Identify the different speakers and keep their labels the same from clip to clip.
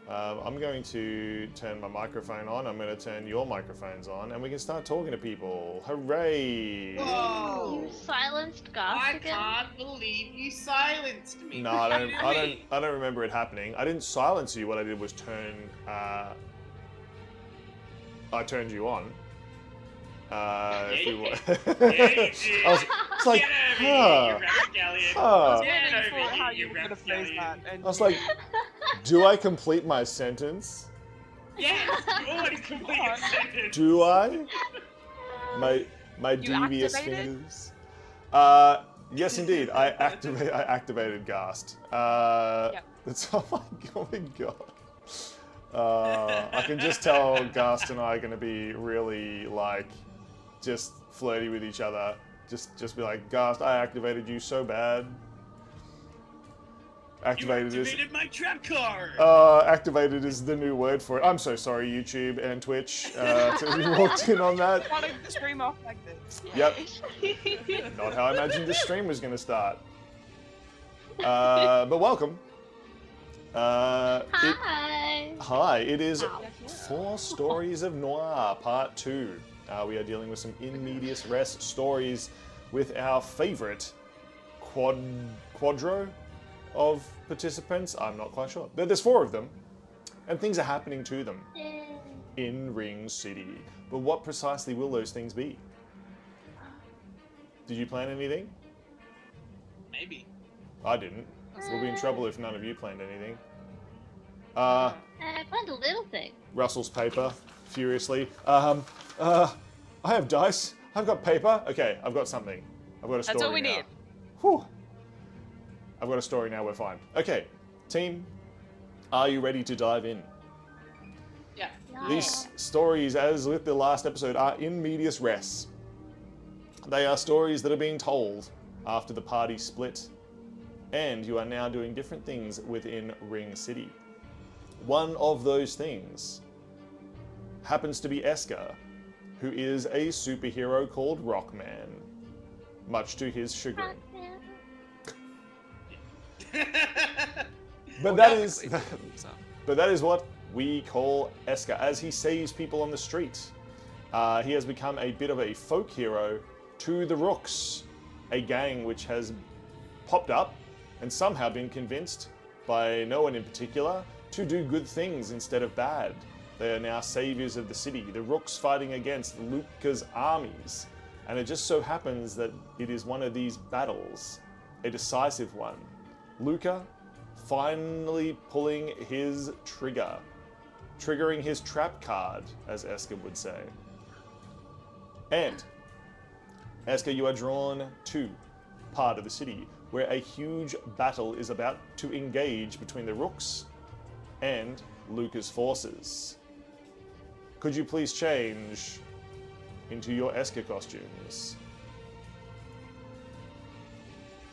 Speaker 1: I'm going to turn my microphone on. I'm going to turn your microphones on, and we can start talking to people. Hooray!
Speaker 2: Whoa!
Speaker 3: You silenced Gus
Speaker 2: I
Speaker 3: again?
Speaker 2: can't believe you silenced me.
Speaker 1: No, I don't remember it happening. I didn't silence you. What I did was turn. I turned you on. If you want. It's like,
Speaker 2: Get over here, you rapscallion.
Speaker 1: huh.
Speaker 2: Get over
Speaker 4: how
Speaker 2: here,
Speaker 4: you
Speaker 2: you
Speaker 4: were gonna phrase that.
Speaker 2: rapscallion.
Speaker 4: And
Speaker 1: I was like, do I complete my sentence?
Speaker 2: Yes, you always complete your sentence.
Speaker 1: Do I? My
Speaker 4: You
Speaker 1: devious
Speaker 4: activated?
Speaker 1: fingers. Yes, indeed. I activated Ghast.
Speaker 4: Yep.
Speaker 1: That's oh my god. I can just tell Ghast and I are going to be really like just flirty with each other. Just be like, Ghast, I activated you so bad.
Speaker 2: You
Speaker 1: Activated is
Speaker 2: my trap card.
Speaker 1: activated is the new word for it. I'm so sorry, YouTube and Twitch, to walked in on that.
Speaker 4: wanted to stream off like this.
Speaker 1: Yep, not how I imagined this stream was going to start. But welcome.
Speaker 3: Hi.
Speaker 1: It is
Speaker 3: Ow.
Speaker 1: 4 Stories of Noir, Part 2. We are dealing with some in medias res stories with our favourite quadro of participants. I'm not quite sure. There's 4 of them, and things are happening to them in Ring City. But what precisely will those things be? Did you plan anything?
Speaker 2: Maybe.
Speaker 1: I didn't. We'll be in trouble if none of you planned anything.
Speaker 3: I planned a little thing.
Speaker 1: Russell's paper furiously. I have dice. I've got paper. Okay, I've got something. I've got a story
Speaker 4: That's all we
Speaker 1: now.
Speaker 4: need.
Speaker 1: Whew. I've got a story now. We're fine. Okay, team, are you ready to dive in?
Speaker 2: Yeah.
Speaker 1: These stories, as with the last episode, are in medias res. They are stories that are being told after the party split, and you are now doing different things within Ring City. One of those things happens to be Esker, who is a superhero called Rockman, much to his chagrin. But that is, but that is what we call Esker, as he saves people on the street. He has become a bit of a folk hero to the Rooks, a gang which has popped up and somehow been convinced by no one in particular to do good things instead of bad. They are now saviors of the city, the Rooks fighting against Luca's armies. And it just so happens that it is one of these battles, a decisive one. Luca finally pulling his trigger, triggering his trap card, as Esker would say. And, Esker, you are drawn to part of the city where a huge battle is about to engage between the Rooks and Luca's forces. Could you please change into your Esker costumes?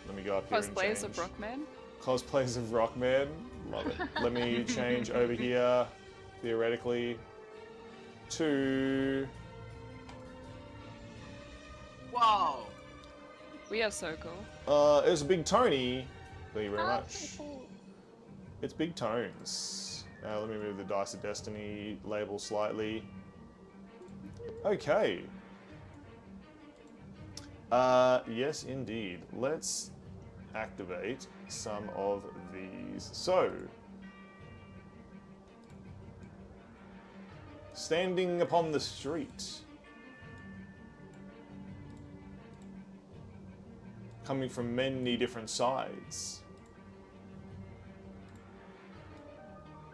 Speaker 1: Let me go up here and
Speaker 4: Cosplays
Speaker 1: change.
Speaker 4: of Rockman.
Speaker 1: Cosplays of Rockman. Love it. Let me change over here, theoretically, to...
Speaker 2: Whoa.
Speaker 4: We are so cool.
Speaker 1: It was Big Tony. Thank you very
Speaker 3: Oh,
Speaker 1: much.
Speaker 3: cool.
Speaker 1: It's Big Tones. Let me move the Dice of Destiny label slightly. Okay. Yes, indeed. Let's activate some of these. So, standing upon the street, coming from many different sides,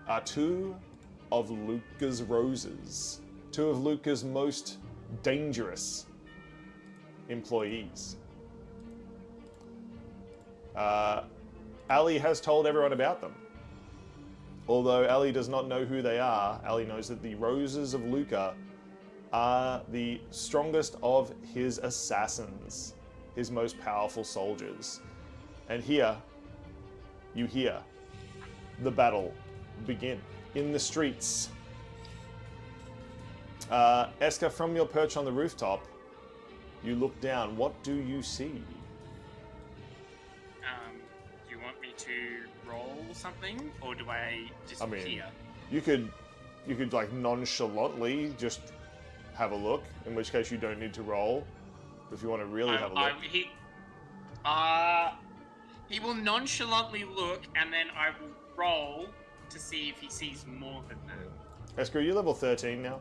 Speaker 1: are 2 of Luca's roses, 2 of Luca's most dangerous employees. Ali has told everyone about them. Although Ali does not know who they are, Ali knows that the roses of Luca are the strongest of his assassins, his most powerful soldiers. And here, you hear the battle begin in the streets. Esker, from your perch on the rooftop, you look down. What do you see?
Speaker 2: Do you want me to roll something, or do I just
Speaker 1: I mean,
Speaker 2: hear?
Speaker 1: You could like nonchalantly just have a look, in which case you don't need to roll. If you want to really have a look.
Speaker 2: He will nonchalantly look, and then I will roll to see if he sees more than that.
Speaker 1: Esker, you're level 13 now.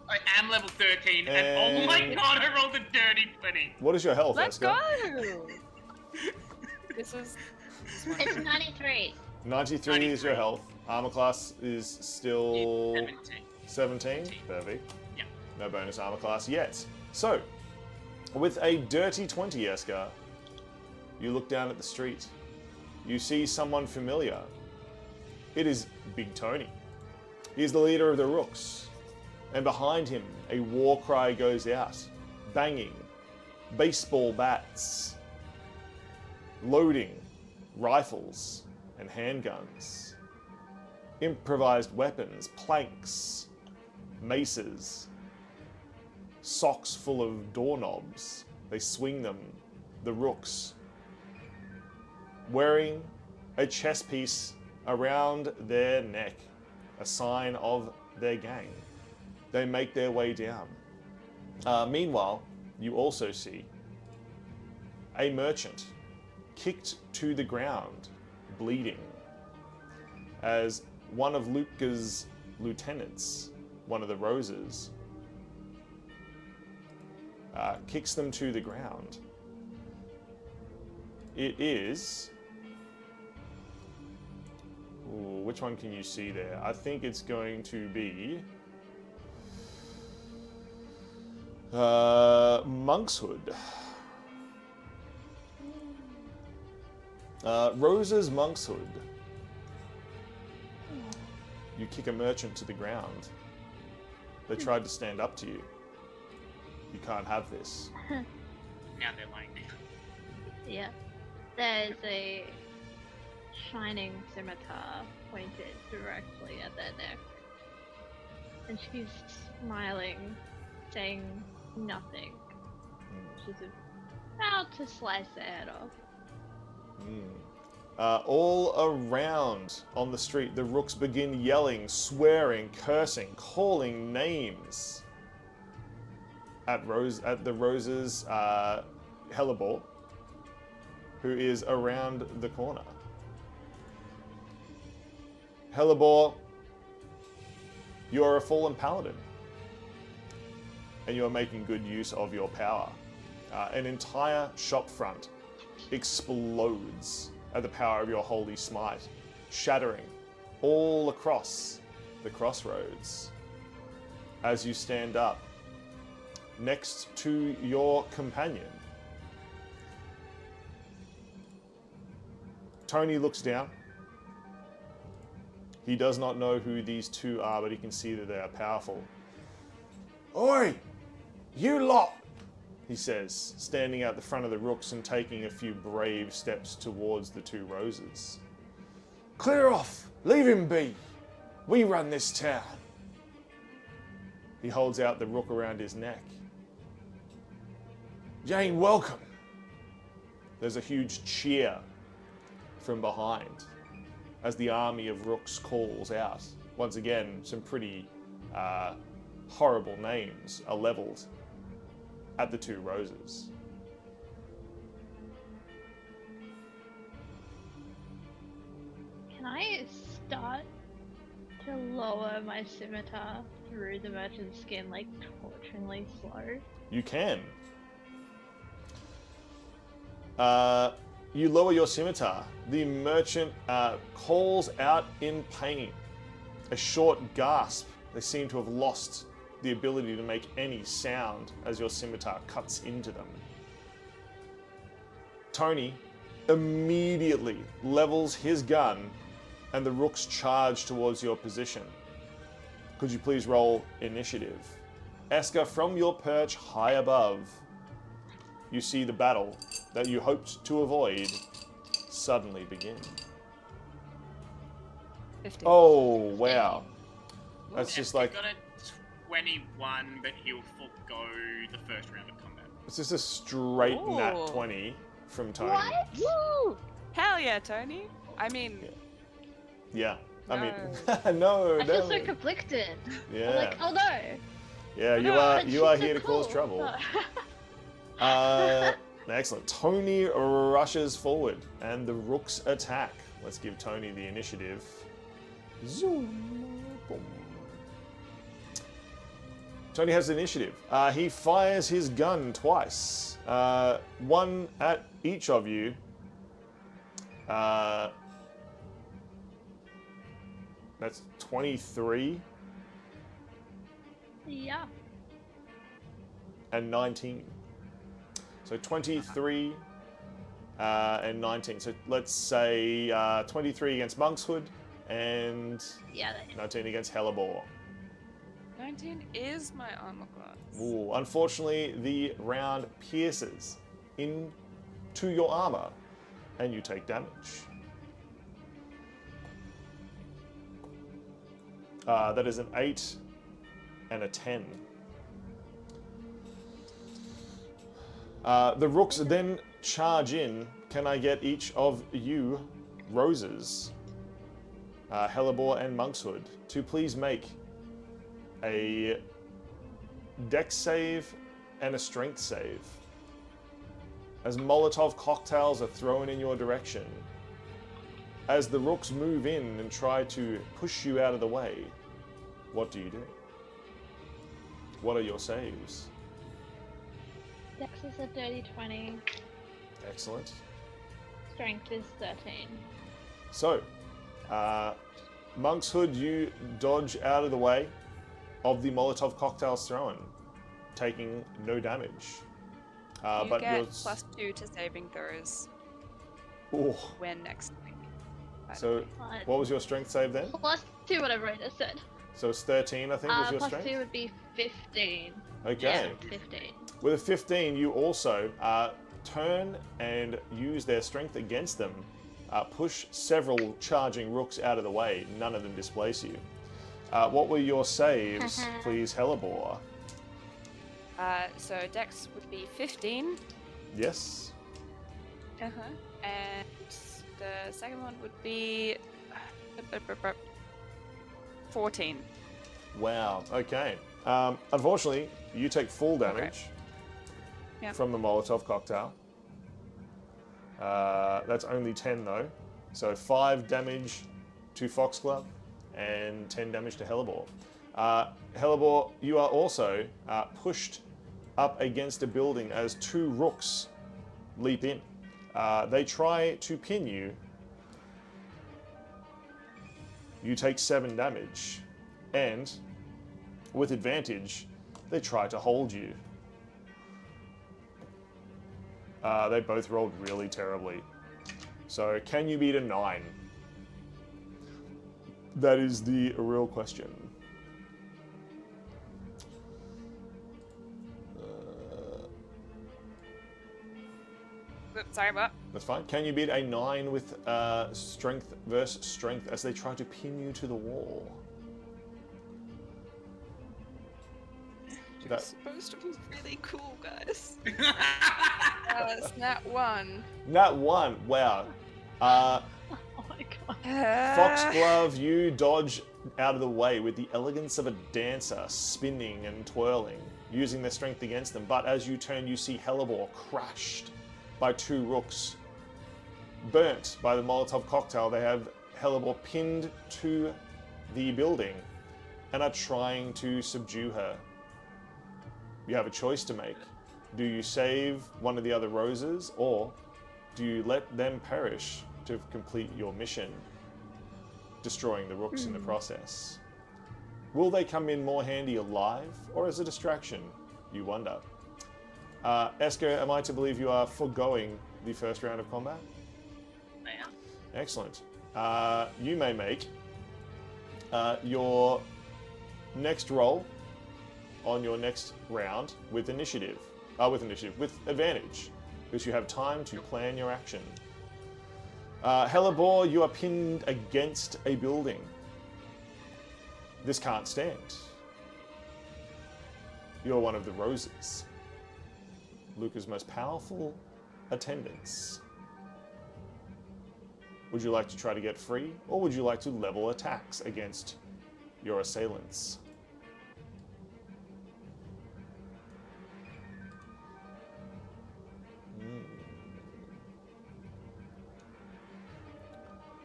Speaker 2: I am level 13, and oh my god, I rolled a dirty 20.
Speaker 1: What is your health,
Speaker 4: Let's
Speaker 1: Esker?
Speaker 4: go! This is...
Speaker 3: It's 93.
Speaker 1: 93 is your health. Armor class is still
Speaker 2: 17.
Speaker 1: 17. Perfect.
Speaker 2: Yeah.
Speaker 1: No bonus armor class yet. So, with a dirty 20, Esker, you look down at the street. You see someone familiar. It is Big Tony. He is the leader of the Rooks. And behind him, a war cry goes out. Banging. Baseball bats. Loading. Rifles and handguns. Improvised weapons. Planks. Maces. Socks full of doorknobs. They swing them. The Rooks. Wearing a chess piece around their neck. A sign of their gang. They make their way down. Meanwhile, you also see a merchant kicked to the ground, bleeding, as one of Luca's lieutenants, one of the Roses, kicks them to the ground. It is... Ooh, which one can you see there? I think it's going to be... Monkshood. Rose's Monkshood. You kick a merchant to the ground. They tried to stand up to you. You can't have this.
Speaker 2: Now they're lying down.
Speaker 3: Yeah. There's a shining scimitar pointed directly at their neck. And she's smiling, saying nothing. She's about to slice their head off.
Speaker 1: All around on the street, the Rooks begin yelling, swearing, cursing, calling names at the Rose's Hellebore, who is around the corner. Hellebore, you are a fallen paladin, and you are making good use of your power. An entire shop front explodes at the power of your holy smite, shattering all across the crossroads as you stand up next to your companion. Tony looks down. He does not know who these two are, but he can see that they are powerful. Oi! You lot! He says, standing out the front of the Rooks and taking a few brave steps towards the two Roses. Clear off! Leave him be! We run this town! He holds out the Rook around his neck. Jane, welcome! There's a huge cheer from behind as the army of Rooks calls out. Once again, some pretty horrible names are leveled at the two Roses.
Speaker 3: Can I start to lower my scimitar through the merchant's skin, like torturingly slow?
Speaker 1: You can. You lower your scimitar. The merchant calls out in pain. A short gasp. They seem to have lost the ability to make any sound as your scimitar cuts into them. Tony immediately levels his gun and the Rooks charge towards your position. Could you please roll initiative? Esker, from your perch high above, you see the battle that you hoped to avoid suddenly begin.
Speaker 4: 15.
Speaker 1: Oh, wow. That's just like...
Speaker 2: He got a 21, but he'll forgo the first round of combat.
Speaker 1: It's just a straight nat
Speaker 4: Ooh.
Speaker 1: 20 from Tony.
Speaker 3: What?
Speaker 4: Woo! Hell yeah, Tony. I mean,
Speaker 1: Yeah. I mean, no,
Speaker 3: I feel so
Speaker 1: no.
Speaker 3: conflicted.
Speaker 1: Yeah.
Speaker 3: I'm like, oh no.
Speaker 1: Yeah, you
Speaker 3: no,
Speaker 1: are
Speaker 3: she's
Speaker 1: you are
Speaker 3: so
Speaker 1: here to cause
Speaker 3: cool.
Speaker 1: trouble.
Speaker 3: No.
Speaker 1: Excellent. Tony rushes forward, and the rooks attack. Let's give Tony the initiative. Zoom. Boom. Tony has the initiative. He fires his gun twice. One at each of you. That's 23
Speaker 3: Yeah.
Speaker 1: and 19. So 23 and 19. So let's say 23 against Monkshood and
Speaker 3: Yeah. That
Speaker 1: 19 against Hellebore.
Speaker 4: 19 is my armor class.
Speaker 1: Ooh, unfortunately, the round pierces into your armor, and you take damage. That is an 8 and a 10. The rooks then charge in. Can I get each of you, Roses, Hellebore, and Monkshood, to please make a dex save and a strength save? As Molotov cocktails are thrown in your direction, as the rooks move in and try to push you out of the way, what do you do? What are your saves?
Speaker 3: Dex is a dirty 20.
Speaker 1: Excellent.
Speaker 3: Strength is 13.
Speaker 1: So, Monkshood, you dodge out of the way of the Molotov cocktails thrown, taking no damage.
Speaker 4: You
Speaker 1: But
Speaker 4: get
Speaker 1: you're...
Speaker 4: +2 to saving throws
Speaker 1: Ooh.
Speaker 4: when next week.
Speaker 1: So, what was your strength save then?
Speaker 3: +2, whatever I just said.
Speaker 1: So it's 13, I think, was your
Speaker 3: +2
Speaker 1: strength?
Speaker 3: would be 15.
Speaker 1: Okay.
Speaker 3: Yeah, 15.
Speaker 1: With a 15, you also turn and use their strength against them, push several charging rooks out of the way. None of them displace you. What were your saves, please, Hellebore?
Speaker 4: So Dex would be 15.
Speaker 1: Yes.
Speaker 4: And the second one would be 14.
Speaker 1: Wow, okay. Unfortunately, you take full damage from the Molotov cocktail. That's only 10 though. So 5 damage to Foxglove and 10 damage to Hellebore. Hellebore, you are also pushed up against a building as 2 rooks leap in. They try to pin you. You take 7 damage, and with advantage, they try to hold you. They both rolled really terribly. So, can you beat a 9? That is the real question.
Speaker 4: Sorry, what?
Speaker 1: That's fine. Can you beat a 9 with strength versus strength as they try to pin you to the wall?
Speaker 4: You're supposed to be really cool, guys. Snap 1.
Speaker 1: Nat 1, wow.
Speaker 3: Oh my god.
Speaker 1: Foxglove, you dodge out of the way with the elegance of a dancer, spinning and twirling, using their strength against them. But as you turn, you see Hellebore crushed by 2 rooks. Burnt by the Molotov cocktail, they have Hellebore pinned to the building and are trying to subdue her. You have a choice to make. Do you save one of the other roses, or do you let them perish to complete your mission, destroying the rooks in the process? Will they come in more handy alive, or as a distraction? You wonder. Esker, am I to believe you are foregoing the first round of combat?
Speaker 2: I am.
Speaker 1: Excellent. You may make your next roll on your next round with initiative. With advantage, because you have time to plan your action. Hellebore, you are pinned against a building. This can't stand. You're one of the roses. Luca's most powerful attendants. Would you like to try to get free, or would you like to level attacks against your assailants?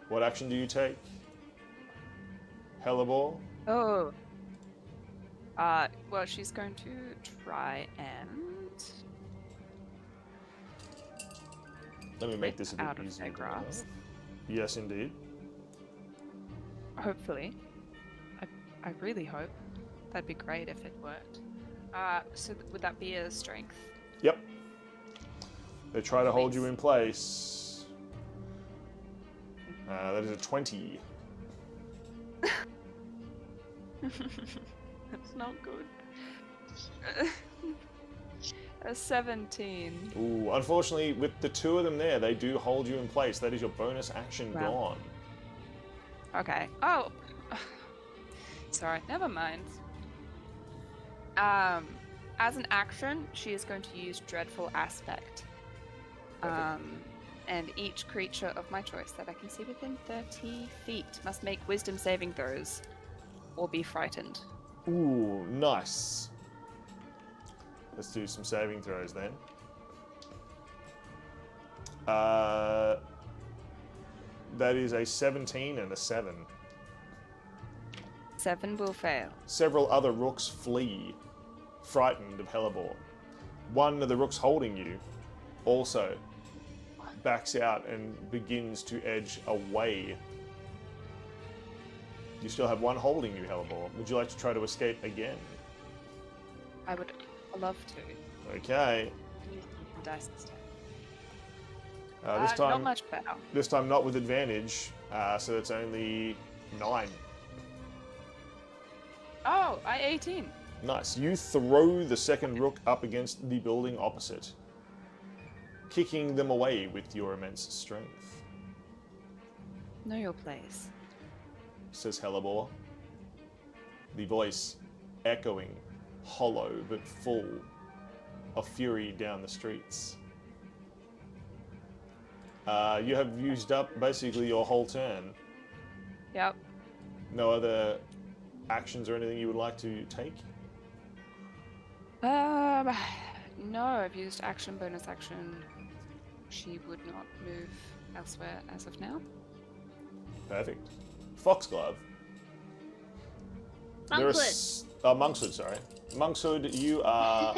Speaker 1: What action do you take? Hellebore?
Speaker 4: Oh. Well, she's going to try and
Speaker 1: Let me make this a bit
Speaker 4: out of
Speaker 1: easier.
Speaker 4: their grasp.
Speaker 1: Yes, indeed.
Speaker 4: Hopefully. I really hope. That'd be great if it worked. So would that be a strength?
Speaker 1: Yep. They try to hold you in place. That is a 20.
Speaker 4: That's not good. A 17.
Speaker 1: Ooh, unfortunately, with the two of them there, they do hold you in place. That is your bonus action gone.
Speaker 4: Okay. Oh. Sorry, never mind. As an action, she is going to use Dreadful Aspect. And each creature of my choice that I can see within 30 feet must make wisdom saving throws or be frightened.
Speaker 1: Ooh, nice. Let's do some saving throws then. That is a 17 and a 7.
Speaker 4: 7 will fail.
Speaker 1: Several other rooks flee, frightened of Hellebore. One of the rooks holding you also backs out and begins to edge away. You still have one holding you, Hellebore. Would you like to try to escape again?
Speaker 4: I would love to.
Speaker 1: Okay.
Speaker 4: Use some dice this time.
Speaker 1: This time,
Speaker 4: not much better.
Speaker 1: This time not with advantage, so it's only 9.
Speaker 4: Oh, I 18.
Speaker 1: Nice. You throw the second rook up against the building opposite, kicking them away with your immense strength.
Speaker 4: Know your place.
Speaker 1: Says Hellebore. The voice echoing, hollow but full of fury down the streets. You have used up basically your whole turn.
Speaker 4: Yep.
Speaker 1: No other actions or anything you would like to take?
Speaker 4: No, I've used action, bonus action. She would not move elsewhere as of now.
Speaker 1: Perfect. Foxglove.
Speaker 3: Monkshood.
Speaker 1: Monkshood, sorry. Monkshood, you are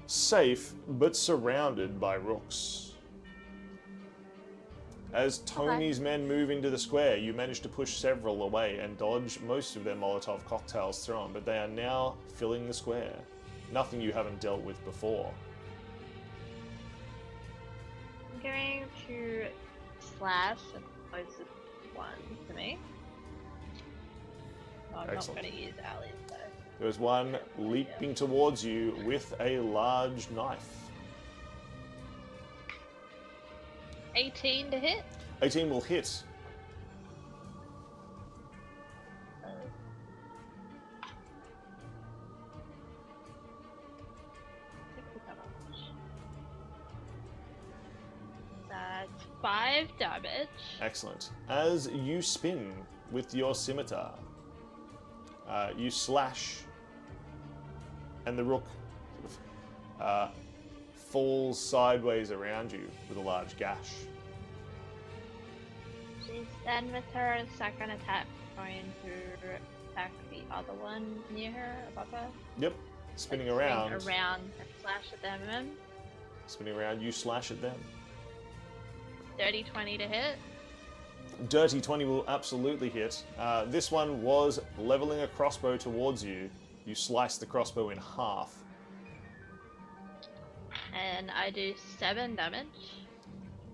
Speaker 1: safe, but surrounded by rooks. As Tony's men move into the square, you manage to push several away and dodge most of their Molotov cocktails thrown, but they are now filling the square. Nothing you haven't dealt with before.
Speaker 3: I'm going to slash the closest one to me. No, I'm
Speaker 1: Excellent.
Speaker 3: not going to use allies though.
Speaker 1: There's one leaping towards you with a large knife.
Speaker 3: 18 to hit.
Speaker 1: 18 will hit.
Speaker 3: That's 5 damage.
Speaker 1: Excellent. As you spin with your scimitar, you slash, and the rook sort of, falls sideways around you with a large gash.
Speaker 3: She's then with her second attack going to attack the other one near her, above her.
Speaker 1: Yep. Spinning
Speaker 3: Like,
Speaker 1: around.
Speaker 3: swing around and slash at them.
Speaker 1: Spinning around, you slash at them.
Speaker 3: 30, 20 to hit.
Speaker 1: Dirty 20 will absolutely hit. This one was leveling a crossbow towards you. You slice the crossbow in half.
Speaker 3: And I do 7 damage.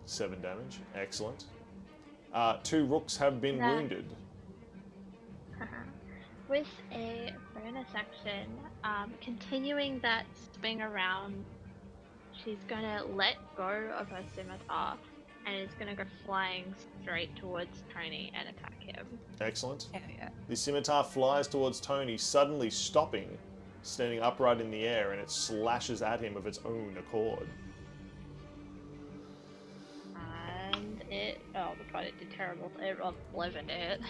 Speaker 1: 7 damage. Excellent. 2 rooks have been
Speaker 3: Nah.
Speaker 1: wounded.
Speaker 3: With a bonus action, continuing that spin around, she's gonna let go of her scimitar and is gonna go flying straight towards Tony and attack him.
Speaker 1: Excellent.
Speaker 4: Hell yeah.
Speaker 1: The scimitar flies towards Tony, suddenly stopping, standing upright in the air, and it slashes at him of its own accord.
Speaker 3: God, it did terrible. It rolled 11 to hit.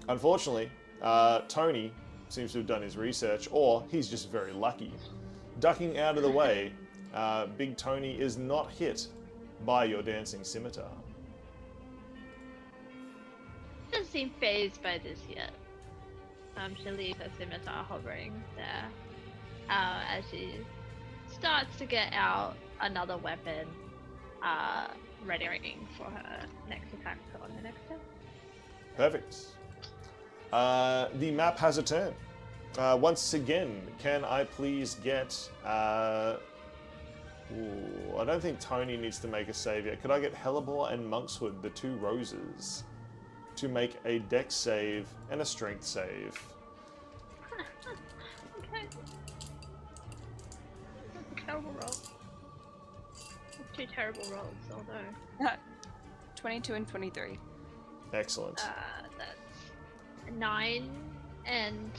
Speaker 1: Unfortunately, Tony seems to have done his research, or he's just very lucky. Ducking out of the way, Big Tony is not hit by your dancing scimitar.
Speaker 3: Doesn't seem phased by this yet. She leaves her scimitar hovering there. As she starts to get out another weapon, readying for her next attack on the next turn.
Speaker 1: Perfect. The map has a turn. Once again, can I please get... I don't think Tony needs to make a save yet. Could I get Hellebore and Monkshood, the two roses, to make a dex save and a strength save?
Speaker 3: Okay. That's a terrible roll. Two terrible rolls, although.
Speaker 4: 22 and 23.
Speaker 1: Excellent.
Speaker 3: That's 9 and.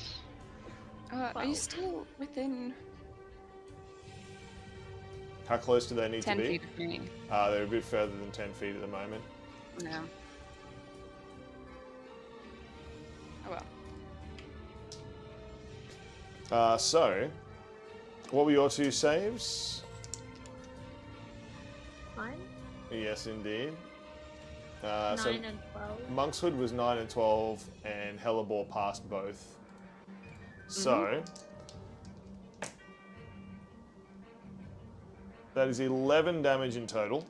Speaker 4: Are you
Speaker 3: 12.
Speaker 4: still within
Speaker 1: How close do they need
Speaker 4: 10
Speaker 1: to be?
Speaker 4: feet of me?
Speaker 1: They're a bit further than 10 feet at the moment.
Speaker 4: No. Oh well.
Speaker 1: So, what were your two saves?
Speaker 3: 9?
Speaker 1: Yes, indeed.
Speaker 3: 9
Speaker 1: So
Speaker 3: and 12.
Speaker 1: Monkshood was 9 and 12, and Hellebore passed both. So, that is 11 damage in total,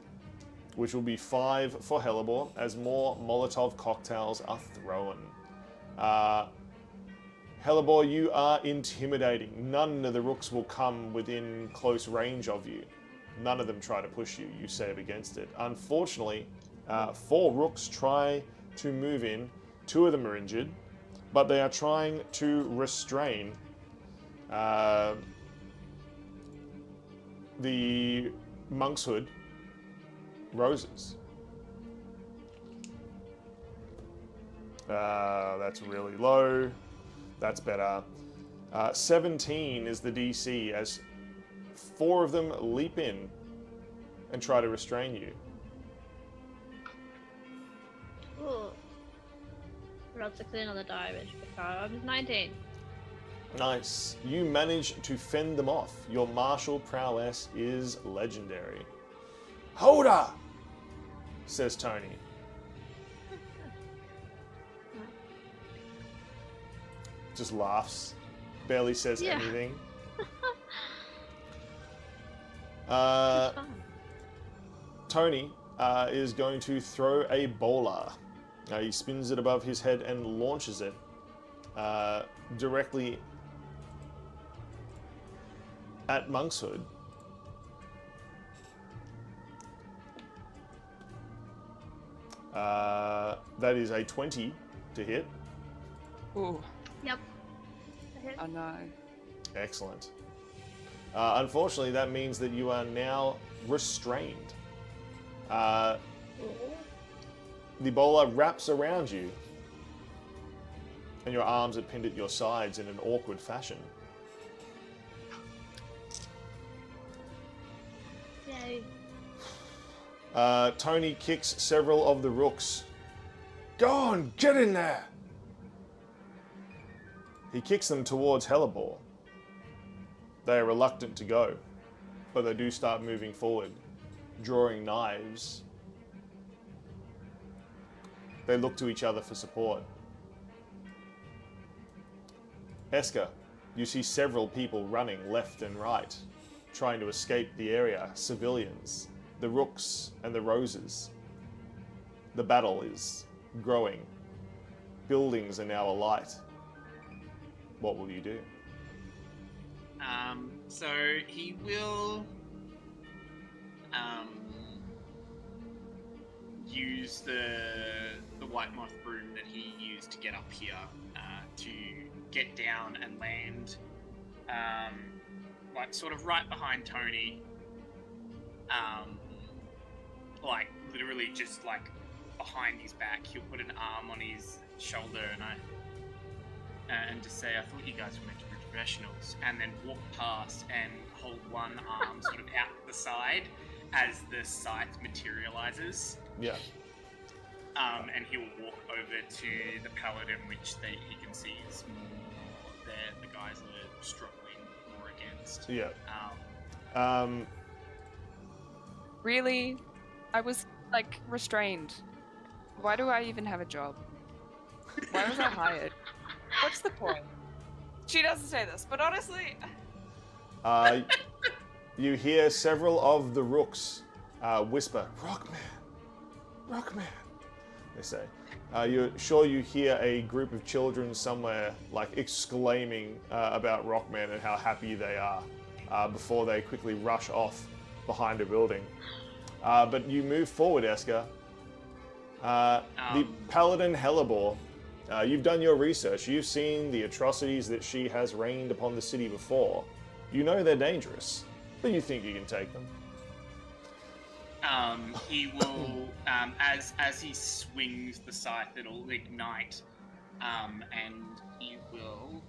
Speaker 1: which will be 5 for Hellebore, as more Molotov cocktails are thrown. Hellebore, you are intimidating. None of the rooks will come within close range of you. None of them try to push you. You save against it. Unfortunately, 4 rooks try to move in. 2 of them are injured, but they are trying to restrain the Monkshood roses. That's really low. That's better. 17 is the DC as 4 of them leap in and try to restrain you.
Speaker 3: Ooh. Rolled 16 on the die, which was 19.
Speaker 1: Nice. You manage to fend them off. Your martial prowess is legendary. Hold her! Says Tony. Just laughs. Barely says
Speaker 3: Yeah.
Speaker 1: anything.
Speaker 3: It's fun.
Speaker 1: Tony is going to throw a bowler. He spins it above his head and launches it directly at Monkshood. That is a 20 to hit.
Speaker 4: Ooh.
Speaker 3: Yep.
Speaker 4: Oh no.
Speaker 1: Excellent. Unfortunately, that means that you are now restrained. The bowler wraps around you, and your arms are pinned at your sides in an awkward fashion.
Speaker 3: Yay.
Speaker 1: Tony kicks several of the rooks. Go on, get in there! He kicks them towards Hellebore. They are reluctant to go, but they do start moving forward, drawing knives. They look to each other for support. Eska, you see several people running left and right, trying to escape the area. Civilians, the rooks and the roses. The battle is growing. Buildings are now alight. What will you do?
Speaker 2: So he will use the white moth broom that he used to get up here to get down and land like sort of right behind Tony, like literally just like behind his back. He'll put an arm on his shoulder and just say, I thought you guys were meant to be professionals, and then walk past and hold one arm sort of out the side as the scythe materializes.
Speaker 1: Yeah.
Speaker 2: And he will walk over to the paladin, which he can see is more there. The guys are struggling more against.
Speaker 1: Yeah.
Speaker 4: Really? I was, like, restrained. Why do I even have a job? Why was I hired? What's the point? She doesn't say this, but honestly...
Speaker 1: You hear several of the rooks whisper, Rockman! Rockman! They say. You're sure you hear a group of children somewhere, like, exclaiming about Rockman and how happy they are before they quickly rush off behind a building. But you move forward, Eska. The Paladin Hellebore. You've done your research. You've seen the atrocities that she has rained upon the city before. You know they're dangerous, but you think you can take them.
Speaker 2: He will, as he swings the scythe, it'll ignite, and he will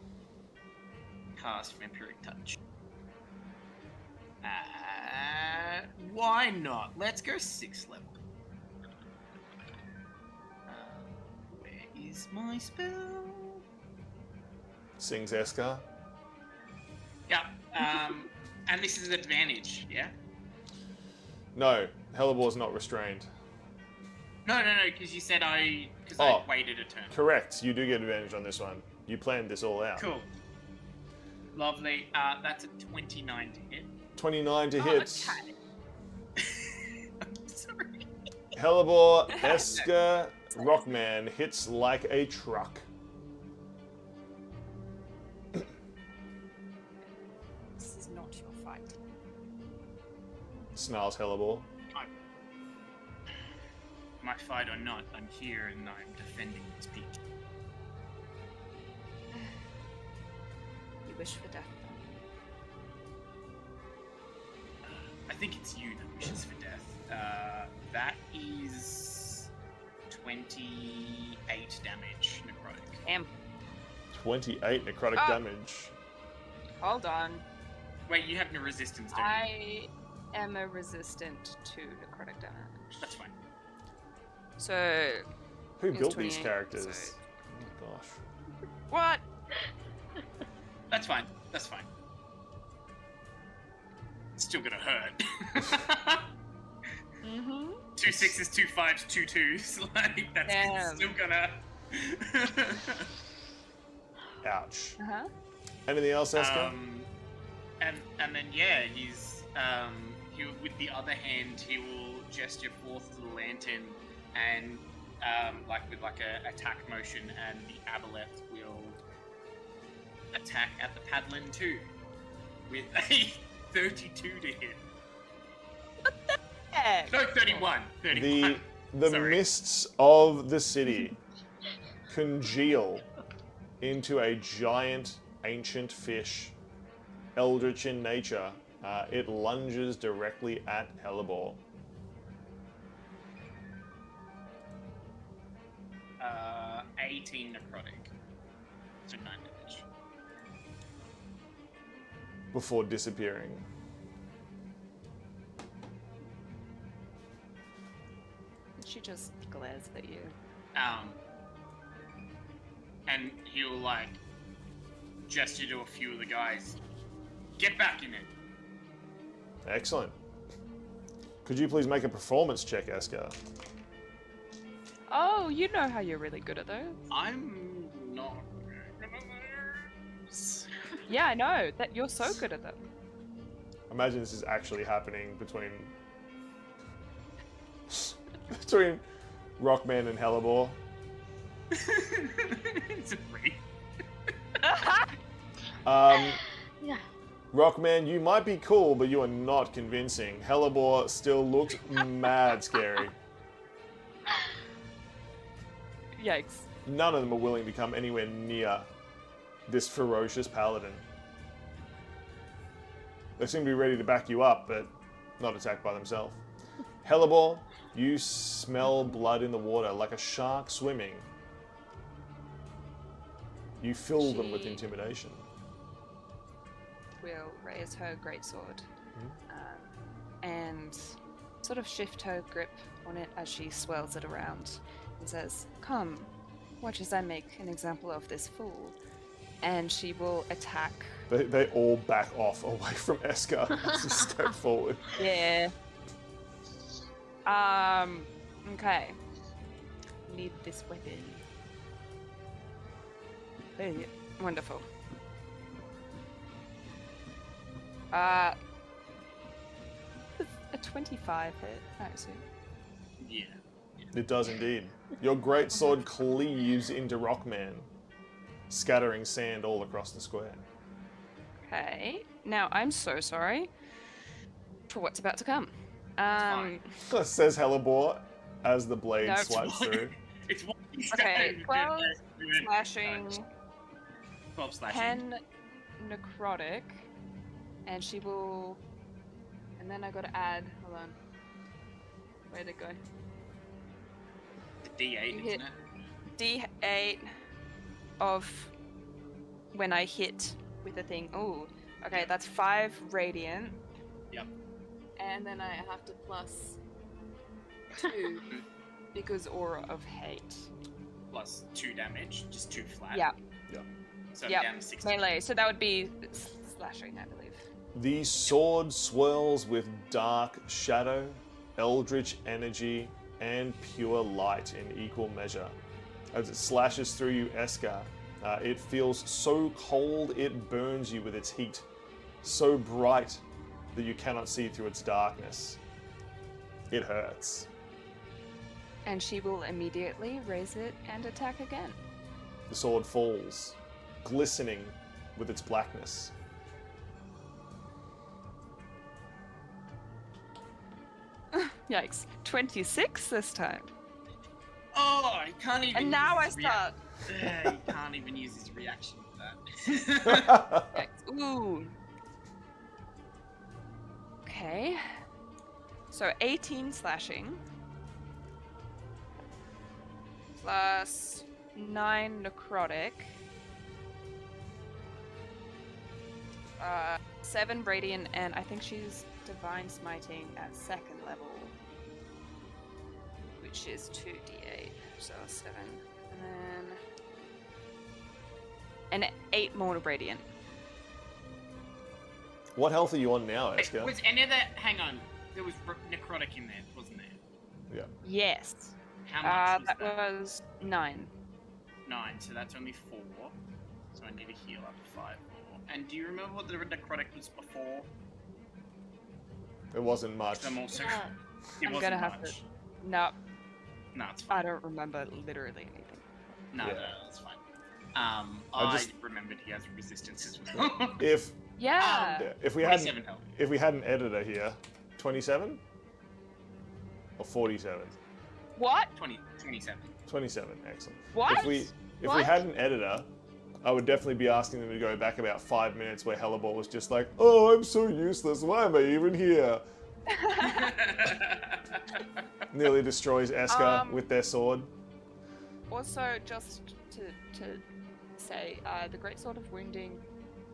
Speaker 2: cast Vampiric Touch. Why not? Let's go 6th level. Where is my spell?
Speaker 1: Sings Eska.
Speaker 2: Yeah, and this is an advantage, yeah?
Speaker 1: No, Hellebore's not restrained.
Speaker 2: No, because you said I waited a turn.
Speaker 1: Correct, you do get advantage on this one. You planned this all out.
Speaker 2: Cool. Lovely. That's a 29 to hit.
Speaker 1: 29 to hit.
Speaker 2: Okay. I'm sorry.
Speaker 1: Hellebore, Eska, Rockman hits like a truck.
Speaker 4: This is not your fight.
Speaker 1: Snarls Hellebore.
Speaker 2: My fight or not, I'm here and I'm defending this peak.
Speaker 4: You wish for death,
Speaker 2: I think it's you that wishes for death. That is 28 damage necrotic.
Speaker 4: Damn.
Speaker 1: 28 necrotic damage.
Speaker 4: Hold on.
Speaker 2: Wait, you have no resistance, don't you?
Speaker 4: I am a resistant to necrotic damage.
Speaker 2: That's fine.
Speaker 4: So...
Speaker 1: Who built
Speaker 4: 28,
Speaker 1: these characters?
Speaker 4: so-
Speaker 1: Oh my gosh.
Speaker 4: What?
Speaker 2: That's fine. That's fine. It's still gonna hurt.
Speaker 4: Mm-hmm.
Speaker 2: 2 6s, 2 5s, 2 2s. Like, that's
Speaker 4: Damn.
Speaker 2: still gonna...
Speaker 1: Ouch.
Speaker 4: Uh-huh.
Speaker 1: Anything else, Eska?
Speaker 2: And then yeah, he's he with the other hand he will gesture forth to the lantern and with a attack motion, and the aboleth will attack at the Padlin too with a 32 to hit.
Speaker 4: Heck.
Speaker 2: No, 31. 31.
Speaker 1: The
Speaker 2: Sorry.
Speaker 1: mists of the city congeal into a giant ancient fish, eldritch in nature. It lunges directly at Hellebore.
Speaker 2: 18 necrotic. So 9 damage.
Speaker 1: Before disappearing.
Speaker 4: She just glares at you.
Speaker 2: And he'll gesture to a few of the guys. Get back in it.
Speaker 1: Excellent. Could you please make a performance check, Eska?
Speaker 4: Oh, you know how you're really good at those.
Speaker 2: I'm not.
Speaker 4: Yeah, I know. That you're so good at them.
Speaker 1: Imagine this is actually happening between Rockman and Hellebore.
Speaker 2: It's a 3.
Speaker 3: Yeah.
Speaker 1: Rockman, you might be cool, but you are not convincing. Hellebore still looks mad scary.
Speaker 4: Yikes.
Speaker 1: None of them are willing to come anywhere near this ferocious paladin. They seem to be ready to back you up, but not attack by themselves. Hellebore, you smell blood in the water like a shark swimming. You fill them with
Speaker 4: She-
Speaker 1: intimidation.
Speaker 4: Will raise her greatsword and sort of shift her grip on it as she swirls it around and says, "Come, watch as I make an example of this fool." And she will attack.
Speaker 1: They all back off away from Eska as you step forward.
Speaker 4: Yeah. Okay. Need this weapon. Hey, wonderful. A 25 hit, I assume.
Speaker 2: Yeah.
Speaker 1: It does indeed. Your great sword cleaves into Rockman, scattering sand all across the square.
Speaker 4: Okay. Now, I'm so sorry for what's about to come.
Speaker 2: fine.
Speaker 1: Says Hellebore as the blade
Speaker 4: No,
Speaker 1: swipes through.
Speaker 2: It's what he's
Speaker 4: Okay,
Speaker 2: saying.
Speaker 4: 12 slashing,
Speaker 2: 12 slashing.
Speaker 4: 10 necrotic, and she will... And then I gotta add... Hold on. Where'd it go?
Speaker 2: The D8,
Speaker 4: You
Speaker 2: isn't
Speaker 4: hit
Speaker 2: it?
Speaker 4: D8 of when I hit with the thing. Oh, okay, that's 5 radiant.
Speaker 2: Yep.
Speaker 4: And then I have to plus 2 because Aura of Hate.
Speaker 2: Plus 2 damage, just 2 flat.
Speaker 4: Yeah.
Speaker 2: So
Speaker 4: Yep.
Speaker 2: down to 6.
Speaker 4: Melee, so that would be slashing, I believe.
Speaker 1: The sword swirls with dark shadow, eldritch energy, and pure light in equal measure. As it slashes through you, Eska, it feels so cold it burns you with its heat, so bright that you cannot see through its darkness. It hurts.
Speaker 4: And she will immediately raise it and attack again.
Speaker 1: The sword falls, glistening with its blackness.
Speaker 4: Yikes. 26 this time.
Speaker 2: Oh, he can't even.
Speaker 4: And now I
Speaker 2: use his
Speaker 4: start.
Speaker 2: He can't even use his reaction for that.
Speaker 4: Yikes. Ooh. Okay. So 18 slashing. Plus 9 necrotic. 7 radiant, and I think she's divine smiting at 2nd level. Which is 2d8. So 7. And then... And 8 more radiant.
Speaker 1: What health are you on now,
Speaker 2: Wait,
Speaker 1: Eska?
Speaker 2: was any of that? Hang on. There was necrotic in there, wasn't there?
Speaker 1: Yeah.
Speaker 4: Yes.
Speaker 2: How much was
Speaker 4: That
Speaker 2: that?
Speaker 4: was 9.
Speaker 2: 9, so that's only 4. So I need to heal up to 5 more. And do you remember what the necrotic was before?
Speaker 1: It wasn't much.
Speaker 2: 'Cause I'm also.
Speaker 3: Yeah.
Speaker 2: It
Speaker 4: I'm
Speaker 2: wasn't
Speaker 4: gonna have
Speaker 2: much.
Speaker 4: to. No,
Speaker 2: No, it's fine.
Speaker 4: I don't remember literally anything.
Speaker 2: No,
Speaker 1: Yeah.
Speaker 2: no, that's fine. I
Speaker 1: just-
Speaker 2: remembered he has resistance as well.
Speaker 1: If
Speaker 4: Yeah.
Speaker 1: if we had
Speaker 2: 27 health.
Speaker 1: if we had an editor here, 27 or 47?
Speaker 4: What?
Speaker 2: 27.
Speaker 1: 27. Excellent.
Speaker 4: What?
Speaker 1: If we
Speaker 3: What?
Speaker 1: had an editor, I would definitely be asking them to go back about 5 minutes where Hellebore was just like, "Oh, I'm so useless. Why am I even here?" Nearly destroys Eska with their sword.
Speaker 4: Also, just to say, the Great Sword of Wounding,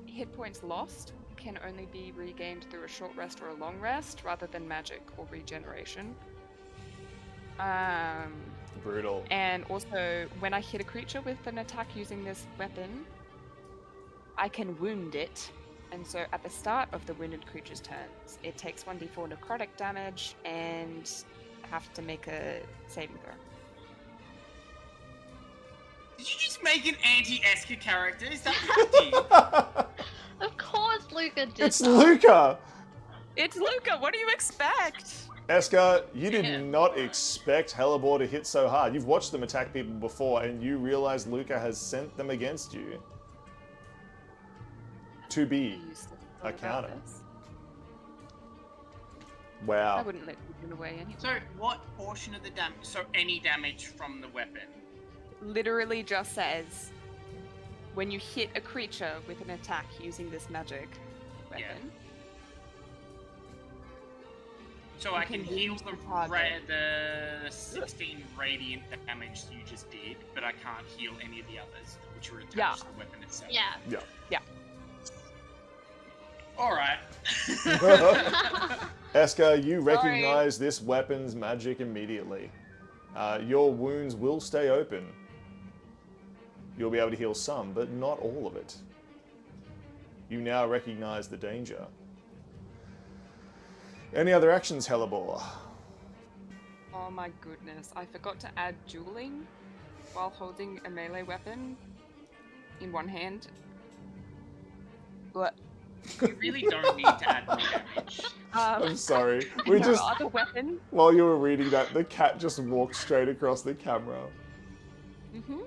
Speaker 4: hit points lost can only be regained through a short rest or a long rest, rather than magic or regeneration.
Speaker 1: Brutal.
Speaker 4: And also, when I hit a creature with an attack using this weapon, I can wound it. And so at the start of the wounded creature's turns, it takes 1d4 necrotic damage and have to make a saving throw.
Speaker 2: Did you just make an anti-Eska character? Is that what you did?
Speaker 3: Of course Luca did
Speaker 1: It's
Speaker 3: that.
Speaker 1: Luca!
Speaker 4: It's Luca! What do you expect?
Speaker 1: Eska, you did
Speaker 2: Yeah.
Speaker 1: not expect Hellebore to hit so hard. You've watched them attack people before, and you realize Luca has sent them against you. To be.
Speaker 4: A
Speaker 1: counter. I
Speaker 4: I
Speaker 1: Wow.
Speaker 4: wouldn't let you run away anyway.
Speaker 2: So, what portion of the damage? So, any damage from the weapon?
Speaker 4: Literally just says, when you hit a creature with an attack using this magic weapon,
Speaker 2: So
Speaker 4: You
Speaker 2: I can
Speaker 4: can
Speaker 2: heal
Speaker 4: wound the target.
Speaker 2: the 16 radiant damage you just did, but I can't heal any of the others, which are attached
Speaker 4: Yeah.
Speaker 2: to the weapon itself.
Speaker 3: Yeah.
Speaker 2: Alright.
Speaker 1: Eska, you recognize this weapon's magic immediately. Your wounds will stay open. You'll be able to heal some, but not all of it. You now recognize the danger. Any other actions, Hellebore?
Speaker 4: Oh my goodness, I forgot to add dueling while holding a melee weapon in one hand. But
Speaker 2: You really don't need to add more damage.
Speaker 1: I'm sorry.
Speaker 4: We just other weapon.
Speaker 1: While you were reading that, the cat just walked straight across the camera.
Speaker 4: Mm-hmm.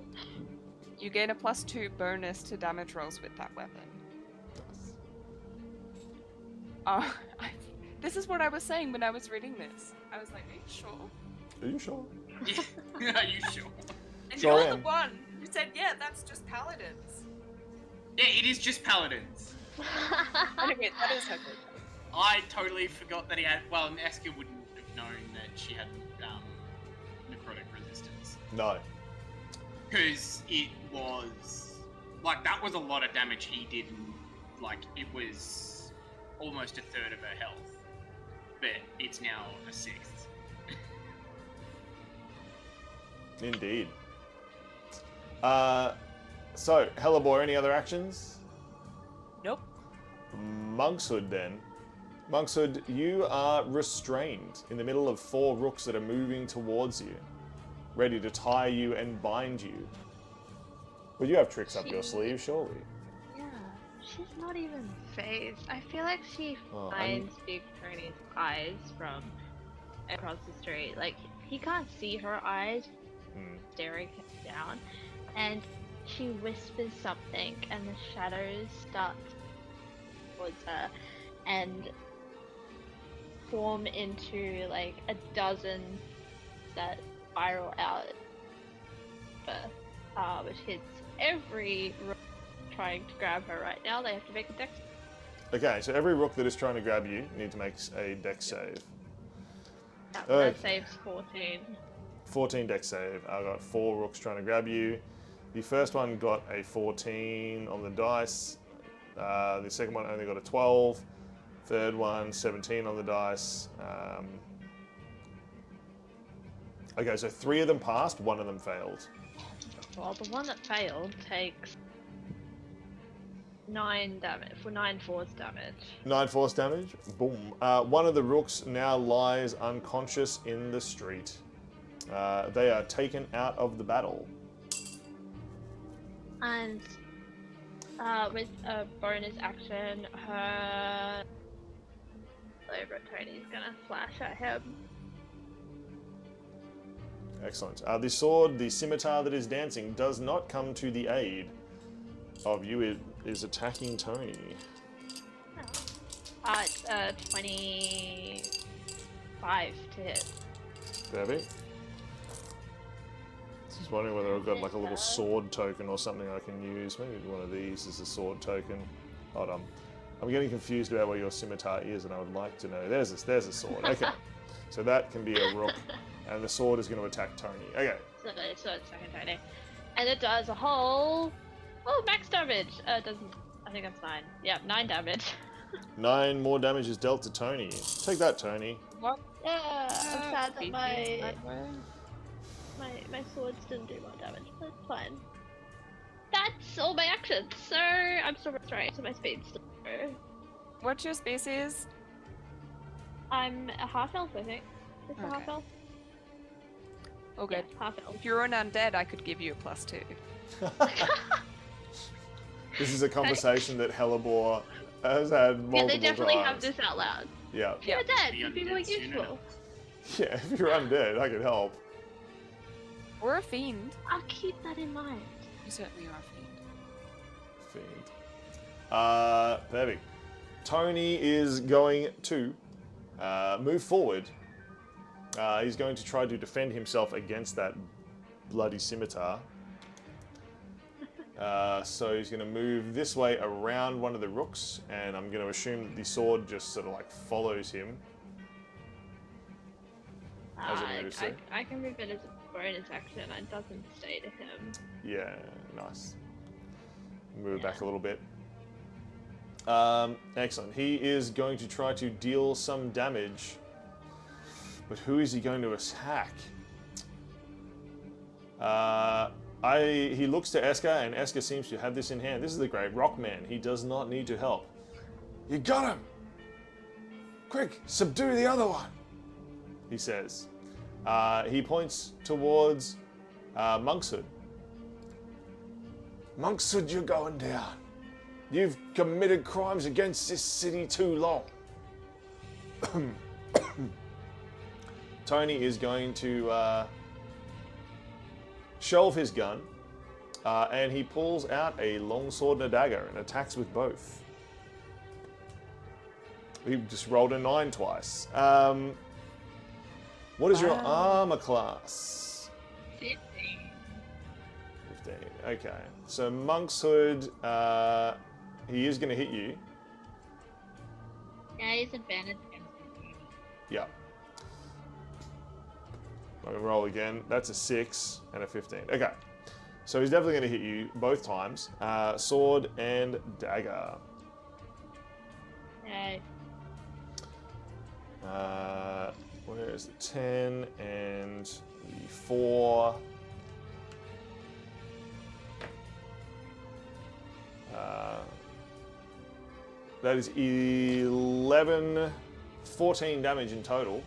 Speaker 4: You gain a +2 bonus to damage rolls with that weapon. This is what I was saying when I was reading this. I was like, are you sure?
Speaker 1: Are you sure?
Speaker 2: Are you sure?
Speaker 4: And
Speaker 1: Sure
Speaker 4: you're
Speaker 1: am.
Speaker 4: the one who said, yeah, that's just paladins.
Speaker 2: Yeah, it is just paladins.
Speaker 4: Anyway, that is her good.
Speaker 2: I totally forgot that he had. Well, Eska wouldn't have known that she had necrotic resistance.
Speaker 1: No.
Speaker 2: Because it was like that was a lot of damage he did. And, like it was almost a third of her health, but it's now a sixth.
Speaker 1: Indeed. So, Hellebore, any other actions?
Speaker 4: Nope.
Speaker 1: Monkshood, then. Monkshood, you are restrained in the middle of 4 rooks that are moving towards you, ready to tie you and bind you. Well, you have tricks up your sleeve, surely.
Speaker 3: Yeah, she's not even phased. I feel like she
Speaker 1: Oh,
Speaker 3: finds Big Tony's eyes from across the street. Like, he can't see her eyes staring him down. And she whispers something, and the shadows start towards her and form into like a dozen that spiral out, which hits every rook trying to grab her right now. They have to make a dex.
Speaker 1: Okay, so every rook that is trying to grab you need to make a dex save.
Speaker 3: That
Speaker 1: Okay.
Speaker 3: saves 14.
Speaker 1: 14 dex save. I've got 4 rooks trying to grab you. The first one got a 14 on the dice. The second one only got a 12. Third one, 17 on the dice. Okay, so 3 of them passed, 1 of them failed.
Speaker 3: Well, the one that failed takes 9 damage for 9 force damage.
Speaker 1: 9 force damage. Boom. One of the rooks now lies unconscious in the street. They are taken out of the battle.
Speaker 3: And with a bonus action, her favorite Tony's gonna flash at him.
Speaker 1: Excellent. The sword, the scimitar that is dancing, does not come to the aid of you. It is attacking Tony.
Speaker 3: It's 25 to hit.
Speaker 1: Perfect. Just wondering whether I've got like a little sword token or something I can use. Maybe one of these is a sword token. Hold on. I'm getting confused about where your scimitar is, and I would like to know. There's a sword. Okay. So that can be a rook, and the sword is going to attack Tony. Okay.
Speaker 3: So it's second Tony. And it does a whole... Oh, max damage! It doesn't... I think that's 9. Yep, 9 damage.
Speaker 1: 9 more damage is dealt to Tony. Take that, Tony.
Speaker 4: What?
Speaker 3: Yeah, I'm sad that
Speaker 4: species,
Speaker 3: my
Speaker 4: by the way?
Speaker 3: my swords didn't do more damage, but it's fine. That's all my actions, so I'm still restrained, so my speed's still low.
Speaker 4: What's your species?
Speaker 3: I'm a half elf, I think. Just a
Speaker 4: Okay.
Speaker 3: half elf?
Speaker 4: Oh, good.
Speaker 3: Yeah, half elf.
Speaker 4: If you're an undead, I could give you a +2.
Speaker 1: This is a conversation that Hellebore has had multiple
Speaker 3: Yeah, they definitely have
Speaker 1: times.
Speaker 3: this out loud.
Speaker 1: Yeah.
Speaker 3: If you're dead,
Speaker 2: The
Speaker 3: you'd be more
Speaker 2: undead sooner.
Speaker 3: useful.
Speaker 1: Yeah, if you're undead, I can help.
Speaker 4: Or a fiend.
Speaker 3: I'll keep that in mind.
Speaker 4: You certainly are a fiend.
Speaker 1: Fiend. Perfect. Tony is going to move forward. He's going to try to defend himself against that bloody scimitar. So he's going to move this way around one of the rooks, and I'm going to assume that the sword just sort of like follows him. As it moves through.
Speaker 3: I can move it as a bonus action. It doesn't stay to him.
Speaker 1: Yeah, nice. Move it back a little bit. Excellent. He is going to try to deal some damage. But who is he going to attack? He looks to Eska, and Eska seems to have this in hand. This is the great Rockman. He does not need to help. You got him! Quick, subdue the other one! He says. He points towards Monkshood. Monkshood, you're going down. You've committed crimes against this city too long. Tony is going to shelve his gun, and he pulls out a longsword and a dagger and attacks with both. He just rolled a 9 twice. What is your armor class?
Speaker 3: 15.
Speaker 1: 15. Okay. So Monkshood, he is going to hit you.
Speaker 3: Yeah, he's advantage.
Speaker 1: Yeah. I'm going to roll again. That's a 6 and a 15. Okay. So he's definitely going to hit you both times. Sword and dagger.
Speaker 3: Okay.
Speaker 1: Where is it? 10 and the 4. That is 11, 14 damage in total.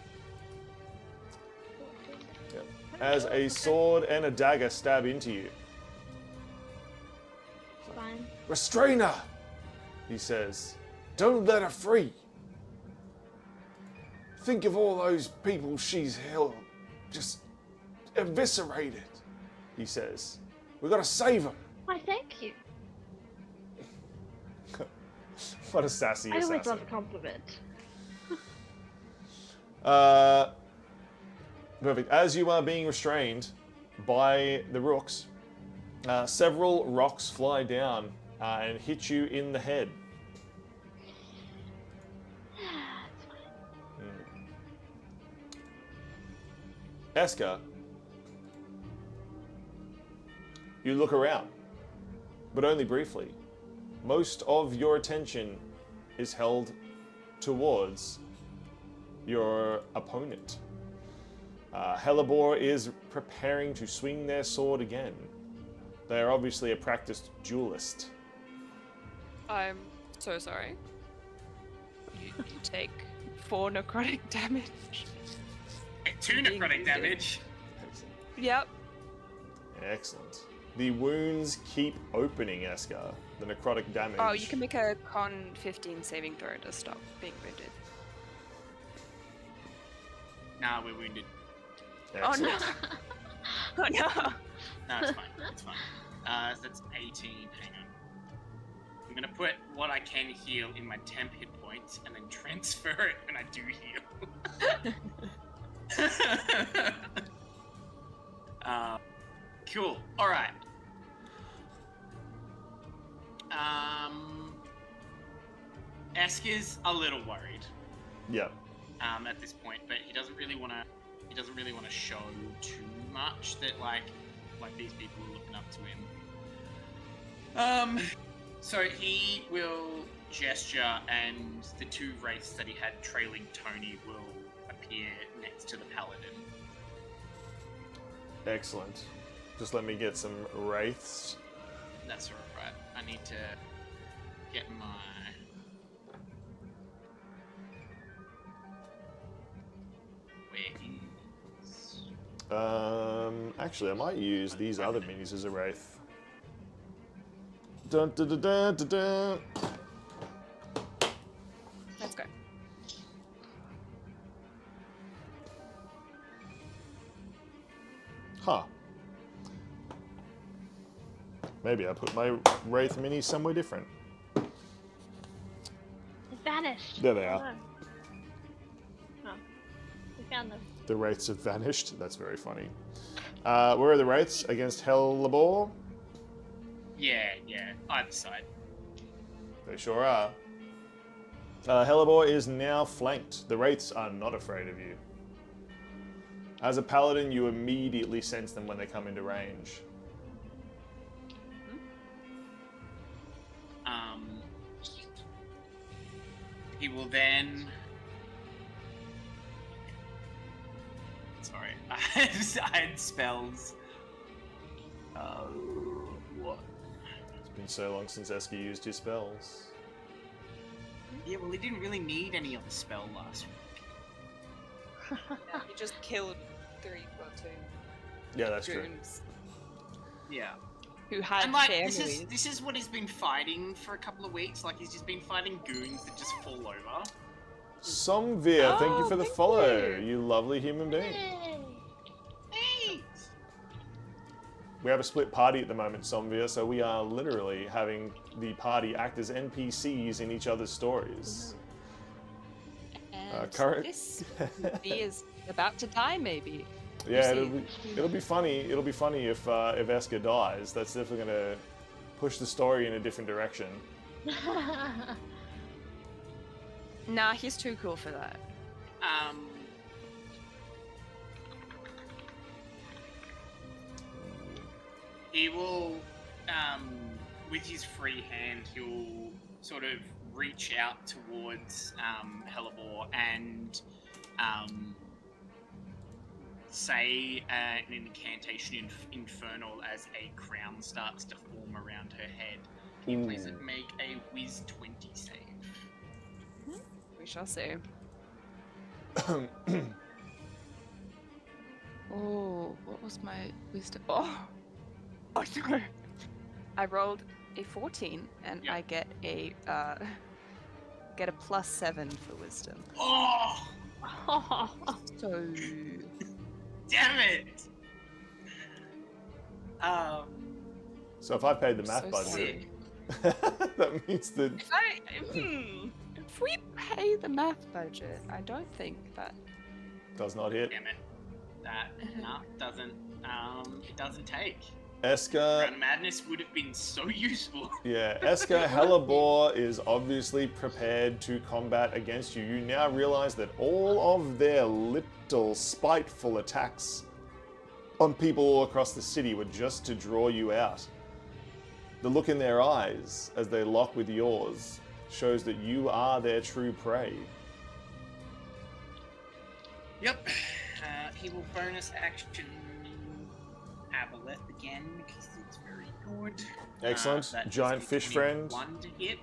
Speaker 1: Yep. As a sword and a dagger stab into you.
Speaker 3: Fine.
Speaker 1: Restrain her, he says. Don't let her free. Think of all those people she's held, just eviscerated, he says. We've got to save them.
Speaker 3: Why, thank you.
Speaker 1: What a sassy
Speaker 3: I always
Speaker 1: assassin.
Speaker 3: love a compliment.
Speaker 1: Perfect. As you are being restrained by the rooks, several rocks fly down and hit you in the head. Eska, you look around, but only briefly. Most of your attention is held towards your opponent. Hellebore is preparing to swing their sword again. They are obviously a practiced duelist.
Speaker 4: I'm so sorry. You take 4 necrotic damage.
Speaker 2: 2 necrotic damage.
Speaker 1: Excellent.
Speaker 4: Yep.
Speaker 1: Excellent. The wounds keep opening, Eska. The necrotic damage.
Speaker 4: Oh, you can make a con 15 saving throw to stop being wounded.
Speaker 2: Nah, we're wounded.
Speaker 1: Excellent.
Speaker 4: Oh no! Oh no!
Speaker 2: No, it's fine. It's fine. So that's 18. Hang on. I'm gonna put what I can heal in my temp hit points and then transfer it when I do heal. Cool. All right. Eska's a little worried.
Speaker 1: Yeah.
Speaker 2: At this point, but he doesn't really want to. He doesn't really want to show too much that like these people are looking up to him. So he will gesture, and the 2 wraiths that he had trailing Tony will appear next to the paladin.
Speaker 1: Excellent. Just let me get some wraiths.
Speaker 2: That's alright. I need to get my.
Speaker 1: Actually, I might use these other minis as a wraith. Dun, dun, dun, dun, dun, dun.
Speaker 4: Let's go.
Speaker 1: Huh. Maybe I put my wraith minis somewhere different.
Speaker 3: It vanished.
Speaker 1: There they are.
Speaker 3: Oh, we found them.
Speaker 1: The wraiths have vanished. That's very funny. Where are the wraiths? Against Hellebore?
Speaker 2: Yeah, either side.
Speaker 1: They sure are. Hellebore is now flanked. The wraiths are not afraid of you. As a paladin, you immediately sense them when they come into range.
Speaker 2: He will then. Sorry, I had spells. What?
Speaker 1: It's been so long since Eska used his spells.
Speaker 2: Yeah, well, he didn't really need any other spell last week.
Speaker 4: He just killed 3 or 2
Speaker 1: Yeah, that's true.
Speaker 4: goons
Speaker 2: Yeah.
Speaker 4: who had
Speaker 2: And like
Speaker 4: families.
Speaker 2: this is what he's been fighting for a couple of weeks. Like he's just been fighting goons that just fall over.
Speaker 1: Somvir, thank you
Speaker 4: Oh,
Speaker 1: for the
Speaker 4: thank
Speaker 1: follow,
Speaker 4: you.
Speaker 1: you lovely human being.
Speaker 2: Hey!
Speaker 1: We have a split party at the moment, Somvir, so we are literally having the party act as NPCs in each other's stories.
Speaker 4: And
Speaker 1: current-
Speaker 4: this movie is about to die, maybe.
Speaker 1: Yeah,
Speaker 4: You
Speaker 1: it'll be funny. It'll be funny if Eska dies. That's definitely gonna push the story in a different direction.
Speaker 4: Nah, he's too cool for that.
Speaker 2: He will, with his free hand, he'll sort of reach out towards Hellebore and say an incantation infernal as a crown starts to form around her head. Can you please make a Wiz 20 save?
Speaker 4: We shall see. Oh, what was my wisdom? Oh no! I rolled a 14, and
Speaker 2: Yeah.
Speaker 4: I get a +7 for wisdom.
Speaker 2: Oh,
Speaker 4: So
Speaker 2: damn it!
Speaker 1: So if I paid the math
Speaker 4: So
Speaker 1: budget,
Speaker 2: sick.
Speaker 1: that means that
Speaker 4: if we pay the math budget, I don't think that.
Speaker 1: does not hit.
Speaker 2: Damn it. That doesn't it doesn't take.
Speaker 1: Eska,
Speaker 2: Crown of Madness would have been so useful.
Speaker 1: yeah, Eska Hellebore is obviously prepared to combat against you. You now realize that all of their little spiteful attacks on people all across the city were just to draw you out. The look in their eyes as they lock with yours shows that you are their true prey.
Speaker 2: Yep. He will bonus action Aboleth again because it's very good.
Speaker 1: Excellent.
Speaker 2: That is
Speaker 1: Giant
Speaker 2: a
Speaker 1: fish friend.
Speaker 2: 21 to hit.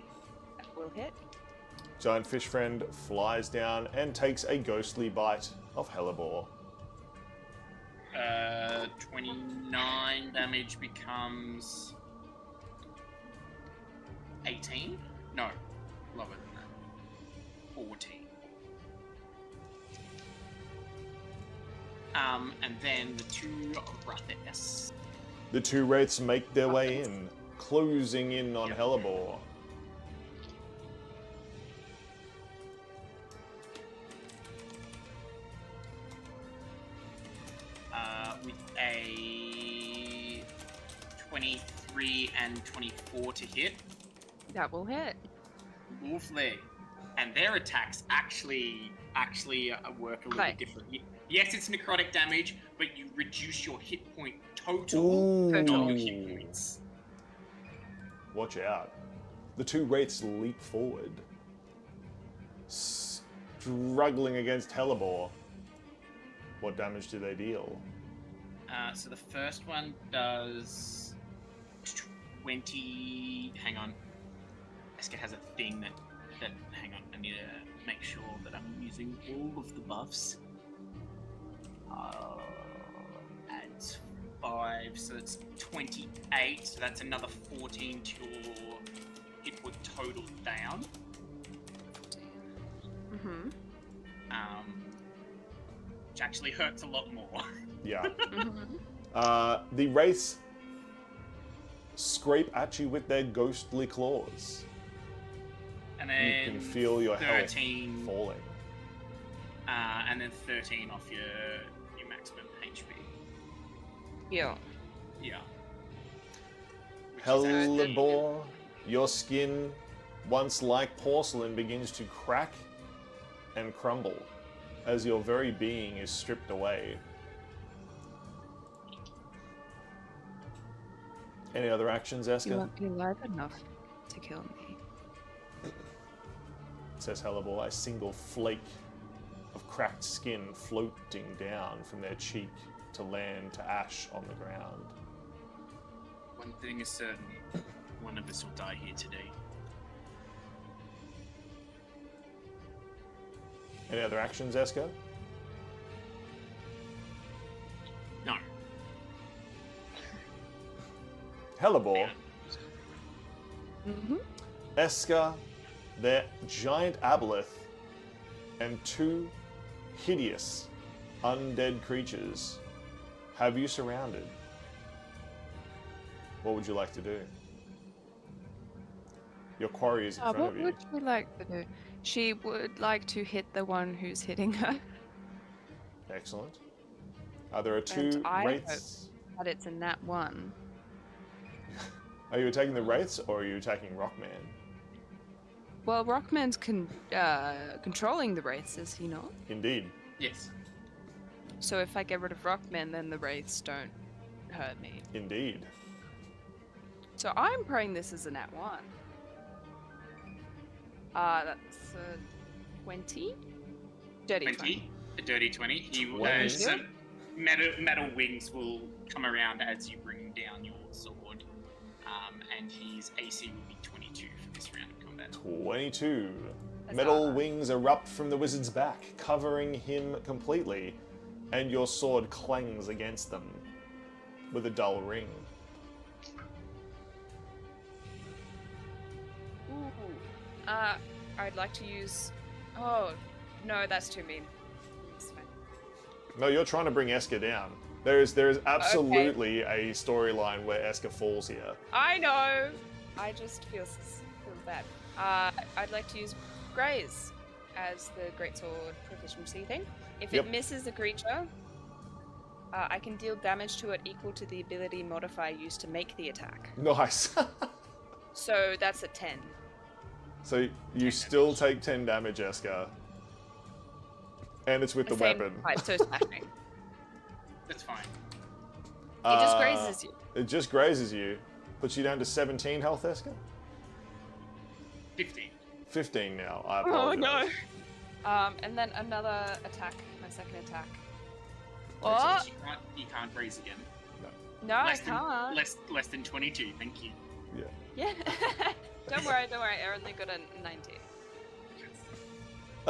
Speaker 4: That will hit.
Speaker 1: Giant fish friend flies down and takes a ghostly bite of Hellebore.
Speaker 2: 29 damage becomes 18? No, lower than that. 14. And then the 2 Wrathess.
Speaker 1: The two wraiths make their way in, closing in on
Speaker 2: Yep.
Speaker 1: Hellebore.
Speaker 2: With a 23 and 24 to hit.
Speaker 4: That will hit.
Speaker 2: Lovely. And their attacks actually work a little
Speaker 4: Right.
Speaker 2: bit different. Yes, it's necrotic damage, but you reduce your hit point total,
Speaker 1: Ooh.
Speaker 2: not your hit points.
Speaker 1: Watch out. The two wraiths leap forward, struggling against Hellebore. What damage do they deal?
Speaker 2: So the first one does 20. Hang on. Eska has a thing that. Hang on. I need to make sure that I'm using all of the buffs. Adds 5, so it's 28. So that's another 14 to your hit point total down.
Speaker 4: Mm-hmm.
Speaker 2: Which actually hurts a lot more.
Speaker 1: Yeah.
Speaker 4: Mm-hmm.
Speaker 1: The wraiths scrape at you with their ghostly claws.
Speaker 2: And
Speaker 1: You
Speaker 2: then
Speaker 1: can feel your
Speaker 2: 13,
Speaker 1: health falling.
Speaker 2: and then 13 off your maximum HP.
Speaker 4: Yeah.
Speaker 2: Yeah. Which is actually-
Speaker 1: Hellebore, your skin, once like porcelain, begins to crack and crumble as your very being is stripped away. Any other actions,
Speaker 4: You
Speaker 1: Eska?
Speaker 4: won't be alive enough to kill me.
Speaker 1: says Hellebore, a single flake of cracked skin floating down from their cheek to land to ash on the ground.
Speaker 2: One thing is certain, one of us will die here today.
Speaker 1: Any other actions, Eska?
Speaker 2: No.
Speaker 1: Hellebore,
Speaker 4: Mm-hmm.
Speaker 1: Eska, their giant aboleth, and two hideous undead creatures have you surrounded. What would you like to do? Your quarry is in front
Speaker 4: What
Speaker 1: of you.
Speaker 4: would she like to do? She would like to hit the one who's hitting her.
Speaker 1: Excellent. There are two
Speaker 4: I
Speaker 1: wraiths.
Speaker 4: But it's a nat 1.
Speaker 1: Are you attacking the wraiths or are you attacking Rockman?
Speaker 4: Well, Rockman's controlling the wraiths, is he not?
Speaker 1: Indeed.
Speaker 2: Yes.
Speaker 4: So if I get rid of Rockman, then the wraiths don't hurt me.
Speaker 1: Indeed.
Speaker 4: So I'm praying this is a nat 1. That's a 20? Dirty 20.
Speaker 2: A dirty 20. He
Speaker 1: 20.
Speaker 2: some metal wings will come around as you bring down your sword. And his AC will be 22 for this round of combat.
Speaker 1: 22.
Speaker 4: Huzzah.
Speaker 1: Metal wings erupt from the wizard's back, covering him completely, and your sword clangs against them with a dull ring.
Speaker 4: Ooh. I'd like to use... Oh, no, that's too mean. It's fine.
Speaker 1: No, you're trying to bring Eska down. There is absolutely a storyline where Eska falls here.
Speaker 4: I know! I just feel bad. I'd like to use Graze as the greatsword proficiency thing. If
Speaker 1: Yep.
Speaker 4: it misses a creature, I can deal damage to it equal to the ability modifier used to make the attack.
Speaker 1: Nice.
Speaker 4: So that's a 10.
Speaker 1: So you still take 10 damage, Eska. And it's with the
Speaker 4: Same
Speaker 1: weapon.
Speaker 4: height, so smashing.
Speaker 2: That's fine.
Speaker 4: It just grazes you.
Speaker 1: It just grazes you. Puts you down to 17 health, Eska?
Speaker 2: 15.
Speaker 1: 15 now. I
Speaker 4: Oh
Speaker 1: apologize.
Speaker 4: no! And then another attack, my second attack.
Speaker 2: Which
Speaker 4: Oh!
Speaker 2: means you can't raise again.
Speaker 4: No, I
Speaker 2: Less than,
Speaker 4: can't.
Speaker 2: less than 22, thank you.
Speaker 1: Yeah.
Speaker 4: Yeah. Don't worry, I only got a 19.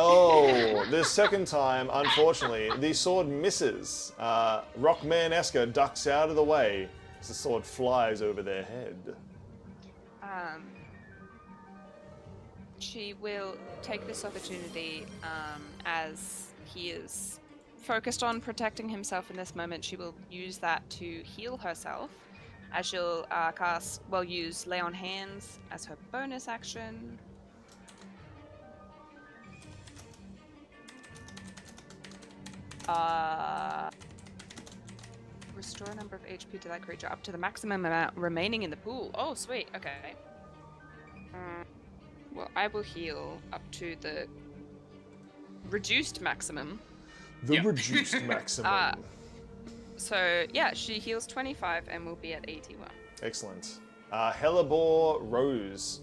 Speaker 1: Oh, the second time, unfortunately, the sword misses. Rockman Eska ducks out of the way as the sword flies over their head.
Speaker 4: She will take this opportunity as he is focused on protecting himself in this moment. She will use that to heal herself, as she'll use Lay on Hands as her bonus action. Restore a number of HP to that creature up to the maximum amount remaining in the pool. Oh, sweet. Okay. Well, I will heal up to the reduced maximum.
Speaker 1: The
Speaker 2: Yep.
Speaker 1: reduced maximum.
Speaker 4: So, yeah, she heals 25 and will be at 81.
Speaker 1: Excellent. Hellebore Rose,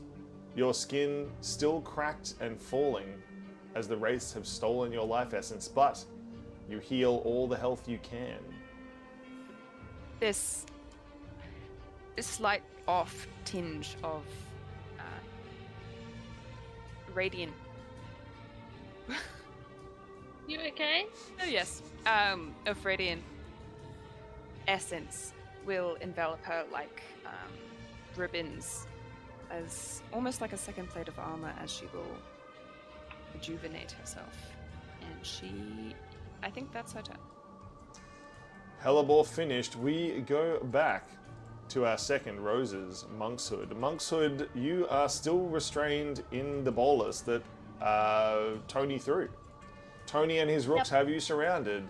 Speaker 1: your skin still cracked and falling as the wraiths have stolen your life essence, but you heal all the health you can.
Speaker 4: This slight off tinge of radiant.
Speaker 3: You okay?
Speaker 4: Oh yes, of radiant essence will envelop her like ribbons, as almost like a second plate of armor, as she will rejuvenate herself. And I think that's her turn.
Speaker 1: Hellebore finished. We go back to our second Roses, Monkshood. Monkshood, you are still restrained in the bolus that Tony threw. Tony and his rooks have you surrounded.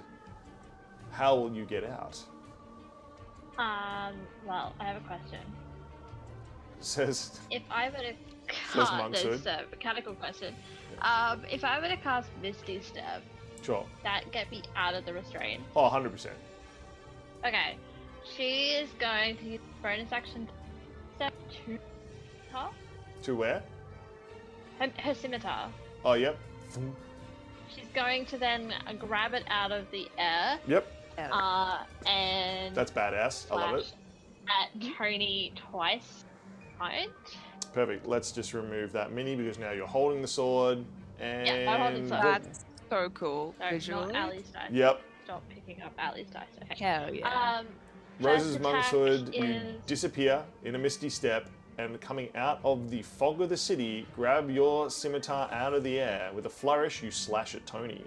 Speaker 1: How will you get out?
Speaker 3: Well, I have a question.
Speaker 1: Says
Speaker 3: If I were to
Speaker 1: Says
Speaker 3: cast
Speaker 1: Monkshood.
Speaker 3: this mechanical question, if I were to cast Misty Step,
Speaker 1: sure.
Speaker 3: that get me out of the restraint.
Speaker 1: Oh, 100%.
Speaker 3: Okay, she is going to use bonus action to step to her.
Speaker 1: To where?
Speaker 3: Her scimitar.
Speaker 1: Oh, yep.
Speaker 3: She's going to then grab it out of the air.
Speaker 1: Yep.
Speaker 3: And
Speaker 1: That's badass. I love it.
Speaker 3: At Tony twice. Right?
Speaker 1: Perfect. Let's just remove that mini because now you're holding the sword. And
Speaker 3: Yeah, I'm holding the sword.
Speaker 4: That's so cool.
Speaker 3: No,
Speaker 4: Visually.
Speaker 3: not Ali's dice.
Speaker 1: Yep.
Speaker 3: Stop picking up Ali's dice. Okay.
Speaker 4: Hell yeah.
Speaker 1: Rose's
Speaker 3: First
Speaker 1: monk's
Speaker 3: attack
Speaker 1: hood, you
Speaker 3: is-
Speaker 1: disappear in a misty step, and coming out of the fog of the city, grab your scimitar out of the air. With a flourish, you slash at Tony.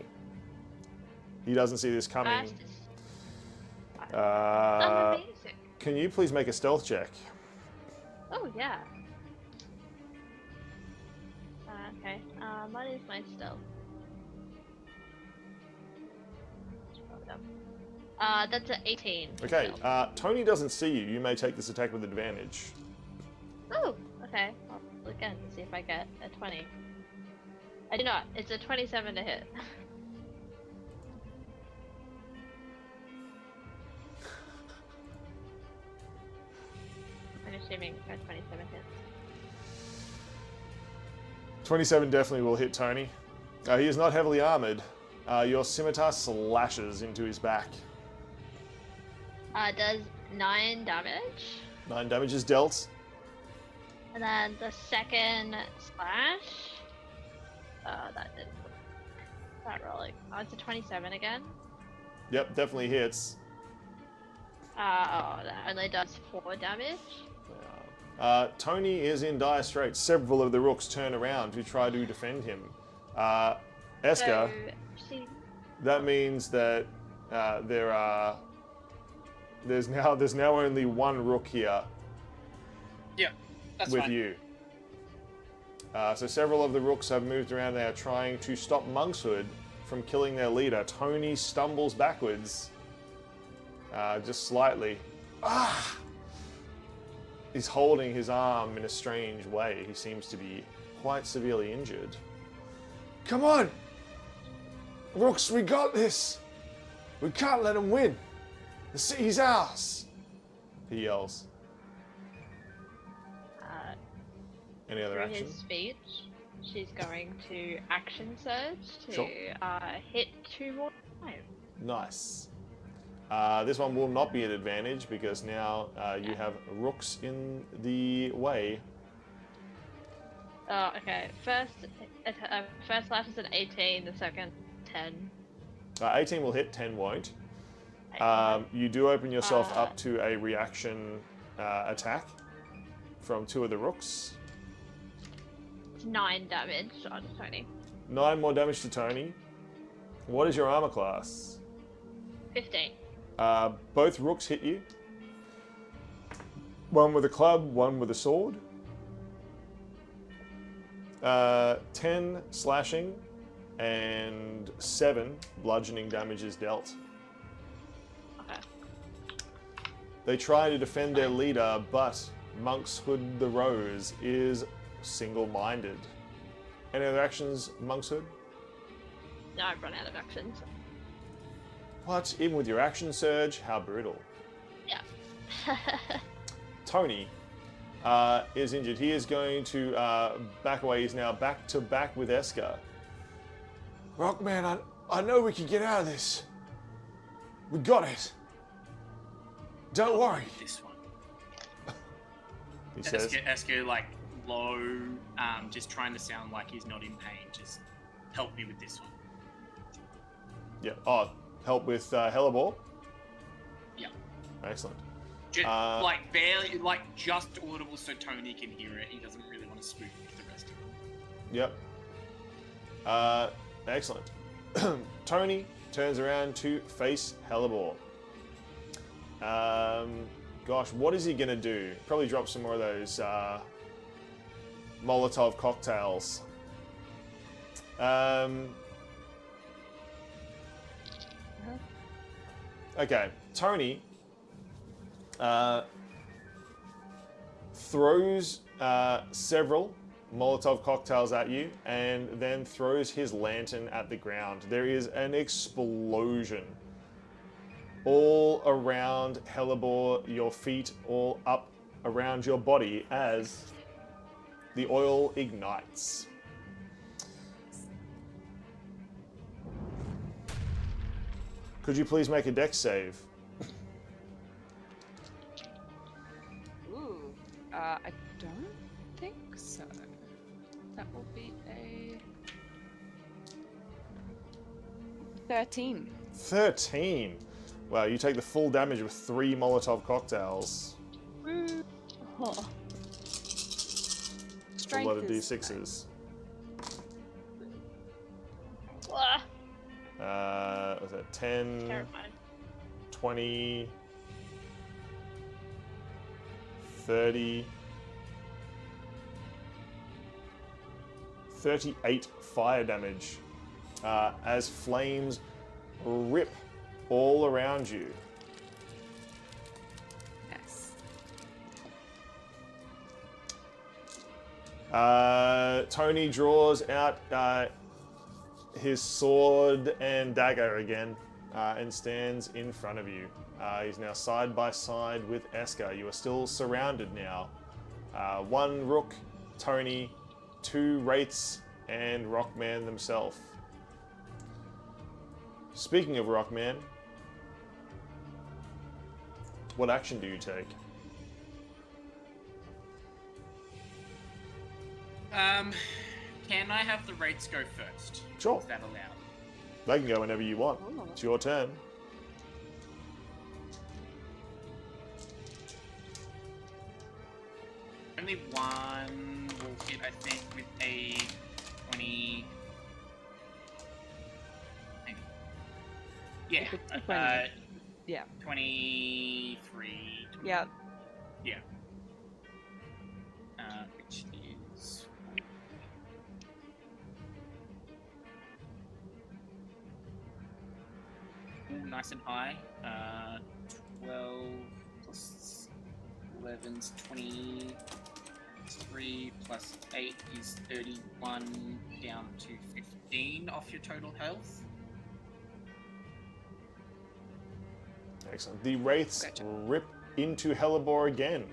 Speaker 1: He doesn't see this coming.
Speaker 3: Amazing.
Speaker 1: Can you please make a stealth check?
Speaker 3: Oh yeah. Okay. What is my stealth? That's an 18.
Speaker 1: Okay,
Speaker 3: stealth.
Speaker 1: Tony doesn't see you. You may take this attack with advantage.
Speaker 3: Oh, okay. I'll look again to see if I get a 20. I do not. It's a 27 to hit. I'm assuming a 27 hits.
Speaker 1: 27 definitely will hit Tony. He is not heavily armored. Your scimitar slashes into his back.
Speaker 3: Does 9 damage.
Speaker 1: 9 damage is dealt.
Speaker 3: And then the second slash. That didn't. That rolling. Oh, it's a 27 again.
Speaker 1: Yep, definitely hits.
Speaker 3: That only does 4 damage.
Speaker 1: Tony is in dire straits. Several of the rooks turn around to try to defend him. Eska,
Speaker 3: So
Speaker 1: that means that there's now only one rook here
Speaker 2: Yeah, that's
Speaker 1: with
Speaker 2: fine.
Speaker 1: you. So several of the rooks have moved around. They are trying to stop Monkshood from killing their leader. Tony stumbles backwards, just slightly. He's holding his arm in a strange way. He seems to be quite severely injured. Come on! Rooks, we got this! We can't let him win! The city's ours! He yells. Any other
Speaker 3: through
Speaker 1: action?
Speaker 3: his speech, she's going to action surge to
Speaker 1: Sure.
Speaker 3: hit 2 more times.
Speaker 1: Nice. This one will not be an advantage because now you have rooks in the way.
Speaker 3: Oh, okay. First slash is an 18, the second 10.
Speaker 1: 18 will hit, 10 won't. You do open yourself up to a reaction attack from 2 of the rooks.
Speaker 3: It's 9 damage on Tony.
Speaker 1: 9 more damage to Tony. What is your armor class?
Speaker 3: 15.
Speaker 1: Both rooks hit you. One with a club, one with a sword. 10 slashing and 7 bludgeoning damage is dealt.
Speaker 3: Okay.
Speaker 1: They try to defend their leader, but Monkshood the Rose is single-minded. Any other actions, Monkshood?
Speaker 3: No, I've run out of actions.
Speaker 1: What? Even with your action surge? How brutal.
Speaker 3: Yeah.
Speaker 1: Tony is injured. He is going to back away. He's now back to back with Eska. Rockman, I know we can get out of this. We got it. Don't worry.
Speaker 2: This one.
Speaker 1: He says.
Speaker 2: Eska, like, low, just trying to sound like he's not in pain. Just help me with this one.
Speaker 1: Yeah. Oh, help with Hellebore?
Speaker 2: Yeah.
Speaker 1: Excellent.
Speaker 2: Just, like, barely, like, just audible so Tony can hear it. He doesn't really want to spook the rest of them.
Speaker 1: Yep. Excellent. Tony turns around to face Hellebore. Gosh, what is he going to do? Probably drop some more of those Molotov cocktails. Okay, Tony throws several Molotov cocktails at you and then throws his lantern at the ground. There is an explosion all around Hellebore, your feet, all up around your body as the oil ignites. Could you please make a dex save?
Speaker 4: Ooh. I don't think so. That will be a 13.
Speaker 1: 13. Wow, you take the full damage with 3 Molotov cocktails.
Speaker 3: Oh.
Speaker 1: It's a
Speaker 4: Strength
Speaker 1: lot of
Speaker 4: is
Speaker 1: D6s. Was that 10,
Speaker 3: Terrifying.
Speaker 1: 20, 30, 38 fire damage as flames rip all around you.
Speaker 4: Yes.
Speaker 1: Tony draws out his sword and dagger again and stands in front of you. He's now side by side with Esker. You are still surrounded now. 1 Rook, Tony, 2 Wraiths, and Rockman themselves. Speaking of Rockman, what action do you take?
Speaker 2: Can I have the rates go first?
Speaker 1: Sure.
Speaker 2: Is that allowed?
Speaker 1: They can go whenever you want.
Speaker 4: Oh.
Speaker 1: It's your turn.
Speaker 2: Only one will hit, I think, with a 20. Yeah,
Speaker 4: If it's 20. Yeah.
Speaker 2: 23.
Speaker 4: Yeah.
Speaker 2: Yeah. Which is. Ooh, nice and high. 12 plus 11's 23 plus 8 is 31 down to 15 off your total health.
Speaker 1: Excellent. The Wraiths
Speaker 4: Gotcha.
Speaker 1: rip into Hellebore again,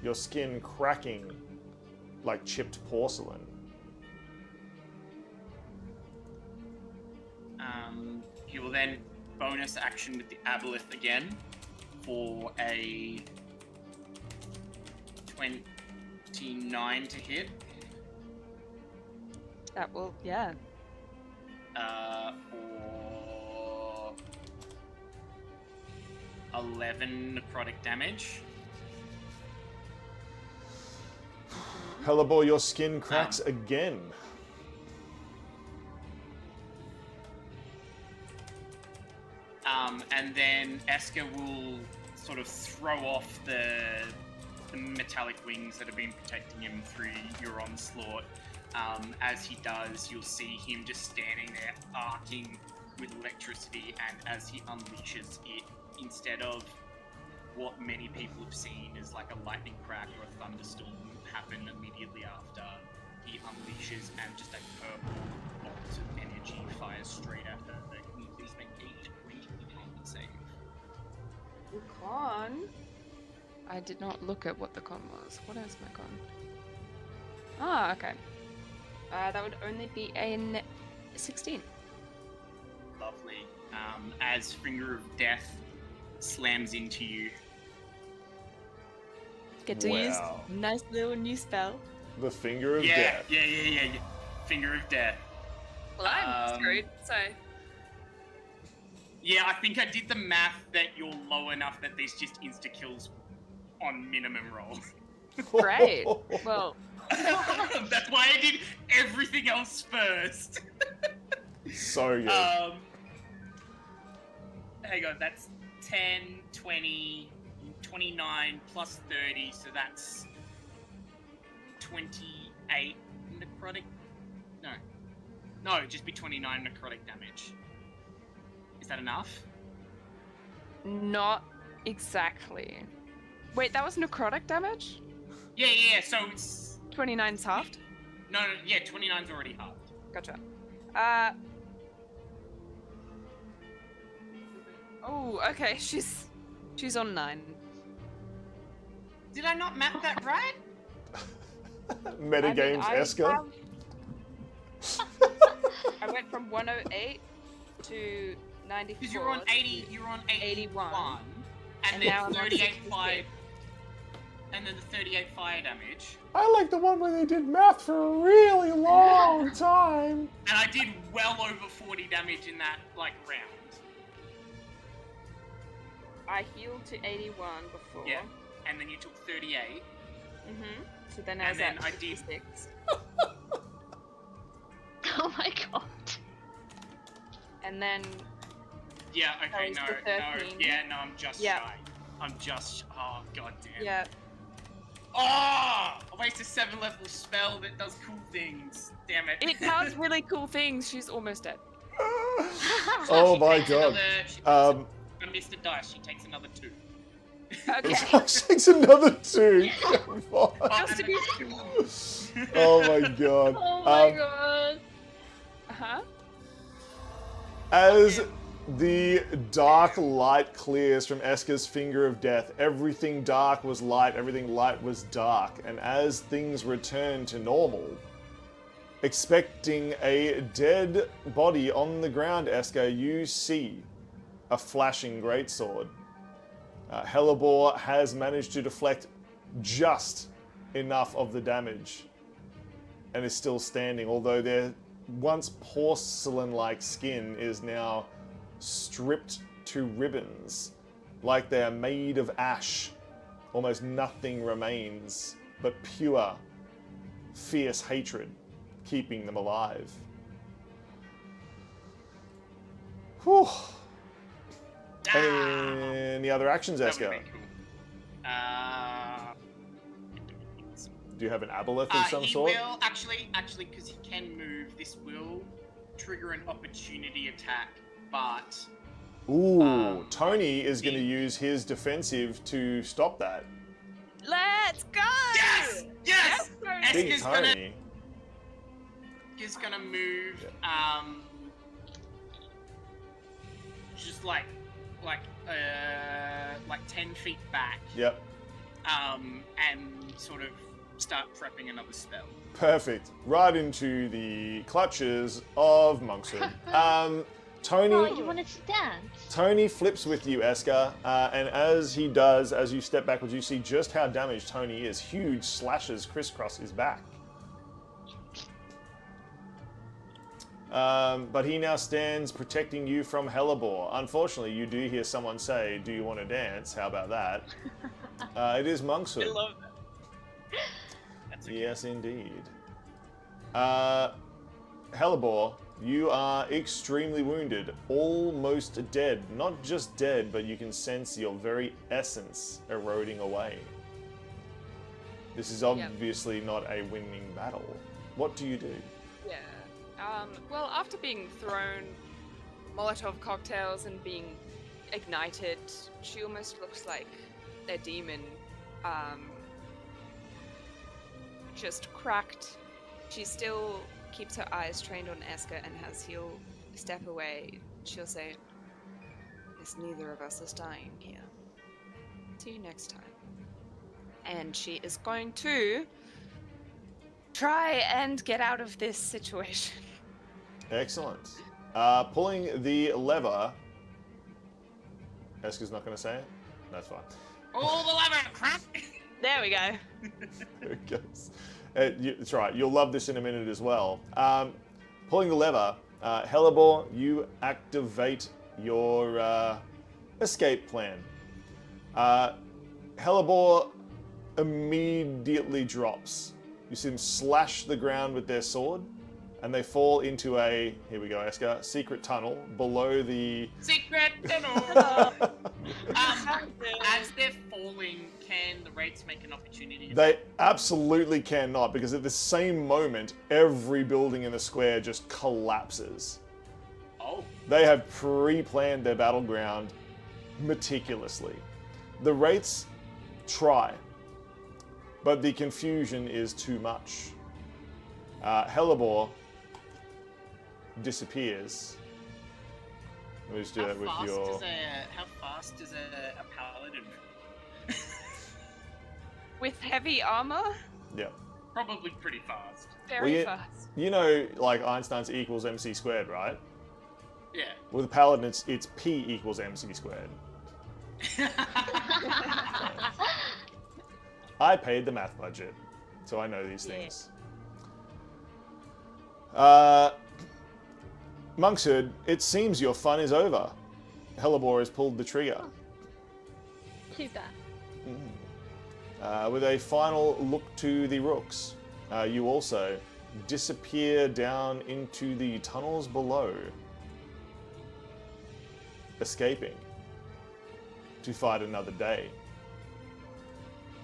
Speaker 1: your skin cracking like chipped porcelain.
Speaker 2: You will then bonus action with the Aboleth again for a 29 to hit.
Speaker 4: That will, yeah.
Speaker 2: For 11 necrotic damage.
Speaker 1: Hellebore, your skin cracks again.
Speaker 2: And then Esker will sort of throw off the metallic wings that have been protecting him through your onslaught. As he does, you'll see him just standing there arcing with electricity, and as he unleashes it, instead of what many people have seen as like a lightning crack or a thunderstorm happen immediately after, he unleashes and just a purple bolt of energy fires straight at her. Can you please make a con save?
Speaker 4: Con? I did not look at what the con was. What is my con? Ah, okay. That would only be a 16.
Speaker 2: Lovely. As Finger of Death slams into you.
Speaker 4: Get to use
Speaker 1: Wow.
Speaker 4: nice little new spell.
Speaker 1: The Finger of
Speaker 2: Yeah,
Speaker 1: Death.
Speaker 2: yeah. Finger of Death.
Speaker 4: Well, I'm
Speaker 2: Um,
Speaker 4: screwed, so...
Speaker 2: Yeah, I think I did the math that you're low enough that these just insta-kills on minimum rolls.
Speaker 4: Great. Well,
Speaker 2: That's why I did everything else first.
Speaker 1: So good.
Speaker 2: Hang on, that's 10, 20, 29 plus 30, so that's 28 necrotic. No, it'd just be 29 necrotic damage. Is that enough?
Speaker 4: not exactly. Wait, that was necrotic damage?
Speaker 2: Yeah, so it's.
Speaker 4: 29's halved?
Speaker 2: No, yeah, 29's already halved.
Speaker 4: Gotcha. Oh, okay, she's on 9.
Speaker 2: Did I not map that right?
Speaker 1: Metagames Esker.
Speaker 4: I went from 108 to 94.
Speaker 2: Because you're on 80. You're on 81. And
Speaker 4: now
Speaker 2: then
Speaker 4: I'm on
Speaker 2: 38 fire.
Speaker 4: 66.
Speaker 2: And then the 38 fire damage.
Speaker 1: I like the one where they did math for a really long time.
Speaker 2: And I did well over 40 damage in that round.
Speaker 4: I healed to 81 before.
Speaker 2: Yeah. And then you took 38.
Speaker 4: So then I was
Speaker 2: And then
Speaker 4: at
Speaker 2: I did-
Speaker 4: 56.
Speaker 3: Oh my god.
Speaker 4: And then
Speaker 2: Yeah. Okay.
Speaker 4: That was
Speaker 2: No.
Speaker 4: the 13.
Speaker 2: Yeah. No. I'm just
Speaker 4: Yeah.
Speaker 2: shy. I'm just. Oh god damn.
Speaker 4: yeah,
Speaker 2: Oh! I wasted 7-level spell that does cool things. Damn it.
Speaker 4: it does really cool things. She's almost dead.
Speaker 1: Oh
Speaker 2: She
Speaker 1: my
Speaker 2: takes
Speaker 1: god.
Speaker 2: I missed a dice. She takes another 2.
Speaker 4: Okay.
Speaker 1: She takes another 2.
Speaker 2: Oh,
Speaker 4: Just to be
Speaker 1: Oh my god.
Speaker 3: Oh my god.
Speaker 4: Uh-huh.
Speaker 1: As the dark light clears from Eska's finger of death, everything dark was light, everything light was dark, and as things return to normal, expecting a dead body on the ground, Eska, you see a flashing greatsword. Hellebore has managed to deflect just enough of the damage and is still standing, although their once porcelain-like skin is now stripped to ribbons, like they are made of ash. Almost nothing remains but pure, fierce hatred keeping them alive. Whew. Any other actions,
Speaker 2: That would've
Speaker 1: Eska?
Speaker 2: been cool.
Speaker 1: Do you have an aboleth of some
Speaker 2: he
Speaker 1: sort?
Speaker 2: will actually, because he can move. This will trigger an opportunity attack, but
Speaker 1: Ooh, Tony is going to use his defensive to stop that.
Speaker 4: Let's go!
Speaker 2: yes, yes.
Speaker 1: Big
Speaker 2: Eska's gonna
Speaker 1: Tony.
Speaker 2: move. Just like 10 feet back.
Speaker 1: Yep.
Speaker 2: And sort of start prepping another spell.
Speaker 1: Perfect. Right into the clutches of Monkshood. Tony.
Speaker 3: Oh, you wanted to dance?
Speaker 1: Tony flips with you, Eska, and as he does, as you step backwards, you see just how damaged Tony is. Huge slashes crisscross his back. But he now stands protecting you from Hellebore. Unfortunately, you do hear someone say, "Do you want to dance?" How about that? It is Monkshood.
Speaker 2: I love that. That's okay.
Speaker 1: Yes, indeed. Hellebore, you are extremely wounded, almost dead. Not just dead, but you can sense your very essence eroding away. This is obviously not a winning battle. What do you do?
Speaker 4: Yeah. Well, after being thrown Molotov cocktails and being ignited, she almost looks like a demon. Just cracked. She still keeps her eyes trained on Eska, and as he'll step away, she'll say, "It's neither of us is dying here. See you next time." And she is going to try and get out of this situation.
Speaker 1: Excellent. Pulling the lever. Eska's not going to say it? That's fine.
Speaker 2: Oh, the lever! Crap!
Speaker 4: There we go.
Speaker 1: There it goes. That's right. You'll love this in a minute as well. Pulling the lever, Hellebore, you activate your escape plan. Hellebore immediately drops. You see them slash the ground with their sword, and they fall into a, here we go, Eska, secret tunnel below the...
Speaker 2: Secret tunnel! As they're falling, can the Wraiths make an opportunity?
Speaker 1: They absolutely cannot, because at the same moment, every building in the square just collapses.
Speaker 2: Oh.
Speaker 1: They have pre-planned their battleground meticulously. The Wraiths try, but the confusion is too much. Hellebore disappears. Let me just do that with your...
Speaker 2: How fast does a paladin?
Speaker 4: With heavy armor?
Speaker 1: Yeah.
Speaker 2: Probably pretty fast.
Speaker 4: Very
Speaker 1: Well,
Speaker 4: fast.
Speaker 1: You know, like Einstein's equals MC squared, right?
Speaker 2: Yeah.
Speaker 1: With a paladin, it's P equals MC squared. I paid the math budget, so I know these things. Monkshood, it seems your fun is over. Hellebore has pulled the trigger.
Speaker 3: Too bad.
Speaker 1: With a final look to the rooks, you also disappear down into the tunnels below, escaping to fight another day.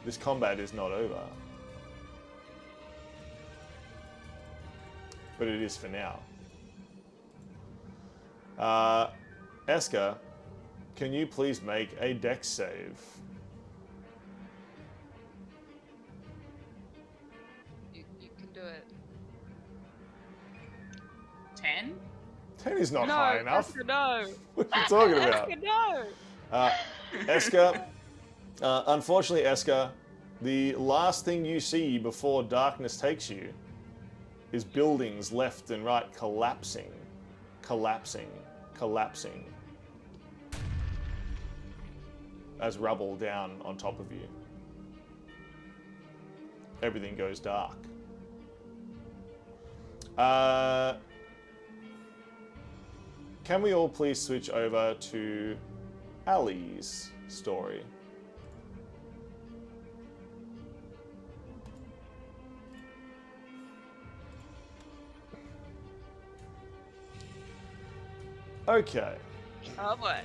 Speaker 1: This combat is not over, but it is for now. Eska, can you please make a dex save?
Speaker 4: You can do it.
Speaker 2: 10?
Speaker 1: 10 is not
Speaker 4: No,
Speaker 1: high enough.
Speaker 4: Eska, no.
Speaker 1: What are you talking about?
Speaker 4: Eska, no.
Speaker 1: Eska, unfortunately, Eska, the last thing you see before darkness takes you is buildings left and right collapsing, collapsing, collapsing, as rubble down on top of you. Everything goes dark. Can we all please switch over to Ali's story? Okay.
Speaker 4: Oh boy.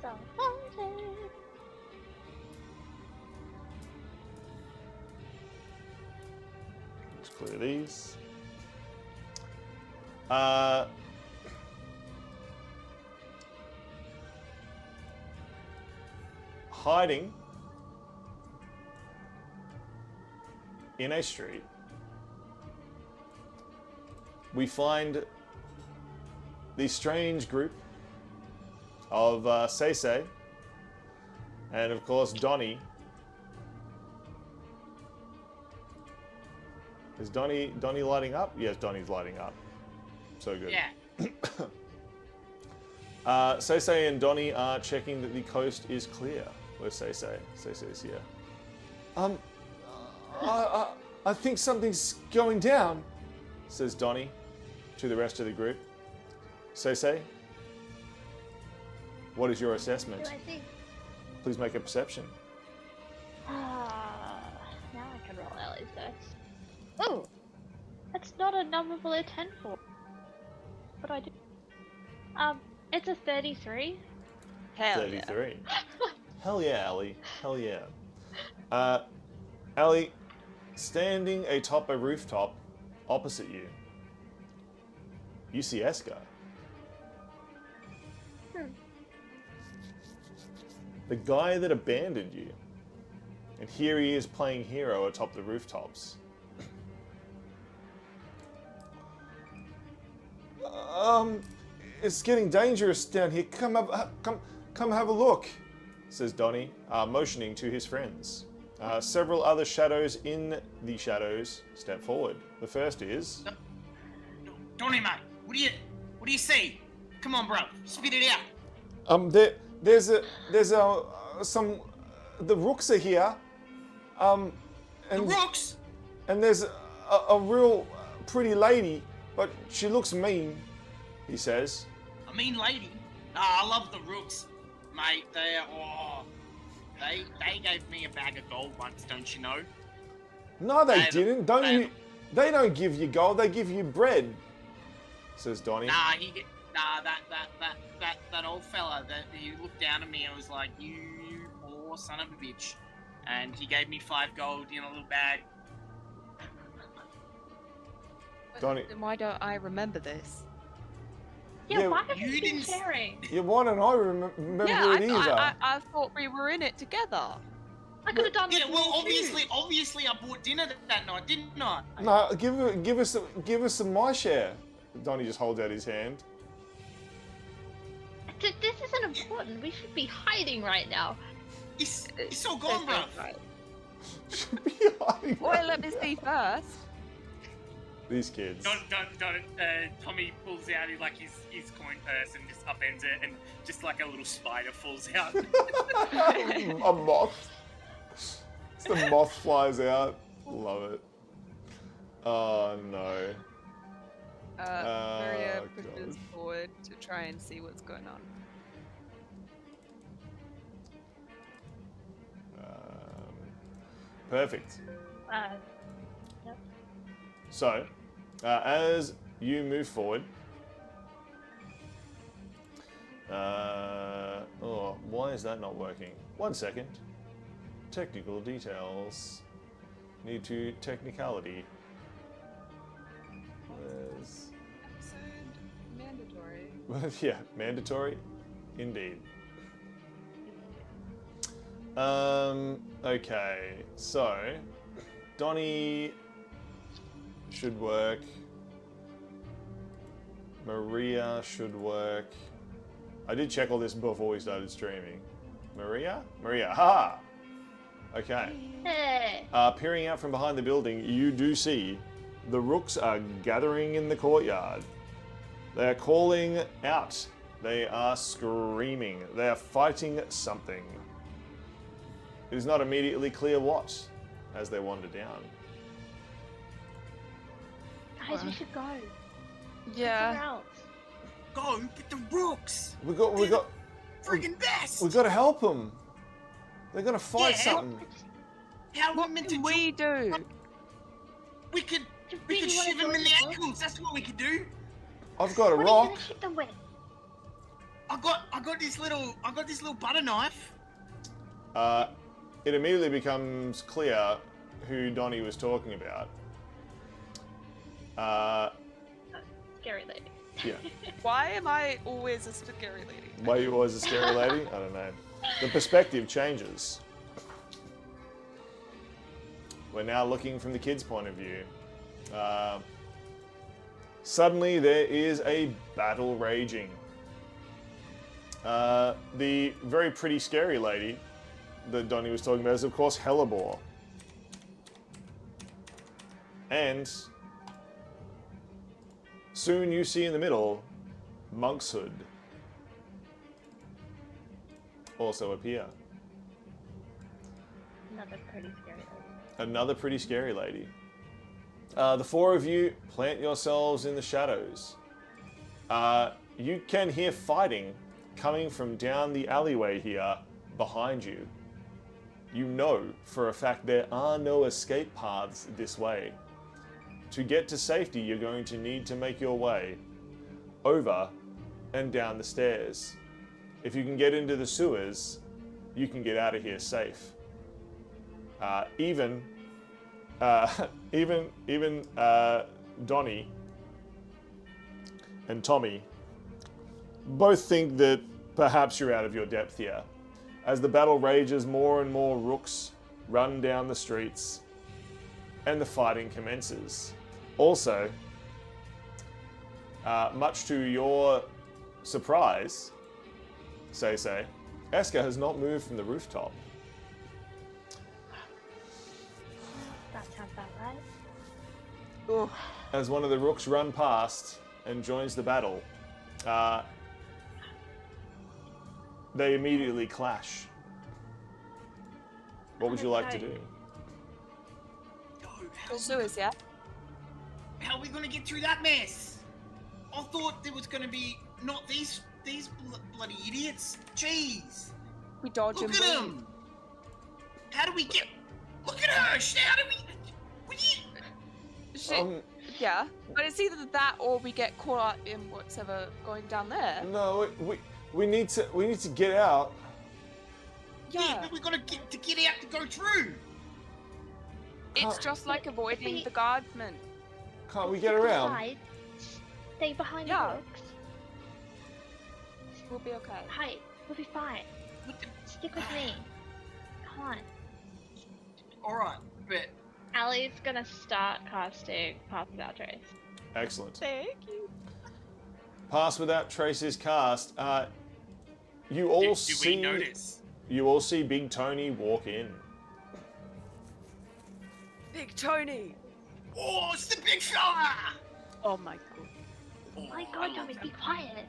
Speaker 3: So haunted.
Speaker 1: Let's clear these. Hiding in a street, we find the strange group of Seisei and, of course, Donnie. Is Donnie lighting up? Yes, Donnie's lighting up. So good.
Speaker 2: Yeah.
Speaker 1: Seisei and Donnie are checking that the coast is clear. Where's Seisei? Seisei's here. I think something's going down, says Donnie to the rest of the group. Seisei, what is your assessment?
Speaker 3: What do I think?
Speaker 1: Please make a perception.
Speaker 3: Now I can roll Ellie's dice. Oh! That's not a number below 10 for. What do I do? It's a 33.
Speaker 4: Hell yeah.
Speaker 1: 33. Hell yeah, Ellie. Hell yeah. Ellie, standing atop a rooftop opposite you, you see Eska. The guy that abandoned you. And here he is playing hero atop the rooftops. It's getting dangerous down here. Come have a look, says Donnie, motioning to his friends. Several other shadows in the shadows step forward. The first is
Speaker 2: Donnie, mate, what do you see? Come on, bro, spit it out.
Speaker 1: there's some the rooks are here. And
Speaker 2: The rooks.
Speaker 1: And there's a real pretty lady, but she looks mean, he says.
Speaker 2: A mean lady. I love the rooks, mate. They gave me a bag of gold once, don't you know?
Speaker 1: No, they didn't. They don't give you gold. They give you bread, says Donnie.
Speaker 2: That old fella that he looked down at me and was like, you poor son of a bitch. And he gave me 5 gold in a little bag.
Speaker 1: Donnie.
Speaker 4: Then why don't I remember this?
Speaker 3: Yeah, why have
Speaker 2: you
Speaker 3: you been
Speaker 2: didn't-
Speaker 3: sharing?
Speaker 1: Yeah, why don't I remember
Speaker 4: Yeah,
Speaker 1: it either?
Speaker 4: I thought we were in it together.
Speaker 3: I could have done
Speaker 2: Yeah,
Speaker 3: this
Speaker 2: well,
Speaker 3: all too.
Speaker 2: obviously I bought dinner that night, didn't I?
Speaker 1: No, give us some my share. Donnie just holds out his hand.
Speaker 3: This isn't important. We should be hiding right now.
Speaker 2: It's all gone, bro.
Speaker 4: Right.
Speaker 1: Should be hiding.
Speaker 4: Well, let me see first.
Speaker 1: These kids.
Speaker 2: Tommy pulls out his coin purse and just upends it, and just like a little spider falls out.
Speaker 1: A moth. The moth flies out. Love it. Oh no.
Speaker 4: Maria
Speaker 1: Oh,
Speaker 4: pushes
Speaker 1: God.
Speaker 4: forward to try and see what's going on.
Speaker 1: Perfect.
Speaker 3: Yep.
Speaker 1: So, as you move forward, why is that not working? 1 second. Technical details. Need to technicality. Where's...
Speaker 4: Episode mandatory.
Speaker 1: yeah, mandatory, indeed. Okay, so Donnie should work. Maria should work. I did check all this before we started streaming. Maria? Maria, ha! Okay.
Speaker 3: Hey.
Speaker 1: Peering out from behind the building, you do see the rooks are gathering in the courtyard. They are calling out. They are screaming. They are fighting something. It is not immediately clear what, as they wander down.
Speaker 3: Guys, we should go.
Speaker 4: Yeah.
Speaker 3: Somewhere else.
Speaker 2: Go get the rooks.
Speaker 1: We got
Speaker 2: Friggin' best.
Speaker 1: we got to help them. They're gonna fight
Speaker 2: Yeah.
Speaker 1: something.
Speaker 2: How are we
Speaker 4: What
Speaker 2: meant
Speaker 4: can
Speaker 2: to
Speaker 4: we do?
Speaker 2: We could
Speaker 3: Do you
Speaker 2: we
Speaker 3: really
Speaker 2: could
Speaker 3: wanna
Speaker 2: shiv them in
Speaker 3: join
Speaker 2: the
Speaker 3: the book?
Speaker 2: ankles. That's what we could do.
Speaker 1: I've got a
Speaker 3: What are you
Speaker 1: rock.
Speaker 3: gonna shoot them with?
Speaker 2: I got this little butter knife.
Speaker 1: It immediately becomes clear who Donnie was talking about.
Speaker 3: Scary lady.
Speaker 1: Yeah.
Speaker 4: Why am I always a scary lady?
Speaker 1: Why you always a scary lady? I don't know. The perspective changes. We're now looking from the kids' point of view. Suddenly there is a battle raging. The very pretty scary lady that Donnie was talking about is of course Hellebore. And soon you see in the middle Monkshood also appear.
Speaker 3: Another pretty scary lady.
Speaker 1: Another pretty scary lady. The four of you plant yourselves in the shadows. You can hear fighting coming from down the alleyway here behind you. You know for a fact there are no escape paths this way. To get to safety, you're going to need to make your way over and down the stairs. If you can get into the sewers, you can get out of here safe. Even Donnie and Tommy both think that perhaps you're out of your depth here. As the battle rages, more and more rooks run down the streets and the fighting commences. Also, much to your surprise, say, Eska has not moved from the rooftop.
Speaker 3: That sounds about right.
Speaker 4: Oh,
Speaker 1: As one of the rooks run past and joins the battle, they immediately clash. What would you like to do?
Speaker 2: Go.
Speaker 4: Suez, yeah?
Speaker 2: How are we gonna get through that mess? I thought there was gonna be not these bloody idiots. Jeez.
Speaker 4: We dodge
Speaker 2: Look
Speaker 4: him.
Speaker 2: at them. How do we get? Look at her. How do we?
Speaker 4: Shit. Yeah, but it's either that or we get caught up in whatever going down there.
Speaker 1: No, we need to get out.
Speaker 4: Yeah,
Speaker 2: but we gotta get out to go through.
Speaker 4: it's just like avoiding the guardsmen.
Speaker 1: Can't we get around?
Speaker 3: Hide. Stay behind
Speaker 4: Yeah.
Speaker 3: the rocks.
Speaker 4: We'll be okay.
Speaker 3: Hide. We'll be fine. Stick with me. Come on.
Speaker 2: All right, but
Speaker 3: Allie's gonna start casting Path Without Trace.
Speaker 1: Excellent.
Speaker 4: Thank you.
Speaker 1: Pass Without Trace is cast. You all
Speaker 2: do
Speaker 1: see.
Speaker 2: we notice?
Speaker 1: You all see Big Tony walk in.
Speaker 4: Big Tony.
Speaker 2: Oh, it's the big fella!
Speaker 4: Oh my god.
Speaker 3: Oh my god, Tommy, be quiet.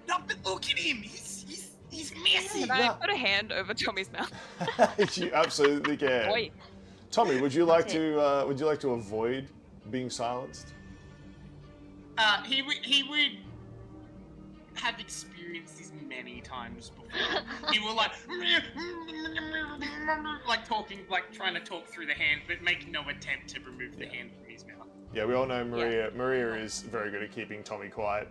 Speaker 2: No, but look at him. He's messy.
Speaker 4: Can I put a hand over Tommy's mouth?
Speaker 1: You absolutely can.
Speaker 4: Oi.
Speaker 1: Tommy, would you like
Speaker 3: That's
Speaker 1: to avoid being silenced?
Speaker 2: He would have experienced this many times before. He will like trying to talk through the hand, but make no attempt to remove the hand from his mouth.
Speaker 1: Yeah, we all know Maria. Maria is very good at keeping Tommy quiet.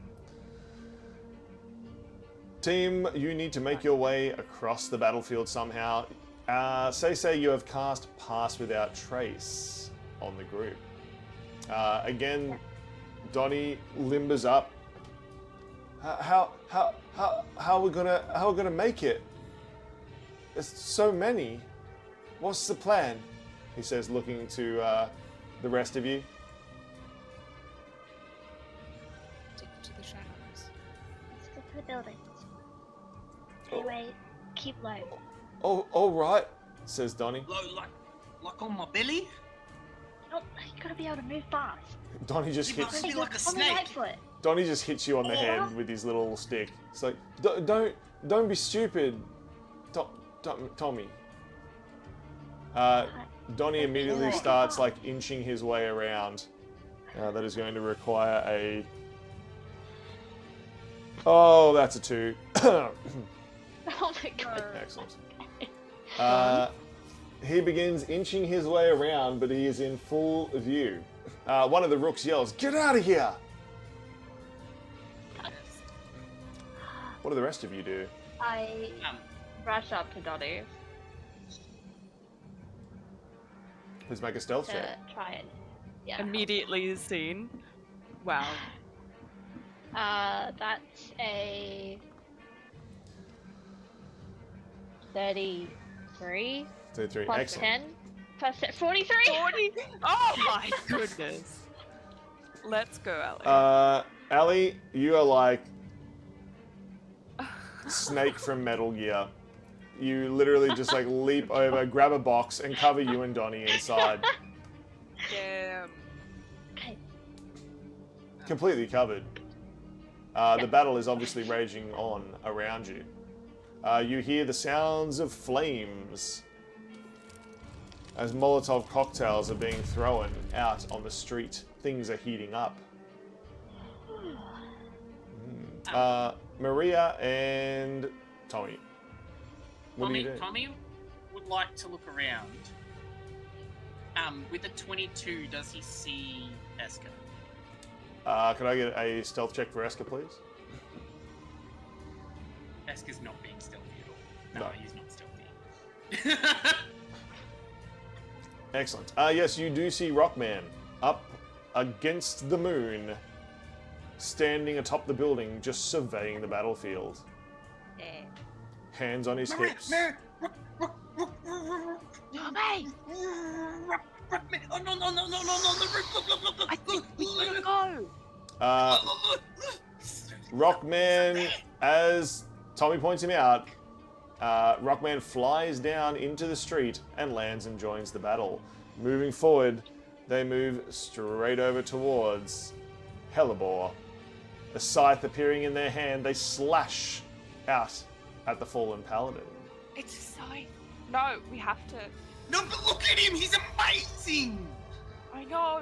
Speaker 1: Team, you need to make your way across the battlefield somehow. Say you have cast Pass Without Trace on the group. Again, Donnie limbers up. How are we gonna make it? There's so many. What's the plan? He says, looking to the rest of you.
Speaker 4: Stick to the shadows.
Speaker 3: Stick to the buildings. Anyway, keep low.
Speaker 1: Oh, all right, says Donnie.
Speaker 2: Low, like on my belly.
Speaker 3: Oh, you gotta be able to move fast.
Speaker 1: Donnie just
Speaker 2: You
Speaker 1: hits.
Speaker 2: must be like a
Speaker 3: On the right
Speaker 2: snake.
Speaker 3: foot.
Speaker 1: Donnie just hits you on the head with his little stick. It's like, don't be stupid, Tommy. Donnie immediately starts like inching his way around. That is going to require a. Oh, that's a 2.
Speaker 3: Oh my god.
Speaker 1: Excellent. He begins inching his way around, but he is in full view. One of the rooks yells, "Get out of here!" What do the rest of you do?
Speaker 3: I rush up to Dottie
Speaker 1: Please make a stealth
Speaker 3: to
Speaker 1: check.
Speaker 3: try it. Yeah.
Speaker 4: Immediately seen. Wow.
Speaker 3: That's a 33
Speaker 1: 33.
Speaker 3: plus
Speaker 1: Excellent.
Speaker 3: 10 plus 43.
Speaker 4: 40? Oh my goodness. Let's go, Ali.
Speaker 1: Ali, you are like Snake from Metal Gear. You literally just like leap over, grab a box, and cover you and Donnie inside.
Speaker 4: Damn.
Speaker 3: Okay.
Speaker 1: Completely covered. The battle is obviously raging on around you. You hear the sounds of flames as Molotov cocktails are being thrown out on the street. Things are heating up. Maria and Tommy. What do you do?
Speaker 2: Tommy would like to look around. With a 22, does he see Eska?
Speaker 1: Could I get a stealth check for Eska, please?
Speaker 2: Eska's not being stealthy at all. No,
Speaker 1: No.
Speaker 2: he's not stealthy.
Speaker 1: Excellent. Yes, you do see Rockman up against the moon, standing atop the building, just surveying the battlefield. Hands on his hips.
Speaker 4: Tommy!
Speaker 2: Oh, no.
Speaker 4: I think we gotta go.
Speaker 1: Rockman, as Tommy points him out, Rockman flies down into the street and lands and joins the battle. Moving forward, they move straight over towards Hellebore. A scythe appearing in their hand, they slash out at the fallen paladin.
Speaker 4: It's a sign. No, we have to.
Speaker 2: No, but look at him. He's amazing.
Speaker 4: I know.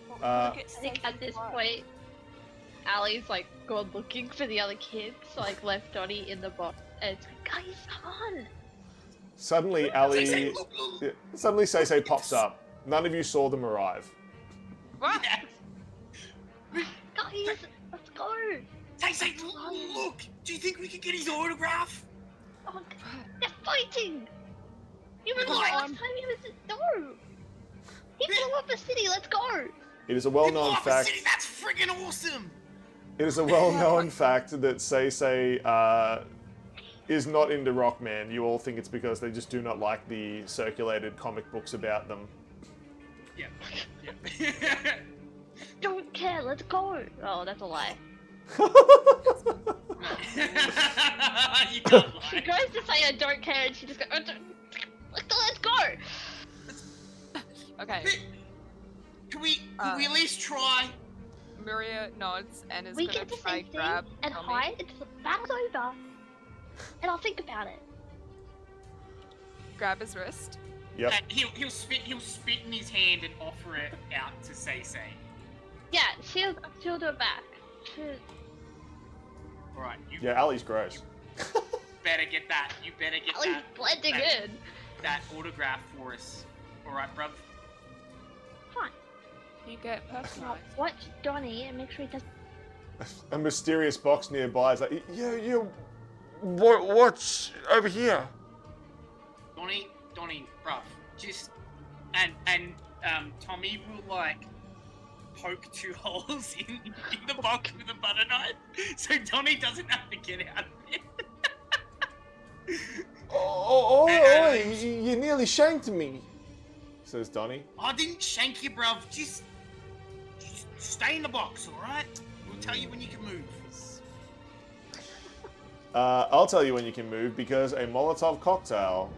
Speaker 4: But we gotta get
Speaker 3: I think
Speaker 4: safe
Speaker 3: at this
Speaker 4: first.
Speaker 3: point, Ali's like gone looking for the other kids, like left Donnie in the box, and it's like, guys, come on!
Speaker 1: Suddenly,
Speaker 2: Say,
Speaker 1: Ali.
Speaker 2: look.
Speaker 1: Suddenly, Say pops up. None of you saw them arrive.
Speaker 4: What?
Speaker 3: Guys, let's go!
Speaker 2: Say, look. Do you think we could get his autograph?
Speaker 3: Oh, they're fighting! You remember
Speaker 2: What?
Speaker 3: last time he was no! He blew up a city. Let's go!
Speaker 1: It is a well-known
Speaker 2: Lava
Speaker 1: fact.
Speaker 2: City, that's friggin' awesome.
Speaker 1: It is a well-known fact that Say is not into Rockman. You all think it's because they just do not like the circulated comic books about them.
Speaker 2: Yeah.
Speaker 3: Don't care. Let's go! Oh, that's a lie.
Speaker 2: You can't
Speaker 3: She
Speaker 2: lie.
Speaker 3: goes to say I don't care, and she just goes, oh, let's go!
Speaker 4: Okay.
Speaker 2: Can we Could we at least try?
Speaker 4: Maria nods and is
Speaker 3: We
Speaker 4: gonna
Speaker 3: get to
Speaker 4: try
Speaker 3: say things
Speaker 4: grab
Speaker 3: and
Speaker 4: Tommy.
Speaker 3: hide until the battle's over, and I'll think about it.
Speaker 4: Grab his wrist.
Speaker 1: Yep.
Speaker 2: And he'll spit in his hand and offer it out to Say.
Speaker 3: Yeah, she'll do it back.
Speaker 2: All right, you
Speaker 1: Yeah, Ali's gross.
Speaker 2: better get that. You better get
Speaker 3: Ellie's blending in.
Speaker 2: that autograph for us. All right, bruv.
Speaker 3: Fine.
Speaker 4: You get
Speaker 3: Now
Speaker 4: personalized.
Speaker 3: watch Donnie and make sure he doesn't.
Speaker 1: A mysterious box nearby is like, yeah, what's over here?
Speaker 2: Donnie, bruv. Just and Tommy will like poke 2 holes in the box with a butter knife, so Donnie doesn't have to get out of it.
Speaker 1: Oh, you nearly shanked me, says Donnie.
Speaker 2: I didn't shank you, bruv. Just stay in the box, all right? We'll tell you when you can move.
Speaker 1: I'll tell you when you can move because a Molotov cocktail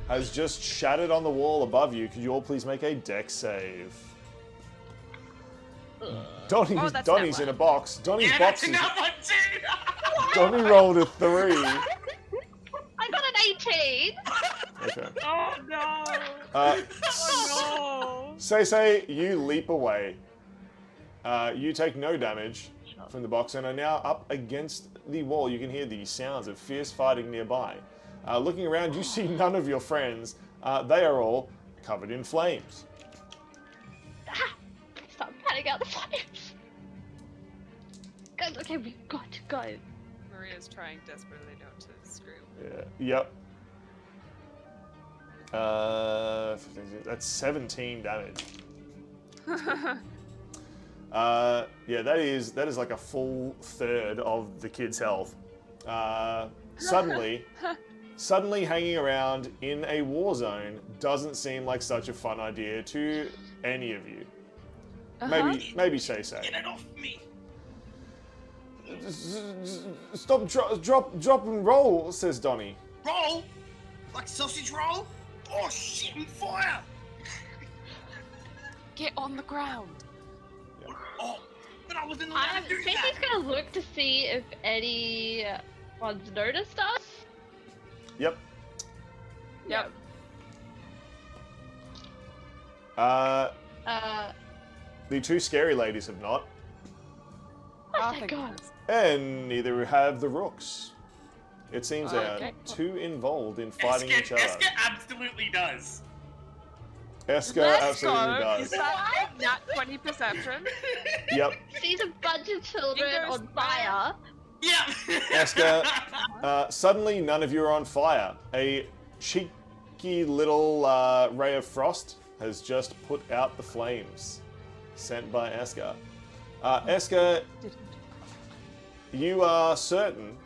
Speaker 1: has just shattered on the wall above you. Could you all please make a dex save? Donnie's
Speaker 4: that's
Speaker 1: in
Speaker 4: that
Speaker 1: a box. Donnie's
Speaker 2: Yeah,
Speaker 1: box
Speaker 2: that's
Speaker 1: is...
Speaker 2: another one too.
Speaker 1: Donnie rolled a 3.
Speaker 3: I got an 18.
Speaker 1: Okay.
Speaker 4: Oh no!
Speaker 1: Oh no! Say, you leap away. You take no damage from the box and are now up against the wall. You can hear the sounds of fierce fighting nearby. Looking around, you see none of your friends. They are all covered in flames.
Speaker 3: Stop patting out the flames. Guys, okay, we got to go.
Speaker 4: Maria's trying desperately not to scream.
Speaker 1: Yeah. Yep. That's 17 damage. Yeah, that is like a full third of the kid's health. Suddenly hanging around in a war zone doesn't seem like such a fun idea to any of you. Maybe Say.
Speaker 2: Get it off me.
Speaker 1: Stop, drop and roll, says Donnie.
Speaker 2: Roll? Like sausage roll? Oh shit, I'm fire!
Speaker 4: Get on the ground.
Speaker 2: Oh, but I wasn't allowed to do
Speaker 3: Stacey's
Speaker 2: that.
Speaker 3: gonna look to see if anyone's noticed us.
Speaker 1: Yep.
Speaker 4: Yep.
Speaker 1: The 2 scary ladies have not,
Speaker 3: Oh
Speaker 4: I
Speaker 3: my
Speaker 4: think
Speaker 3: god.
Speaker 1: and neither have the rooks. It seems they are
Speaker 4: Okay.
Speaker 1: too involved in fighting each other.
Speaker 2: Eska absolutely does.
Speaker 1: Eska
Speaker 4: Let's
Speaker 1: absolutely
Speaker 4: go.
Speaker 1: does.
Speaker 4: Is that nat 20 perception?
Speaker 1: Yep.
Speaker 3: Sees a bunch of children
Speaker 4: Fingers
Speaker 3: on fire.
Speaker 2: Yeah.
Speaker 1: Eska, suddenly none of you are on fire. A cheeky little ray of frost has just put out the flames sent by Eska. Eska, you are certain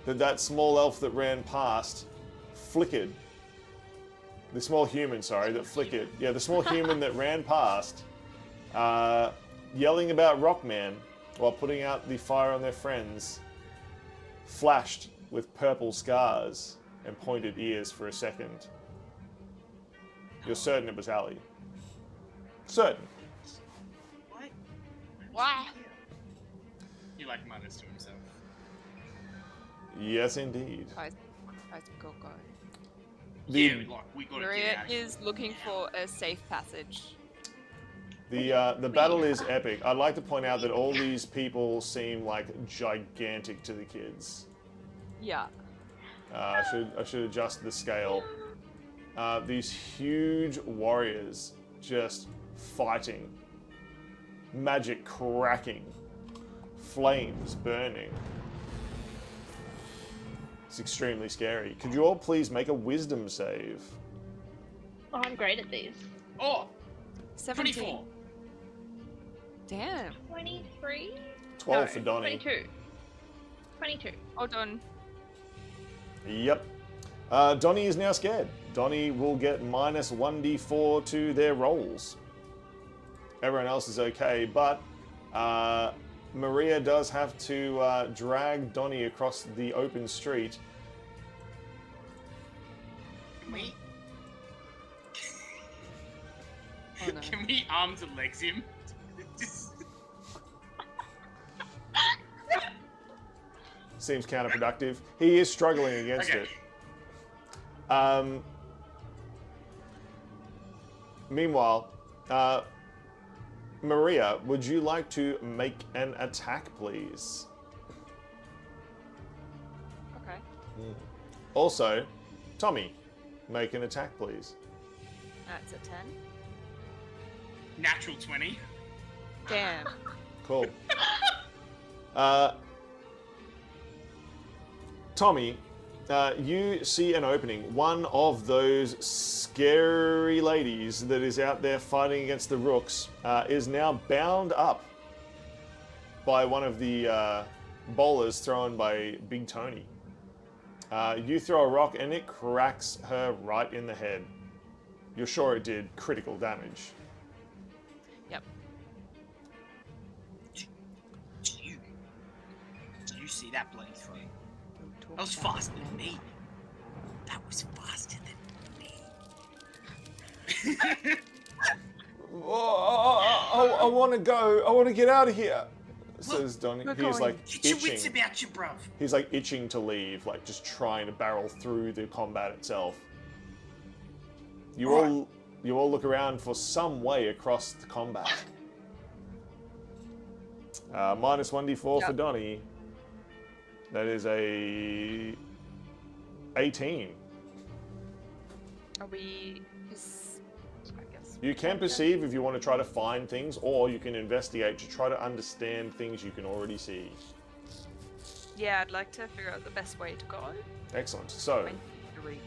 Speaker 1: that small elf that ran past flickered. The small human, sorry, that flickered. Yeah, the small human that ran past, yelling about Rockman while putting out the fire on their friends, flashed with purple scars and pointed ears for a second. You're certain it was Ali. Certain.
Speaker 2: What?
Speaker 3: Why?
Speaker 2: He like mutters to himself.
Speaker 1: Yes, indeed.
Speaker 4: I go.
Speaker 1: The,
Speaker 2: Like we gotta
Speaker 4: Maria
Speaker 2: get out of here.
Speaker 4: is looking for a safe passage.
Speaker 1: the battle is epic. I'd like to point out that all these people seem like gigantic to the kids.
Speaker 4: Yeah.
Speaker 1: I should adjust the scale. These huge warriors just fighting, magic cracking, flames burning. It's extremely scary. Could you all please make a wisdom save?
Speaker 3: Oh, I'm great at these.
Speaker 2: Oh,
Speaker 4: 17.
Speaker 2: 24.
Speaker 4: Damn.
Speaker 3: 23?
Speaker 1: 12
Speaker 3: No,
Speaker 1: for Donnie.
Speaker 3: 22. 22.
Speaker 4: Hold on.
Speaker 1: Yep. Donnie is now scared. Donnie will get minus 1d4 to their rolls. Everyone else is okay, but Maria does have to drag Donnie across the open street.
Speaker 2: Can we?
Speaker 4: Oh, no.
Speaker 2: Can we arms and legs him? Just-
Speaker 1: Seems counterproductive. He is struggling against
Speaker 2: Okay.
Speaker 1: it. Meanwhile, Maria, would you like to make an attack, please?
Speaker 4: Okay.
Speaker 1: Also, Tommy, make an attack, please.
Speaker 4: That's a 10.
Speaker 2: Natural 20.
Speaker 4: Damn.
Speaker 1: Cool. Tommy, you see an opening. One of those scary ladies that is out there fighting against the rooks is now bound up by one of the bowlers thrown by Big Tony. You throw a rock and it cracks her right in the head. You're sure it did critical damage.
Speaker 4: Yep.
Speaker 2: Do you see that bloody throw? That was faster than me. That was faster than me.
Speaker 1: I want to go. I want to get out of here, says Donnie.
Speaker 4: we're
Speaker 1: He's like
Speaker 2: Get your wits
Speaker 1: itching.
Speaker 2: about you, bruv.
Speaker 1: He's like itching to leave, like just trying to barrel through the combat itself. You all look around for some way across the combat. Minus 1d4 for
Speaker 4: Yep.
Speaker 1: Donnie. That is a 18.
Speaker 4: Are we... I guess.
Speaker 1: You can perceive if you want to try to find things, or you can investigate to try to understand things you can already see.
Speaker 4: Yeah, I'd like to figure out the best way to go.
Speaker 1: Excellent. So,
Speaker 4: 23.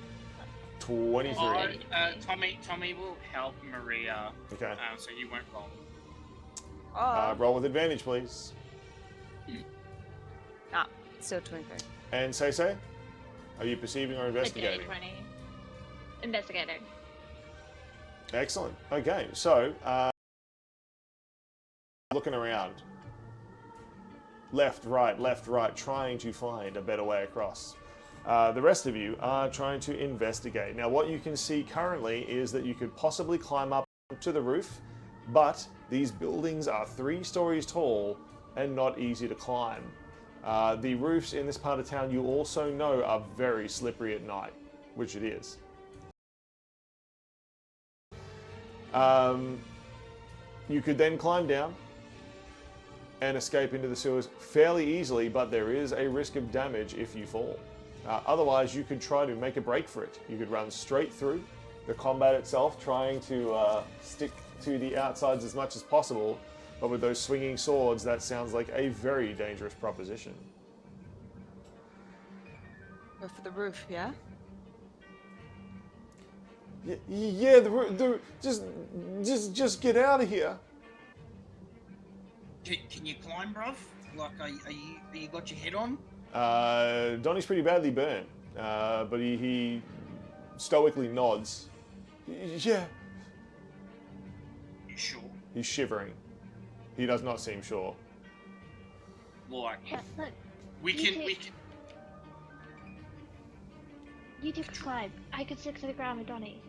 Speaker 1: 23.
Speaker 2: Tommy will help Maria,
Speaker 1: Okay.
Speaker 2: so you won't roll.
Speaker 4: Oh,
Speaker 1: Roll with advantage, please.
Speaker 4: still 23.
Speaker 1: And say, are you perceiving or investigating?
Speaker 3: 20. Investigating.
Speaker 1: Excellent. Okay, so looking around, left, right, trying to find a better way across. The rest of you are trying to investigate. Now, what you can see currently is that you could possibly climb up to the roof, but these buildings are 3 stories tall and not easy to climb. The roofs in this part of town you also know are very slippery at night, which it is. You could then climb down and escape into the sewers fairly easily, but there is a risk of damage if you fall. Otherwise, you could try to make a break for it. You could run straight through the combat itself, trying to stick to the outsides as much as possible, but with those swinging swords, that sounds like a very dangerous proposition.
Speaker 4: Go for the roof, yeah?
Speaker 1: Yeah, just get out of here.
Speaker 2: Can you climb, bruv? Like, are you got your head on?
Speaker 1: Donnie's pretty badly burned, but he stoically nods. Yeah.
Speaker 2: You sure?
Speaker 1: He's shivering. He does not seem sure.
Speaker 2: Like,
Speaker 3: Yeah, look,
Speaker 2: we
Speaker 3: you
Speaker 2: can.
Speaker 3: you do climb. I could stick to the ground with Donnie.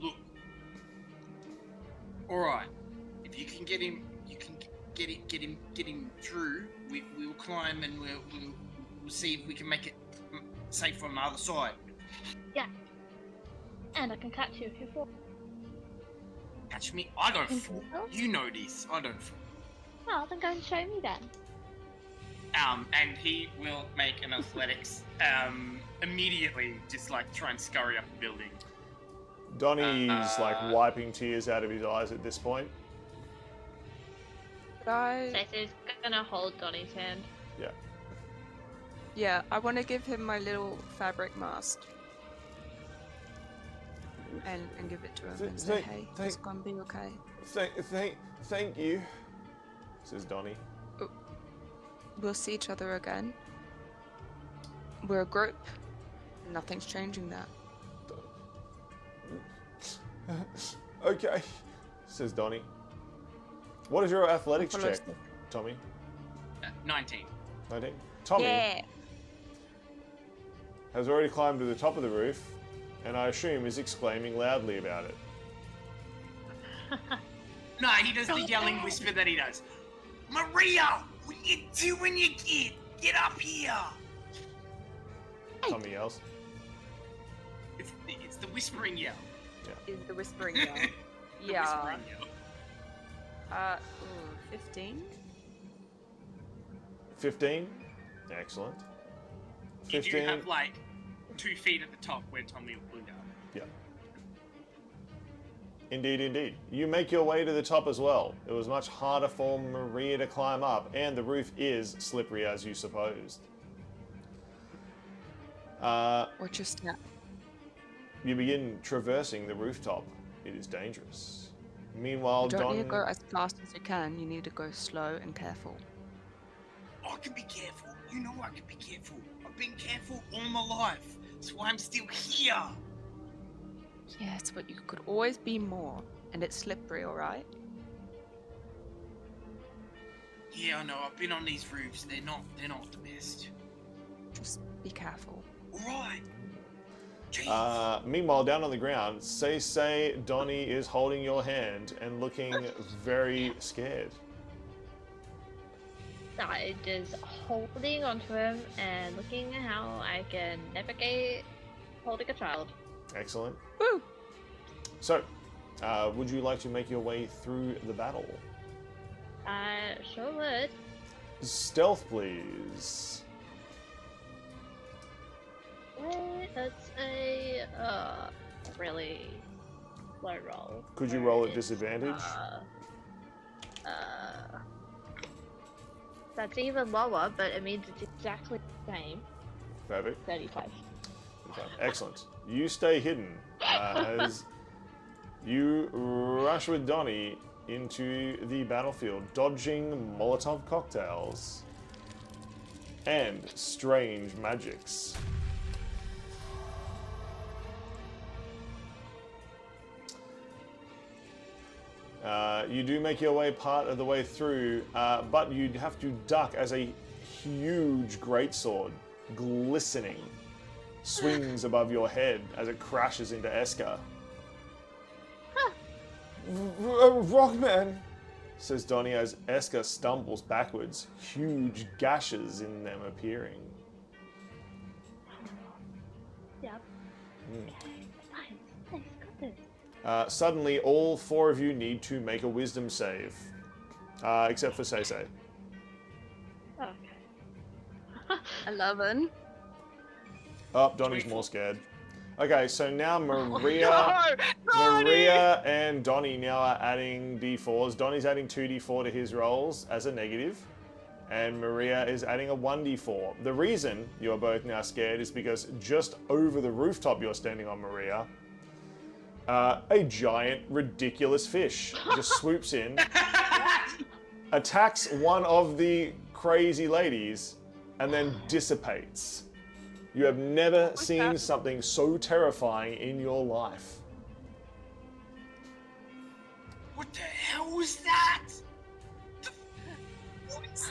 Speaker 2: Look. All right. If you can get him, you can get him through. We'll climb and we'll see if we can make it safe on the other side.
Speaker 3: Yeah. And I can catch you if you fall.
Speaker 2: Catch me? I don't
Speaker 3: Can
Speaker 2: fall.
Speaker 3: you fall?
Speaker 2: You know this. I don't fall.
Speaker 3: Well, then go and show me then.
Speaker 2: And he will make an athletics immediately, just like try and scurry up the building.
Speaker 1: Donnie's like wiping tears out of his eyes at this point.
Speaker 3: Stacey's gonna hold Donnie's hand.
Speaker 4: Yeah, I want to give him my little fabric mask. And give it to him and say, hey, it's gonna be okay.
Speaker 1: Thank you, says Donnie.
Speaker 4: We'll see each other again. We're a group. Nothing's changing that.
Speaker 1: Okay, says Donnie. What is your athletics
Speaker 4: Follow
Speaker 1: check,
Speaker 4: stuff.
Speaker 1: Tommy?
Speaker 2: 19.
Speaker 1: 19. Tommy
Speaker 4: Yeah.
Speaker 1: has already climbed to the top of the roof, and I assume is exclaiming loudly about it.
Speaker 2: No, he does the yelling whisper that he does. Maria, what are you doing, you kid? Get up here!
Speaker 1: Tommy yells.
Speaker 2: It's the whispering yell.
Speaker 4: Is the whispering yell.
Speaker 2: The
Speaker 4: Yeah.
Speaker 2: whispering yell.
Speaker 4: 15?
Speaker 1: 15. Excellent.
Speaker 2: You do
Speaker 1: 15.
Speaker 2: have like 2 feet at the top where Tommy will go.
Speaker 1: Yeah. Indeed, indeed. You make your way to the top as well. It was much harder for Maria to climb up, and the roof is slippery as you supposed.
Speaker 4: What's your stat?
Speaker 1: You begin traversing the rooftop. It is dangerous. Meanwhile,
Speaker 4: You don't
Speaker 1: Don...
Speaker 4: need to go as fast as you can. You need to go slow and careful.
Speaker 2: I can be careful. You know I can be careful. I've been careful all my life. That's why I'm still here.
Speaker 4: Yes, but you could always be more. And it's slippery, alright?
Speaker 2: Yeah, I know. I've been on these roofs. They're not the best.
Speaker 4: Just be careful.
Speaker 2: Alright. Jeez.
Speaker 1: Meanwhile, down on the ground, say Donnie is holding your hand and looking very scared.
Speaker 3: I just holding onto him and looking at how I can navigate holding a child.
Speaker 1: Excellent.
Speaker 4: Woo!
Speaker 1: So, would you like to make your way through the battle?
Speaker 3: I sure would.
Speaker 1: Stealth, please.
Speaker 3: That's a really low roll.
Speaker 1: Could you
Speaker 3: So
Speaker 1: roll at
Speaker 3: it's,
Speaker 1: disadvantage?
Speaker 3: That's even lower, but it means it's exactly the same.
Speaker 1: Perfect.
Speaker 3: 35.
Speaker 1: Okay. Excellent. You stay hidden as you rush with Donnie into the battlefield, dodging Molotov cocktails and strange magics. You do make your way part of the way through, but you'd have to duck as a huge greatsword, glistening, swings above your head as it crashes into Eska. Rockman, says Donnie as Eska stumbles backwards, huge gashes in them appearing.
Speaker 3: Yep.
Speaker 1: Mm.
Speaker 3: Nice, got this.
Speaker 1: Suddenly, all 4 of you need to make a wisdom save, except for Say.
Speaker 3: Okay.
Speaker 4: 11.
Speaker 1: Oh, Donnie's more scared. Okay, so now Maria,
Speaker 4: No!
Speaker 1: Maria and Donnie now are adding d4s. Donnie's adding 2d4 to his rolls as a negative, and Maria is adding a 1d4. The reason you are both now scared is because just over the rooftop you're standing on, Maria, a giant, ridiculous fish just swoops in, attacks one of the crazy ladies, and then dissipates. You have never seen something so terrifying in your life.
Speaker 2: What the hell was that? What?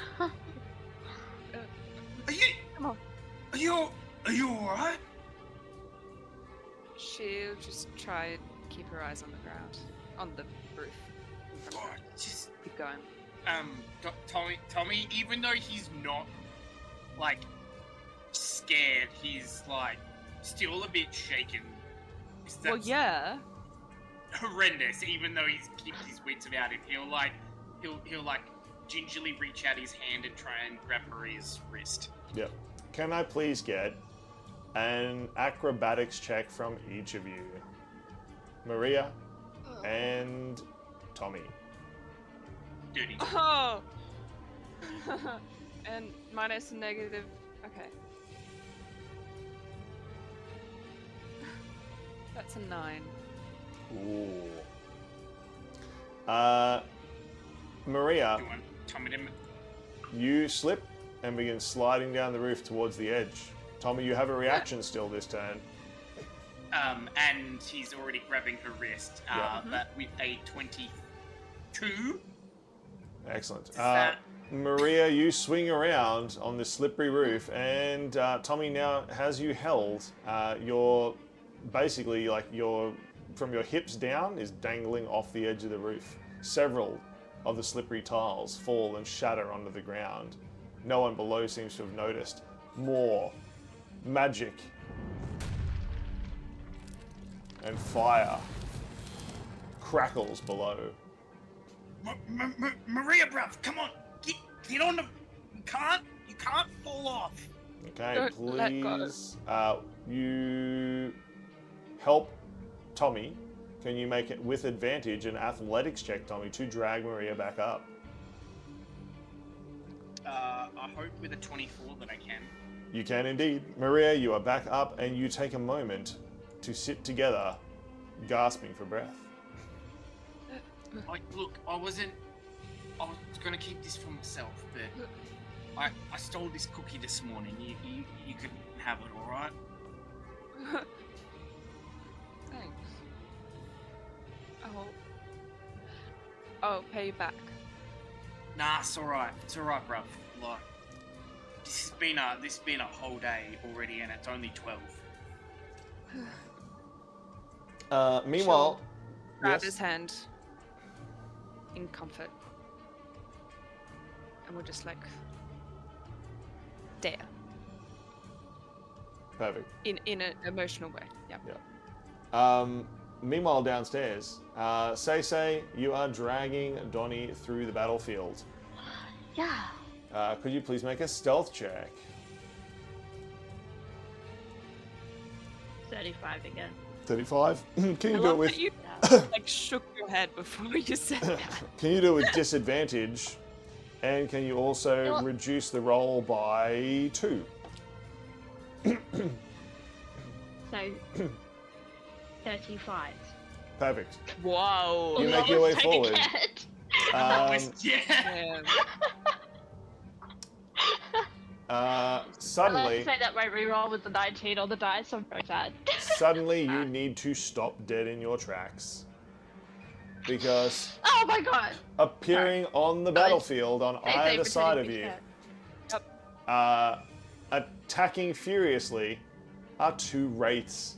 Speaker 2: Are you?
Speaker 4: Come on.
Speaker 2: Are you alright?
Speaker 4: She'll just try and keep her eyes on the ground. On the roof. in front of her.
Speaker 2: Just
Speaker 4: Keep going.
Speaker 2: Tommy, even though he's not like scared, he's like still a bit shaken.
Speaker 4: Well, yeah.
Speaker 2: Horrendous. Even though he keeps his wits about him, he'll like gingerly reach out his hand and try and grab Maria's wrist.
Speaker 1: Yep. Can I please get an acrobatics check from each of you? Maria and Tommy.
Speaker 2: Dirty.
Speaker 4: Oh! And minus negative. Okay. That's a 9.
Speaker 1: Ooh. Maria,
Speaker 2: You want Tommy to?
Speaker 1: you slip and begin sliding down the roof towards the edge. Tommy, you have a reaction still this turn.
Speaker 2: And he's already grabbing her wrist.
Speaker 1: Yeah.
Speaker 2: But with a 22.
Speaker 1: Excellent.
Speaker 2: that-
Speaker 1: Maria, you swing around on the slippery roof, and Tommy now has you held. You're basically like your from your hips down is dangling off the edge of the roof. Several of the slippery tiles fall and shatter onto the ground. No one below seems to have noticed. More magic and fire crackles below.
Speaker 2: Maria, bruv, come on, get on the. You can't fall off.
Speaker 1: Okay,
Speaker 4: Don't let go.
Speaker 1: please. You help Tommy. Can you make it with advantage an athletics check, Tommy, to drag Maria back up?
Speaker 2: I hope with a 24 that I can.
Speaker 1: You can indeed. Maria, you are back up and you take a moment to sit together, gasping for breath.
Speaker 2: Look, I was going to keep this for myself, but I stole this cookie this morning. You can have it, all right?
Speaker 4: Thanks. I'll pay you back.
Speaker 2: Nah, it's all right. It's all right, bruv. Like, this has been a whole day already, and it's only 12.
Speaker 1: Meanwhile,
Speaker 4: Grab
Speaker 1: yes?
Speaker 4: his hand in comfort. And we'll just like there.
Speaker 1: Perfect.
Speaker 4: In an emotional way. Yeah.
Speaker 1: Yeah. Meanwhile, downstairs, Say, you are dragging Donnie through the battlefield.
Speaker 3: Yeah.
Speaker 1: Could you please make a stealth check?
Speaker 3: 35 again.
Speaker 1: 35? Can you
Speaker 4: I
Speaker 1: do it
Speaker 4: love
Speaker 1: with?
Speaker 4: that you like shook your head before you said that.
Speaker 1: Can you do it with disadvantage? And can you also
Speaker 3: You know what?
Speaker 1: reduce the roll by 2?
Speaker 3: So 35.
Speaker 1: Perfect.
Speaker 4: Whoa.
Speaker 1: You make your way
Speaker 3: Lowest I
Speaker 1: forward.
Speaker 3: can get.
Speaker 2: Yeah.
Speaker 4: Yeah.
Speaker 1: Suddenly,
Speaker 3: I'd like to say that my reroll was a 19 on the dice, so I'm very sad.
Speaker 1: suddenly you need to stop dead in your tracks. Because
Speaker 3: Oh my god!
Speaker 1: appearing on the battlefield on
Speaker 3: Stay
Speaker 1: either
Speaker 3: safe,
Speaker 1: side of
Speaker 3: pretending
Speaker 1: you,
Speaker 3: to
Speaker 1: attacking furiously, are 2 wraiths.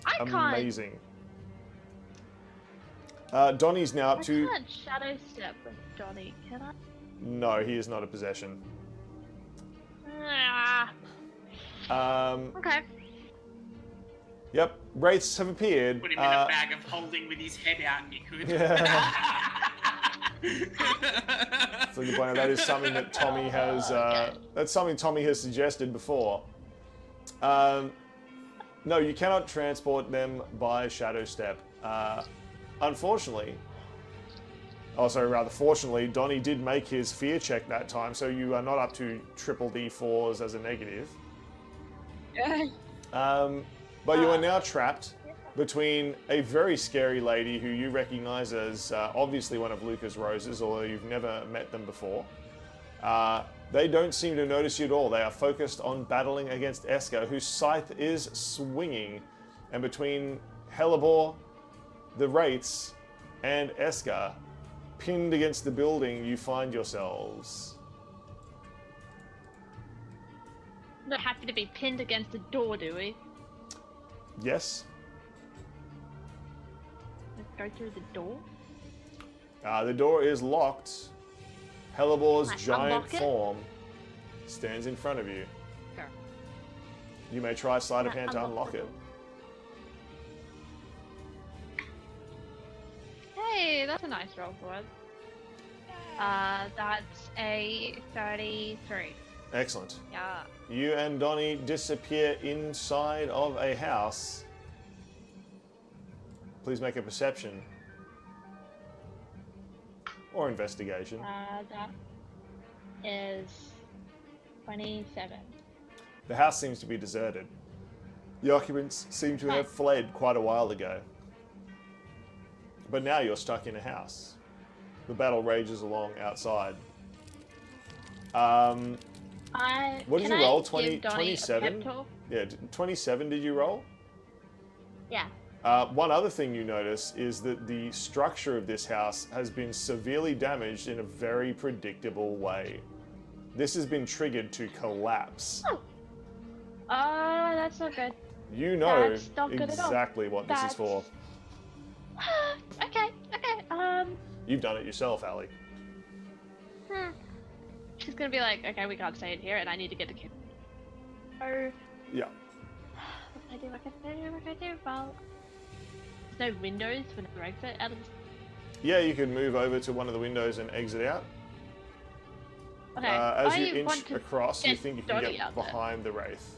Speaker 3: I can't.
Speaker 1: Amazing. Donnie's now up
Speaker 3: I
Speaker 1: to...
Speaker 3: can't shadow step with Johnny, can I?
Speaker 1: No, he is not a possession.
Speaker 3: Ah, okay.
Speaker 1: Yep, wraiths have appeared.
Speaker 2: Put him in a bag of holding with his head out, and you could.
Speaker 1: So good point. That is something that Tommy has. That's something Tommy has suggested before. No, you cannot transport them by shadow step. Unfortunately, fortunately, Donnie did make his fear check that time, so you are not up to triple D4s as a negative. But you are now trapped between a very scary lady who you recognize as obviously one of Luca's roses, although you've never met them before. They don't seem to notice you at all. They are focused on battling against Eska, whose scythe is swinging. And between Hellebore, the Wraiths, and Eska, pinned against the building, you find yourselves.
Speaker 3: Not happy to be pinned against the door, do we?
Speaker 1: Yes?
Speaker 3: Let's go through the door.
Speaker 1: The door is locked. Hellebore's
Speaker 3: Can I
Speaker 1: giant
Speaker 3: unlock it?
Speaker 1: form stands in front of you.
Speaker 4: Sure.
Speaker 1: You may try sleight of
Speaker 3: Can I
Speaker 1: hand to
Speaker 3: unlock
Speaker 1: unlock
Speaker 3: the
Speaker 1: it.
Speaker 3: door? Hey, that's a nice roll for us. That's a 33.
Speaker 1: Excellent.
Speaker 3: Yeah.
Speaker 1: You and Donnie disappear inside of a house. Please make a perception or investigation.
Speaker 3: That is 27.
Speaker 1: The house seems to be deserted. The occupants seem to have fled quite a while ago. But now you're stuck in a house. The battle rages along outside. What did you roll? 27? Yeah, 27 did you roll?
Speaker 3: Yeah.
Speaker 1: One other thing you notice is that the structure of this house has been severely damaged in a very predictable way. This has been triggered to collapse.
Speaker 3: Oh, that's not good.
Speaker 1: You know
Speaker 3: That's not good at all.
Speaker 1: exactly what this is
Speaker 3: That's-
Speaker 1: for.
Speaker 3: Okay.
Speaker 1: You've done it yourself, Ali.
Speaker 3: She's gonna be like, okay, we can't stay in here, and I need to get the kid. Oh.
Speaker 1: Yeah.
Speaker 3: What can I do? Well, there's no windows for the exit out of this.
Speaker 1: Yeah, you can move over to one of the windows and exit out.
Speaker 3: Okay.
Speaker 1: As
Speaker 3: I
Speaker 1: you
Speaker 3: want
Speaker 1: inch
Speaker 3: to
Speaker 1: across, you
Speaker 3: get
Speaker 1: think you can
Speaker 3: Donnie
Speaker 1: get
Speaker 3: out there.
Speaker 1: behind the Wraith.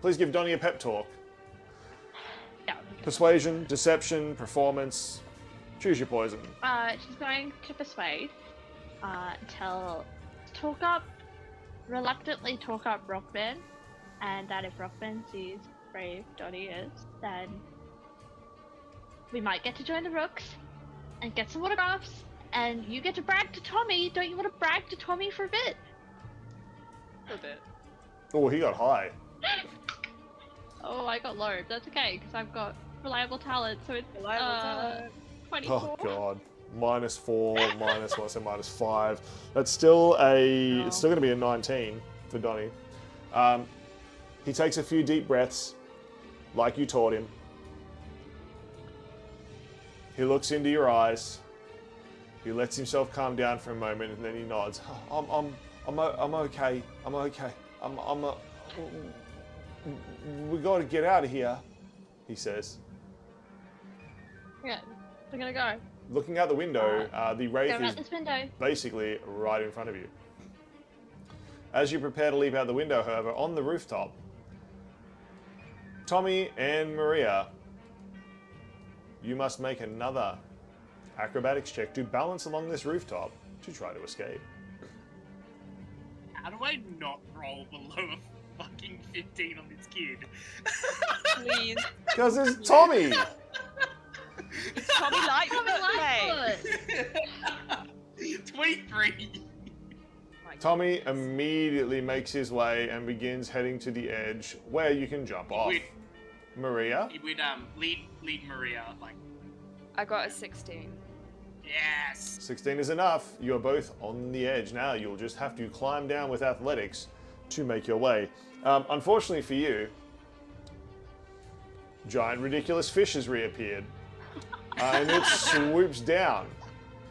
Speaker 1: Please give Donnie a pep talk.
Speaker 3: Yeah.
Speaker 1: Persuasion, deception, performance. Choose your poison.
Speaker 3: She's going to persuade. Reluctantly talk up Rockman, and that if Rockman sees brave Donnie is, then we might get to join the Rooks and get some autographs, and you get to brag to Tommy. Don't you want to brag to Tommy for a bit?
Speaker 4: For a bit.
Speaker 1: Oh, he got high.
Speaker 3: Oh, I got low. That's okay, because I've got reliable talent, so it's
Speaker 4: Reliable talent.
Speaker 3: 24.
Speaker 1: Oh god. -4, -5. That's still a. It's still going to be a 19 for Donnie. He takes a few deep breaths, like you taught him. He looks into your eyes. He lets himself calm down for a moment, and then he nods. I'm okay. I'm okay. We got to get out of here, he says.
Speaker 3: Yeah, we're gonna go.
Speaker 1: Looking out the window, the Wraith
Speaker 3: Go
Speaker 1: is
Speaker 3: out this window.
Speaker 1: basically right in front of you. As you prepare to leap out the window, however, on the rooftop, Tommy and Maria, you must make another acrobatics check to balance along this rooftop to try to escape.
Speaker 2: How do I not roll below a fucking 15 on this kid?
Speaker 4: Please.
Speaker 1: Because it's Tommy!
Speaker 4: Tommy Lightfoot.
Speaker 3: Lightfoot.
Speaker 2: 23.
Speaker 1: Tommy immediately makes his way and begins heading to the edge where you can jump off. Maria?
Speaker 2: He would lead Maria like.
Speaker 4: I got a 16.
Speaker 2: Yes.
Speaker 1: 16 is enough. You are both on the edge. Now you'll just have to climb down with athletics to make your way. Unfortunately for you, giant ridiculous fish has reappeared. And it swoops down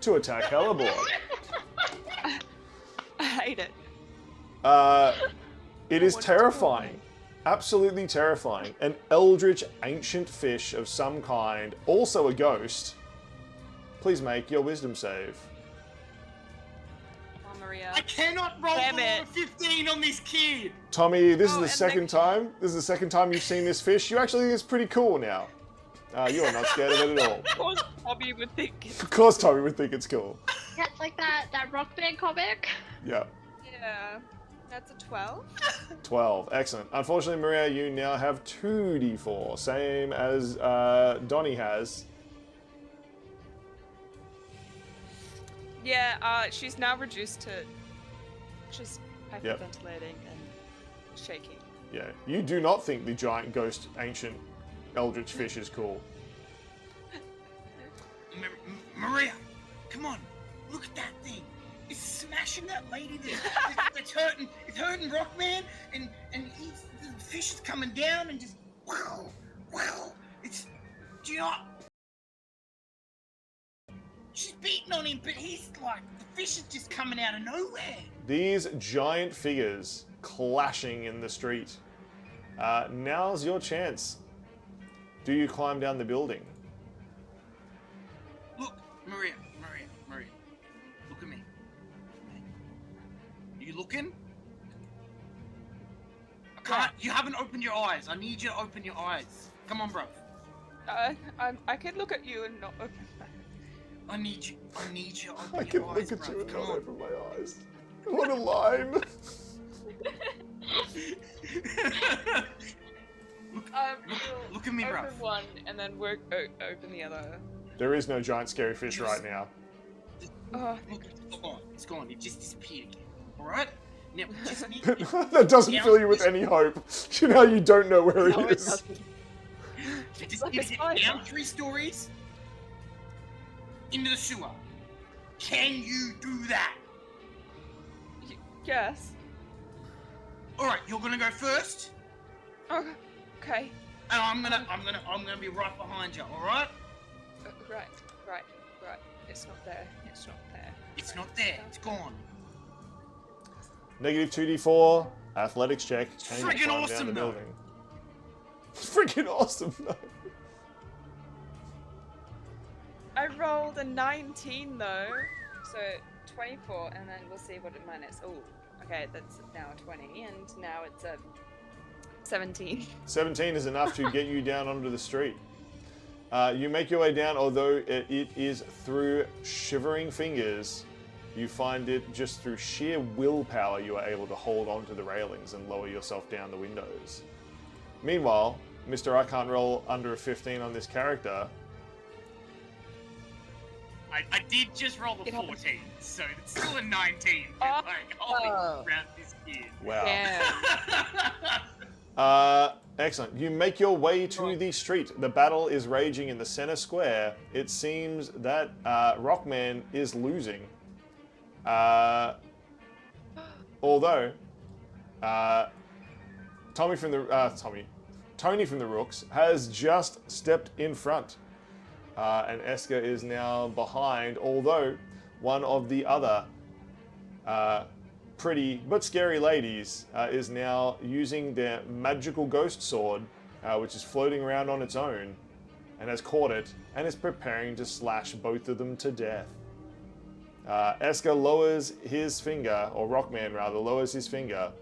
Speaker 1: to attack Hellebore.
Speaker 4: I hate it.
Speaker 1: It is terrifying. Absolutely terrifying. An eldritch ancient fish of some kind, also a ghost. Please make your wisdom save.
Speaker 4: Come on, Maria.
Speaker 2: I cannot roll
Speaker 4: Damn
Speaker 2: below
Speaker 4: it.
Speaker 2: a 15 on this kid.
Speaker 1: Tommy, this is the
Speaker 4: and
Speaker 1: second time. This is the second time you've seen this fish. You actually think it's pretty cool now. You are not scared of it at all.
Speaker 4: Of course, Tommy would think.
Speaker 1: Of course, Tommy would think it's cool.
Speaker 3: Yeah, it's like that rock band comic.
Speaker 1: Yeah.
Speaker 4: Yeah. That's a 12.
Speaker 1: 12. Excellent. Unfortunately, Maria, you now have 2d4, same as Donnie has.
Speaker 4: Yeah, she's now reduced to just hyperventilating and shaking.
Speaker 1: Yeah. You do not think the giant ghost ancient eldritch fish is cool.
Speaker 2: Maria, come on, look at that thing. It's smashing that lady there. It's hurting Rockman, and the fish is coming down and just wow. Do you not? She's beating on him, but he's like, the fish is just coming out of nowhere.
Speaker 1: These giant figures clashing in the street. Now's your chance. Do you climb down the building?
Speaker 2: Look, Maria, look at me. You looking? I can't. You haven't opened your eyes. I need you to open your eyes. Come on, bro.
Speaker 4: I could look at you and not open my eyes.
Speaker 2: I need you to open
Speaker 1: I
Speaker 2: your
Speaker 1: can
Speaker 2: eyes,
Speaker 1: look at
Speaker 2: bruv.
Speaker 1: you and
Speaker 2: Come
Speaker 1: not
Speaker 2: on.
Speaker 1: open my eyes. What a line.
Speaker 2: Look at me,
Speaker 4: open
Speaker 2: bruv.
Speaker 4: one and then work open the other.
Speaker 1: There is no giant scary fish right now.
Speaker 4: Oh,
Speaker 2: Look, it's gone. It just disappeared again. All right. Now, just need
Speaker 1: That doesn't
Speaker 2: Yeah.
Speaker 1: fill you with any hope. You know you don't know where
Speaker 4: no,
Speaker 1: it
Speaker 4: it
Speaker 1: is.
Speaker 4: doesn't.
Speaker 2: just
Speaker 4: like a
Speaker 2: is it
Speaker 4: spider.
Speaker 2: down 3 stories into the sewer. Can you do that?
Speaker 4: Yes.
Speaker 2: All right, you're gonna go first.
Speaker 4: Oh, okay.
Speaker 2: And I'm gonna be right behind you. All right?
Speaker 4: Right. It's not there. It's not there.
Speaker 2: It's not there. It's gone.
Speaker 1: Negative 2d4 athletics check. Change
Speaker 2: Friggin'
Speaker 1: climb
Speaker 2: awesome,
Speaker 1: down the
Speaker 2: though.
Speaker 1: building. Freaking awesome, though.
Speaker 4: I rolled a 19 though, so 24, and then we'll see what it minus. Oh, okay, that's now a 20, and now it's a 17.
Speaker 1: 17 is enough to get you down onto the street. You make your way down, although it is through shivering fingers. You find it just through sheer willpower you are able to hold onto the railings and lower yourself down the windows. Meanwhile, Mr. I can't roll under a 15 on this character.
Speaker 2: I did just roll the 14, so it's still a 19.
Speaker 4: Oh.
Speaker 2: Like, holy crap, this kid.
Speaker 1: Wow.
Speaker 4: Yeah.
Speaker 1: Excellent. You make your way to the street. The battle is raging in the center square. It seems that Rockman is losing. Although, Tony from the Rooks has just stepped in front. And Eska is now behind, although one of the other pretty but scary ladies is now using their magical ghost sword, which is floating around on its own, and has caught it, and is preparing to slash both of them to death. Eska lowers his finger, or Rockman rather, lowers his finger,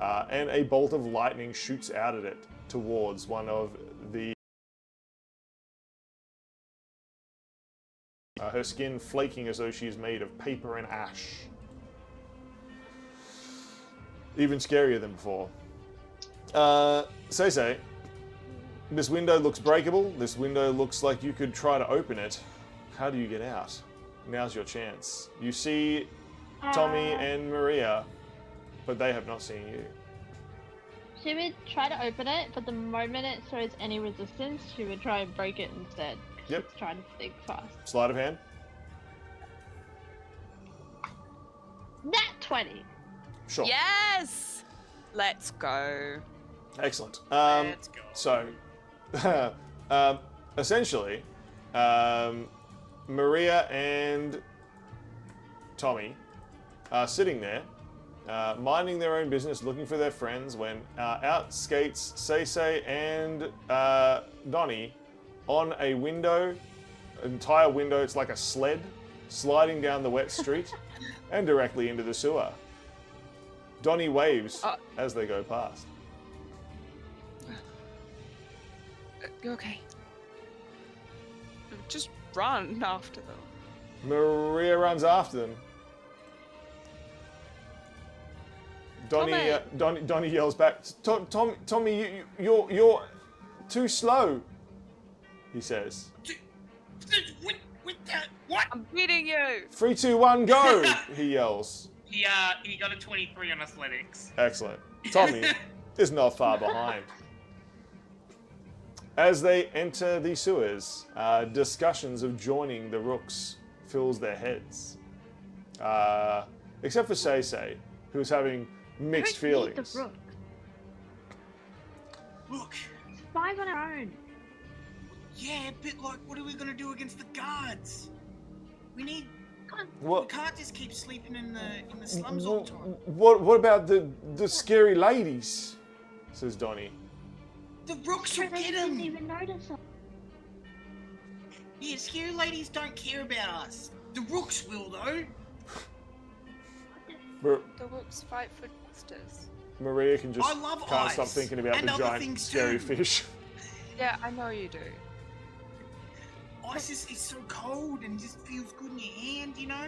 Speaker 1: and a bolt of lightning shoots out at it towards one of the her skin flaking as though she's made of paper and ash. Even scarier than before. Say, this window looks breakable. This window looks like you could try to open it. How do you get out? Now's your chance. You see Tommy and Maria, but they have not seen you.
Speaker 3: She would try to open it, but the moment it shows any resistance, she would try and break it instead.
Speaker 1: Yep.
Speaker 3: She's trying to think fast.
Speaker 1: Sleight of hand.
Speaker 3: Nat 20.
Speaker 1: Sure.
Speaker 4: Yes! Let's go.
Speaker 1: Excellent.
Speaker 2: Let's go.
Speaker 1: So, essentially, Maria and Tommy are sitting there, minding their own business, looking for their friends, when out skates Say and Donnie on a window, entire window. It's like a sled sliding down the wet street and directly into the sewer. Donnie waves as they go past.
Speaker 4: Okay. Just run after them.
Speaker 1: Maria runs after them. Donnie yells back, Tommy, you're too slow, he says.
Speaker 2: What?
Speaker 4: I'm beating you!
Speaker 1: 3, 2, 1, go, he yells.
Speaker 2: He got a 23 on athletics.
Speaker 1: Excellent. Tommy is not far behind. As they enter the sewers, discussions of joining the Rooks fills their heads. Except for Say, who is having mixed feelings.
Speaker 3: The Rook.
Speaker 2: Look,
Speaker 3: Survive on our own.
Speaker 2: yeah, but like, what are we gonna do against the guards? We
Speaker 1: What?
Speaker 2: can't just keep sleeping in the slums all the time.
Speaker 1: What about the scary ladies? Says Donnie.
Speaker 2: The Rooks will
Speaker 3: They
Speaker 2: get
Speaker 3: didn't
Speaker 2: them.
Speaker 3: even notice us.
Speaker 2: Yeah, scary ladies don't care about us. The Rooks will, though.
Speaker 4: The Wooks fight for justice.
Speaker 1: Maria can just
Speaker 2: I love
Speaker 1: can't stop
Speaker 2: ice
Speaker 1: thinking about
Speaker 2: and
Speaker 1: the
Speaker 2: other
Speaker 1: giant
Speaker 2: things
Speaker 1: scary
Speaker 2: too.
Speaker 1: fish.
Speaker 4: Yeah, I know you do.
Speaker 2: Ice is so cold and just feels good in your hand, you know?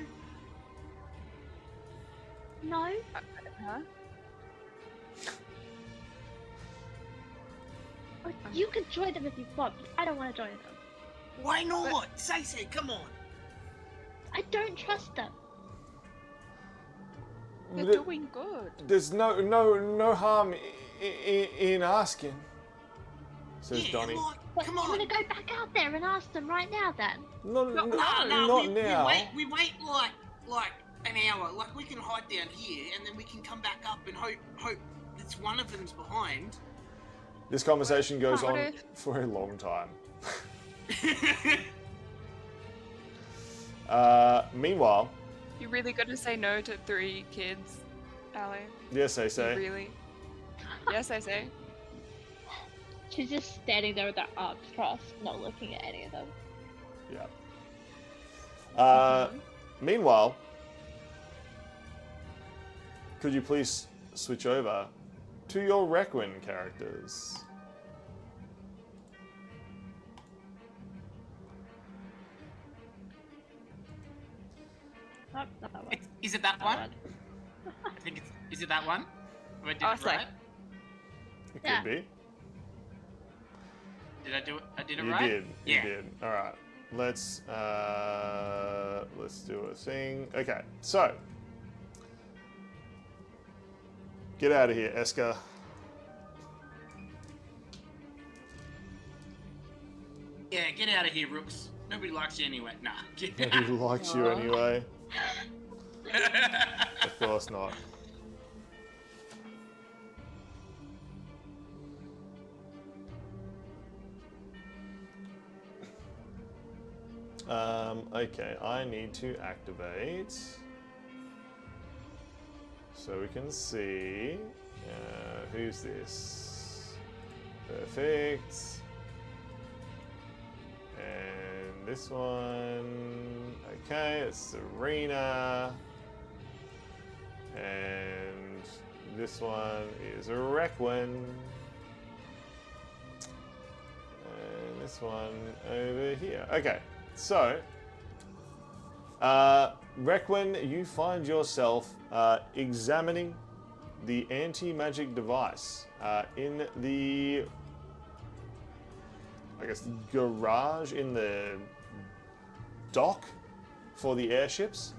Speaker 3: No.
Speaker 4: Huh?
Speaker 3: You can join them if you want. But I don't want to join them.
Speaker 2: Why not? Say, come on.
Speaker 3: I don't trust them.
Speaker 4: You're doing good.
Speaker 1: There's no harm in asking, says
Speaker 2: Yeah,
Speaker 1: Donnie.
Speaker 2: like,
Speaker 3: But
Speaker 2: come
Speaker 3: you
Speaker 2: on.
Speaker 3: want to go back out there and ask them right now, then?
Speaker 1: No,
Speaker 2: No,
Speaker 1: not now.
Speaker 2: We wait like an hour. Like, we can hide down here and then we can come back up and hope that's one of them's behind.
Speaker 1: This conversation goes
Speaker 4: What
Speaker 1: on
Speaker 4: if-
Speaker 1: for a long time. Meanwhile,
Speaker 4: You really got to say no to 3 kids, Ali?
Speaker 1: yes, I
Speaker 4: You
Speaker 1: say.
Speaker 4: really? Yes, I say.
Speaker 3: She's just standing there with her arms crossed, not looking at any of them.
Speaker 1: Yeah.
Speaker 4: Mhm.
Speaker 1: Meanwhile, could you please switch over to your Requin characters?
Speaker 3: Nope, not that one.
Speaker 2: Is it that
Speaker 3: That
Speaker 2: one?
Speaker 3: one.
Speaker 2: I think it's. Is it that one? Or I did
Speaker 4: Oh,
Speaker 2: it
Speaker 4: it's like-
Speaker 2: right?
Speaker 1: It
Speaker 3: Yeah.
Speaker 1: could be.
Speaker 2: Did I do it? I did it
Speaker 1: You
Speaker 2: right.
Speaker 1: did. You
Speaker 2: Yeah.
Speaker 1: did. All right. Let's do a thing. Okay. So, get out of here, Eska.
Speaker 2: Yeah, get out of here, Rooks. Nobody likes you anyway. Nah. Get
Speaker 1: Nobody
Speaker 2: out.
Speaker 1: likes you
Speaker 4: Aw.
Speaker 1: anyway. Of course not. Okay, I need to activate so we can see who's this. Perfect. And this one, okay, it's Serena. And this one is Requin. And this one over here. Okay, so Requin, you find yourself examining the anti-magic device in the, I guess, garage in the dock for the airships.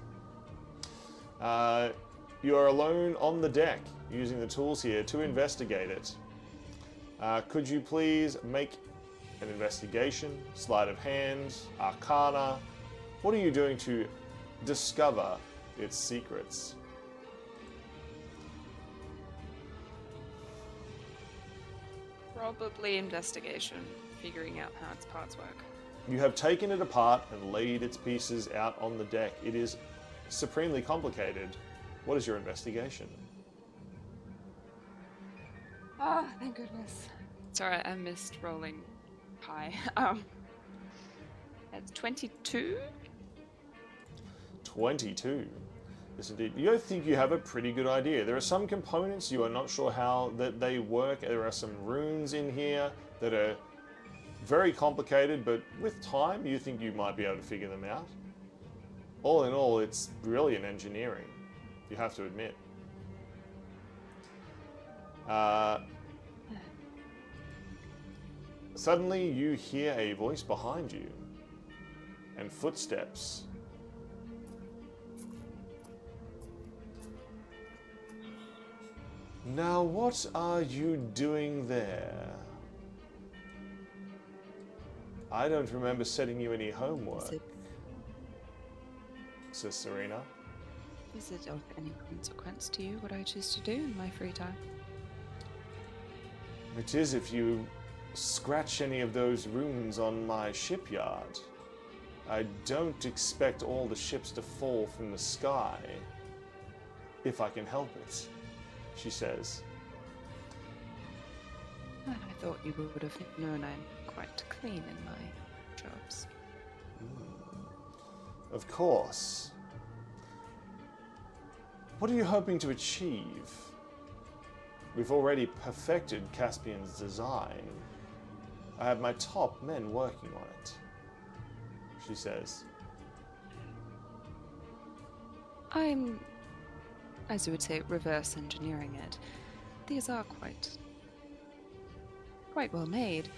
Speaker 1: You are alone on the deck using the tools here to investigate it. Could you please make an investigation, sleight of hand, arcana? What are you doing to discover its secrets?
Speaker 4: Probably investigation, figuring out how its parts work.
Speaker 1: You have taken it apart and laid its pieces out on the deck. It is supremely complicated. What is your investigation?
Speaker 4: Ah, thank goodness. Sorry, I missed rolling high. That's 22?
Speaker 1: 22. Yes, indeed. You think you have a pretty good idea. There are some components you are not sure how that they work. There are some runes in here that are very complicated, but with time, you think you might be able to figure them out. All in all, it's brilliant engineering, you have to admit. Suddenly, you hear a voice behind you and footsteps. Now, what are you doing there? I don't remember setting you any homework, says Serena.
Speaker 4: Is it of any consequence to you what I choose to do in my free time?
Speaker 1: It is if you scratch any of those runes on my shipyard. I don't expect all the ships to fall from the sky, if I can help it, she says.
Speaker 4: I thought you would have known I'm quite clean in my jobs.
Speaker 1: Of course. What are you hoping to achieve? We've already perfected Caspian's design. I have my top men working on it, she says.
Speaker 4: I'm, as you would say, reverse engineering it. These are quite well made.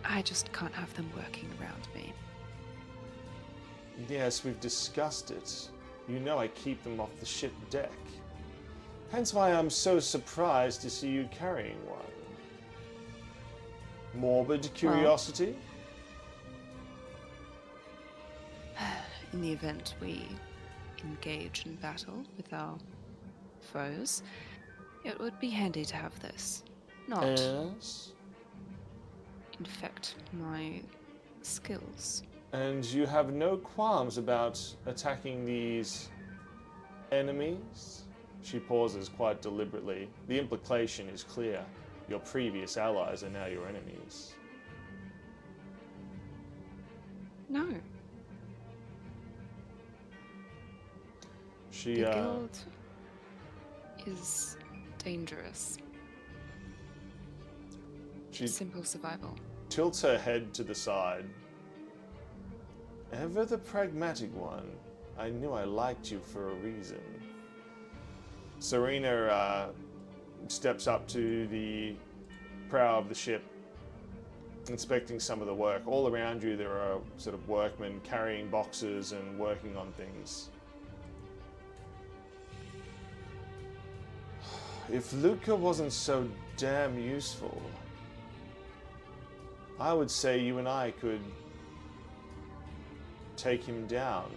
Speaker 4: I just can't have them working around me.
Speaker 1: Yes, we've discussed it. You know I keep them off the ship deck. Hence why I'm so surprised to see you carrying one. Morbid curiosity?
Speaker 4: In the event we engage in battle with our foes, it would be handy to have this. not
Speaker 1: Yes.
Speaker 4: infect my skills.
Speaker 1: And you have no qualms about attacking these enemies? She pauses quite deliberately. The implication is clear. Your previous allies are now your enemies.
Speaker 4: No.
Speaker 1: She,
Speaker 4: The guild is dangerous.
Speaker 1: she
Speaker 4: Simple survival.
Speaker 1: tilts her head to the side. Ever the pragmatic one. I knew I liked you for a reason. Serena steps up to the prow of the ship, inspecting some of the work. All around you there are sort of workmen carrying boxes and working on things. If Luca wasn't so damn useful, I would say you and I could take him down.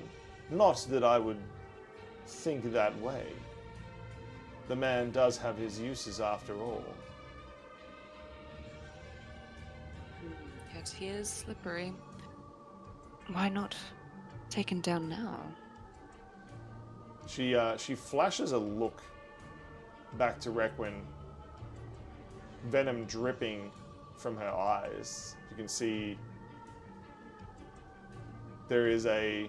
Speaker 1: Not that I would think that way. The man does have his uses after all.
Speaker 4: Yet he is slippery. Why not take him down now?
Speaker 1: She flashes a look back to Requin, venom dripping from her eyes. You can see there is a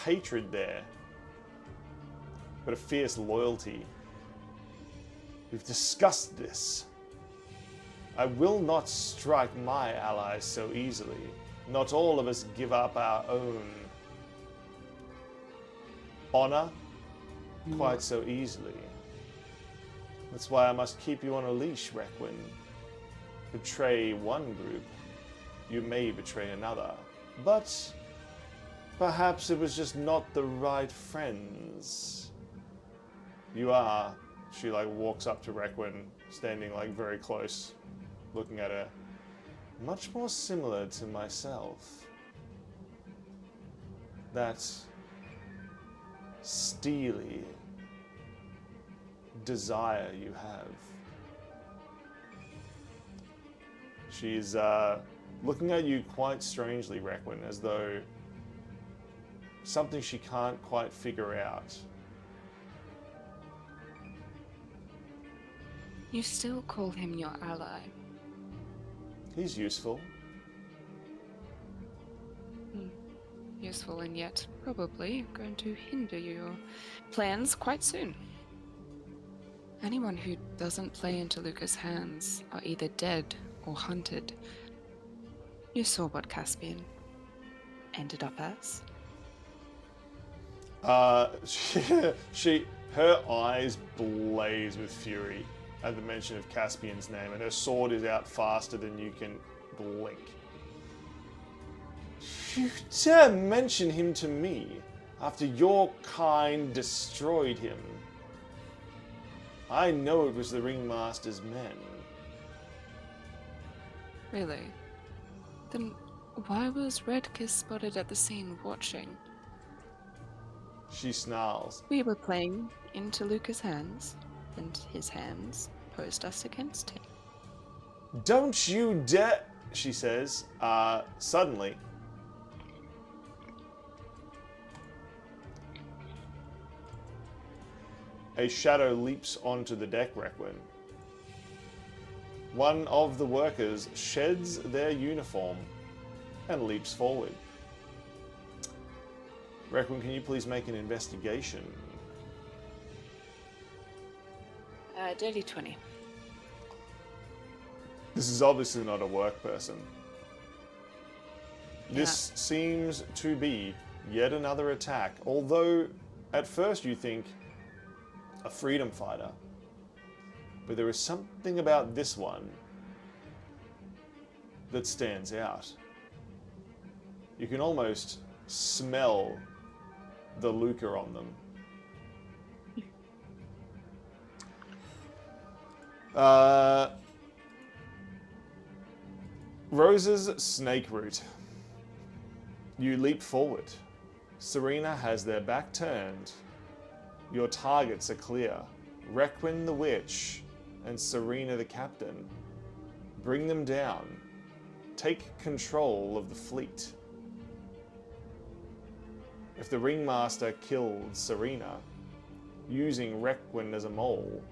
Speaker 1: hatred there, but a fierce loyalty. We've discussed this. I will not strike my allies so easily. Not all of us give up our own honor quite so easily. That's why I must keep you on a leash, Requin. Betray one group, you may betray another. But perhaps it was just not the right friends. You are, she walks up to Requin, standing very close, looking at her. Much more similar to myself. That steely desire you have. She's looking at you quite strangely, Requin, as though something she can't quite figure out.
Speaker 4: You still call him your ally.
Speaker 1: He's useful.
Speaker 4: Useful and yet probably going to hinder your plans quite soon. Anyone who doesn't play into Luca's hands are either dead or hunted. You saw what Caspian ended up as.
Speaker 1: Her eyes blaze with fury at the mention of Caspian's name, and her sword is out faster than you can blink. You dare mention him to me after your kind destroyed him. I know it was the Ringmaster's men.
Speaker 4: Really? Then why was Redkiss spotted at the scene watching?
Speaker 1: She snarls.
Speaker 4: We were playing into Luca's hands, and his hands posed us against him.
Speaker 1: Don't you dare, she says. Suddenly, a shadow leaps onto the deck, Requin. One of the workers sheds their uniform and leaps forward. Requin, can you please make an investigation?
Speaker 4: Dirty 20.
Speaker 1: This is obviously not a work person. This seems to be yet another attack, although at first you think a freedom fighter. But there is something about this one that stands out. You can almost smell the Luca on them. Rose's snake route. You leap forward. Serena has their back turned. Your targets are clear. Requin the Witch and Serena the Captain. Bring them down. Take control of the fleet. If the Ringmaster killed Serena, using Requin as a mole,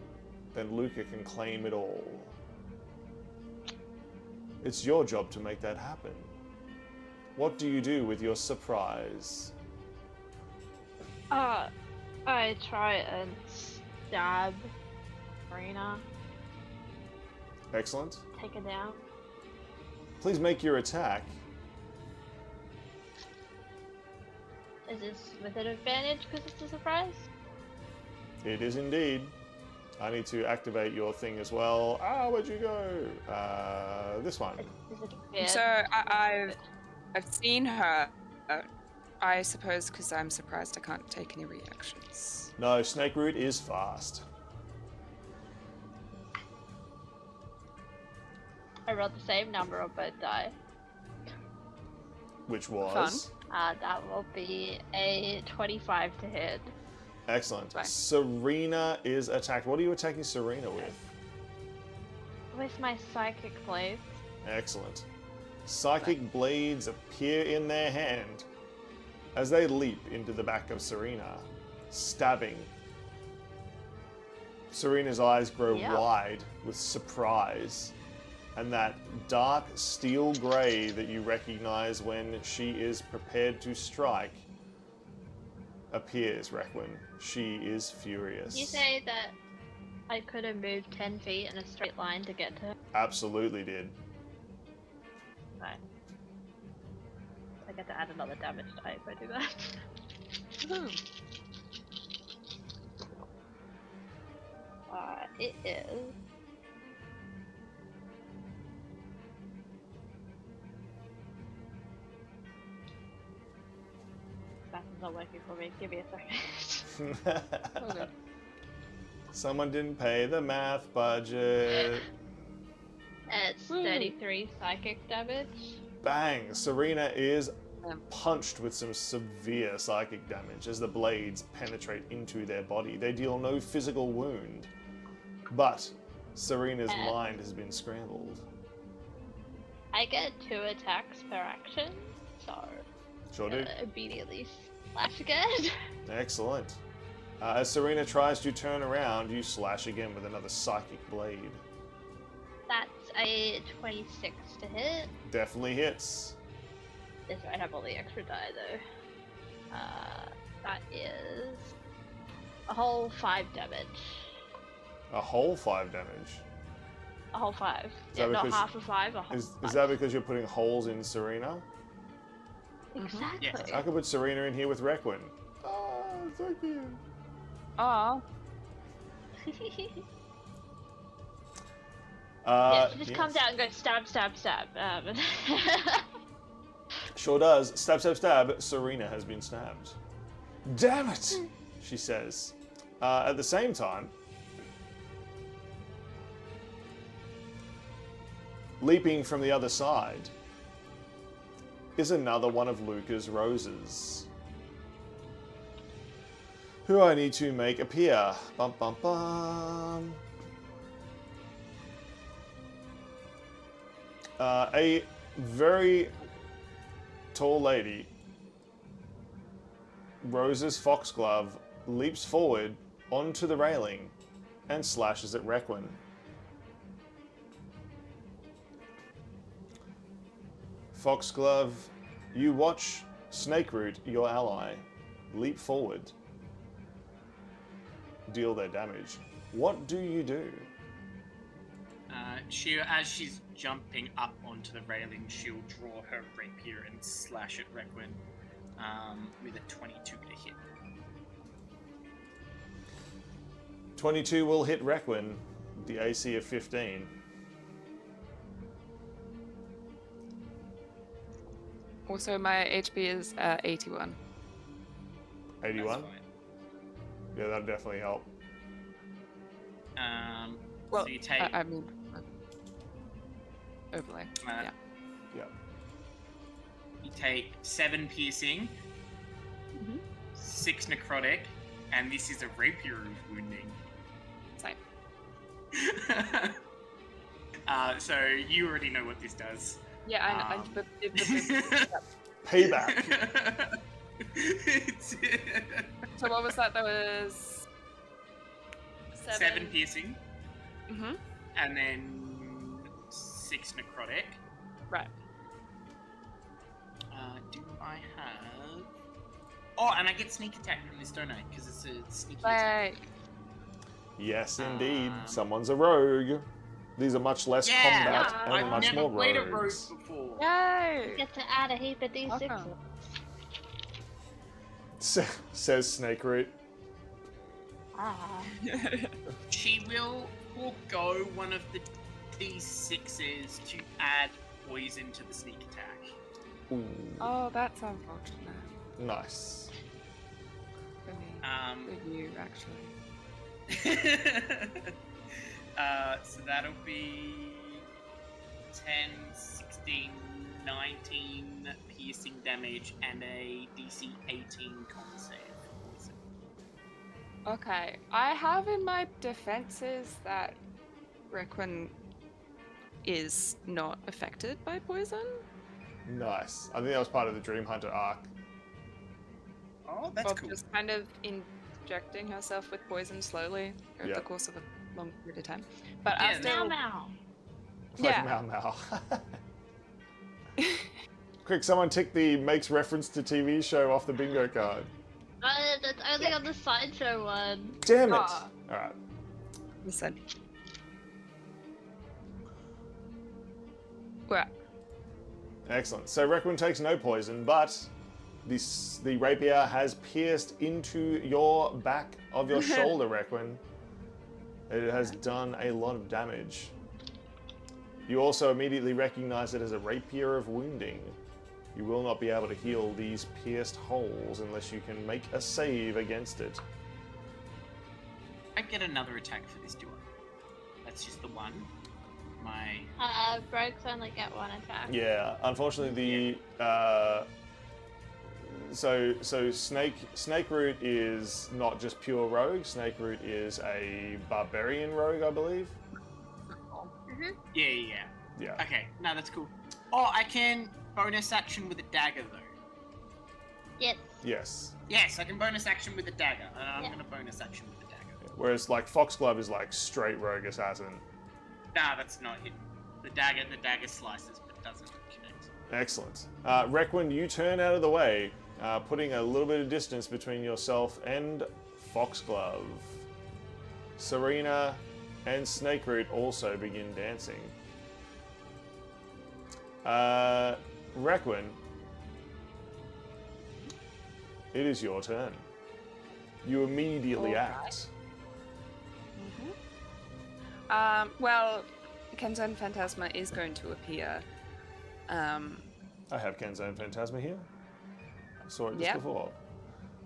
Speaker 1: then Luca can claim it all. It's your job to make that happen. What do you do with your surprise?
Speaker 3: I try and stab Serena.
Speaker 1: Excellent.
Speaker 3: Take her down.
Speaker 1: Please make your attack.
Speaker 3: Is this with an advantage because it's a surprise?
Speaker 1: It is indeed. I need to activate your thing as well. Where'd you go? This one.
Speaker 3: Is it a
Speaker 4: So I've seen her. I suppose because I'm surprised I can't take any reactions.
Speaker 1: No, Snake Root is fast.
Speaker 3: I rolled the same number on both die.
Speaker 1: Which was?
Speaker 3: That will be a 25 to hit.
Speaker 1: Excellent.
Speaker 4: Fine.
Speaker 1: Serena is attacked. What are you attacking Serena with?
Speaker 3: With my psychic blade.
Speaker 1: Excellent. Psychic blades appear in their hand as they leap into the back of Serena, stabbing. Serena's eyes grow wide with surprise, and that dark steel grey that you recognize when she is prepared to strike appears, Requin. She is furious.
Speaker 3: You say that I could have moved 10 feet in a straight line to get to her?
Speaker 1: Absolutely did.
Speaker 3: Right. I get to add another damage die if I do that. It is... That's not working for me. Give me a second.
Speaker 4: Okay.
Speaker 1: Someone didn't pay the math budget.
Speaker 3: It's 33 psychic damage.
Speaker 1: Bang! Serena is punched with some severe psychic damage as the blades penetrate into their body. They deal no physical wound, but Serena's mind has been scrambled.
Speaker 3: I get 2 attacks per action, so
Speaker 1: Sure do.
Speaker 3: immediately slash again.
Speaker 1: Excellent. As Serena tries to turn around, you slash again with another psychic blade.
Speaker 3: That's a 26 to hit.
Speaker 1: Definitely hits.
Speaker 3: This might have all the extra die though. That is a whole 5 damage.
Speaker 1: A whole 5 damage.
Speaker 3: A whole 5.
Speaker 1: Is
Speaker 3: Yeah,
Speaker 1: that
Speaker 3: not
Speaker 1: because-
Speaker 3: half of 5. A whole
Speaker 1: Is
Speaker 3: 5.
Speaker 1: that because you're putting holes in Serena?
Speaker 3: Exactly.
Speaker 2: Yes.
Speaker 1: I could put Serena in here with Requin. Oh, thank you.
Speaker 4: Aw.
Speaker 3: Yeah, just
Speaker 1: yes.
Speaker 3: comes out and goes stab, stab, stab.
Speaker 1: Sure does. Stab, stab, stab. Serena has been stabbed. Damn it, she says. At the same time, leaping from the other side is another one of Luca's roses, who I need to make appear. Bum, bum, bum. A very tall lady, Rose's foxglove, leaps forward onto the railing and slashes at Requin. Foxglove, you watch Snakeroot, your ally, leap forward, deal their damage. What do you do?
Speaker 2: As she's jumping up onto the railing, she'll draw her rapier and slash at Requin with a 22 to hit.
Speaker 1: 22 will hit Requin, the AC of 15.
Speaker 4: Also, my HP is 81.
Speaker 1: 81?
Speaker 2: That's fine.
Speaker 1: Yeah, that'd definitely help.
Speaker 4: Well,
Speaker 2: so you take
Speaker 4: I mean, overlay. Yeah.
Speaker 1: Yeah.
Speaker 2: you take 7 piercing, 6 necrotic, and this is a rapier wounding.
Speaker 4: Same.
Speaker 2: So you already know what this does.
Speaker 4: Yeah, I know.
Speaker 1: Payback.
Speaker 4: So what was that? That was
Speaker 2: 7 piercing,
Speaker 4: Mm-hmm.
Speaker 2: and then 6 necrotic.
Speaker 4: Right.
Speaker 2: Do I have? Oh, and I get sneak attack from this, don't I? Because it's a sneaky attack.
Speaker 4: Like,
Speaker 1: Yes, indeed. Someone's a rogue. These are much less combat and
Speaker 2: I've
Speaker 1: much
Speaker 2: never
Speaker 1: more
Speaker 2: played a rogue
Speaker 1: rogues.
Speaker 2: before.
Speaker 4: yay!
Speaker 3: Get to add a heap of D6.
Speaker 4: Welcome.
Speaker 1: Says Snake Root.
Speaker 3: Ah.
Speaker 2: She will forego one of the D6s to add poison to the sneak attack.
Speaker 1: Ooh,
Speaker 4: Oh, that's unfortunate
Speaker 1: nice.
Speaker 4: for me. For you, actually.
Speaker 2: So that'll be 10, 16, 19 piercing damage and a DC 18 con save.
Speaker 4: Okay, I have in my defenses that Requin is not affected by poison.
Speaker 1: Nice. I think that was part of the Dream Hunter arc.
Speaker 2: Oh, that's
Speaker 4: Of
Speaker 2: cool.
Speaker 4: just kind of injecting herself with poison slowly over
Speaker 1: Yeah.
Speaker 4: the course of a long period of time. But
Speaker 2: Yeah,
Speaker 4: I still...
Speaker 3: Meow.
Speaker 1: Like
Speaker 4: Yeah.
Speaker 1: Mau Mau. Quick, someone tick the makes reference to TV show off the bingo card.
Speaker 3: That's only on the sideshow one.
Speaker 1: Damn it!
Speaker 4: Ah.
Speaker 1: Alright.
Speaker 4: Listen. Well,
Speaker 1: Excellent. So Requiem takes no poison, but the rapier has pierced into your back of your shoulder, Requiem. It has done a lot of damage. You also immediately recognize it as a rapier of wounding. You will not be able to heal these pierced holes unless you can make a save against it.
Speaker 2: I get another attack for this, do I? That's just the one. My
Speaker 3: Rogues only get one attack.
Speaker 1: Yeah, unfortunately so Snake Root is not just pure rogue. Snake Root is a barbarian rogue, I believe.
Speaker 2: yeah.
Speaker 1: Yeah.
Speaker 2: Okay, no, that's cool. Oh, I can bonus action with a dagger though.
Speaker 3: Yes.
Speaker 1: Yes.
Speaker 2: Yes, I can bonus action with a dagger, and I'm
Speaker 3: Yeah.
Speaker 2: gonna bonus action with the dagger.
Speaker 1: Whereas like Foxglove is like straight rogue assassin.
Speaker 2: Nah, that's not it. The dagger slices, but doesn't connect.
Speaker 1: Excellent. Requin, you turn out of the way, putting a little bit of distance between yourself and Foxglove. Serena and Snake Root also begin dancing. Requin, it is your turn. You immediately
Speaker 4: Alright.
Speaker 1: act.
Speaker 4: well, Kenzone Phantasma is going to appear.
Speaker 1: I have Kenzone Phantasma here. I saw it just
Speaker 4: Yep.
Speaker 1: before.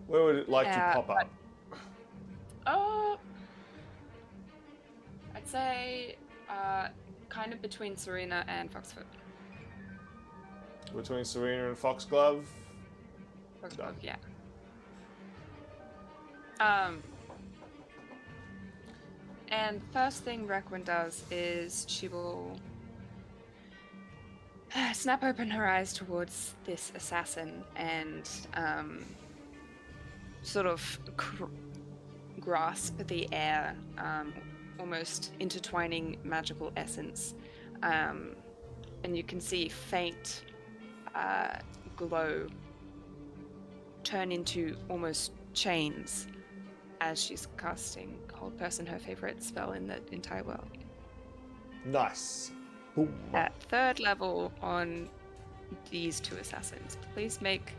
Speaker 1: Where would it like to pop up?
Speaker 4: Oh, I'd say kind of between Serena and Foxfoot.
Speaker 1: Between Serena and Foxglove?
Speaker 4: Foxglove, yeah. And first thing Requin does is she will snap open her eyes towards this assassin and sort of grasp the air, almost intertwining magical essence. And you can see faint glow turn into almost chains as she's casting Hold Person, her favorite spell in the entire world.
Speaker 1: Nice. Ooh.
Speaker 4: At third level on these two assassins, please make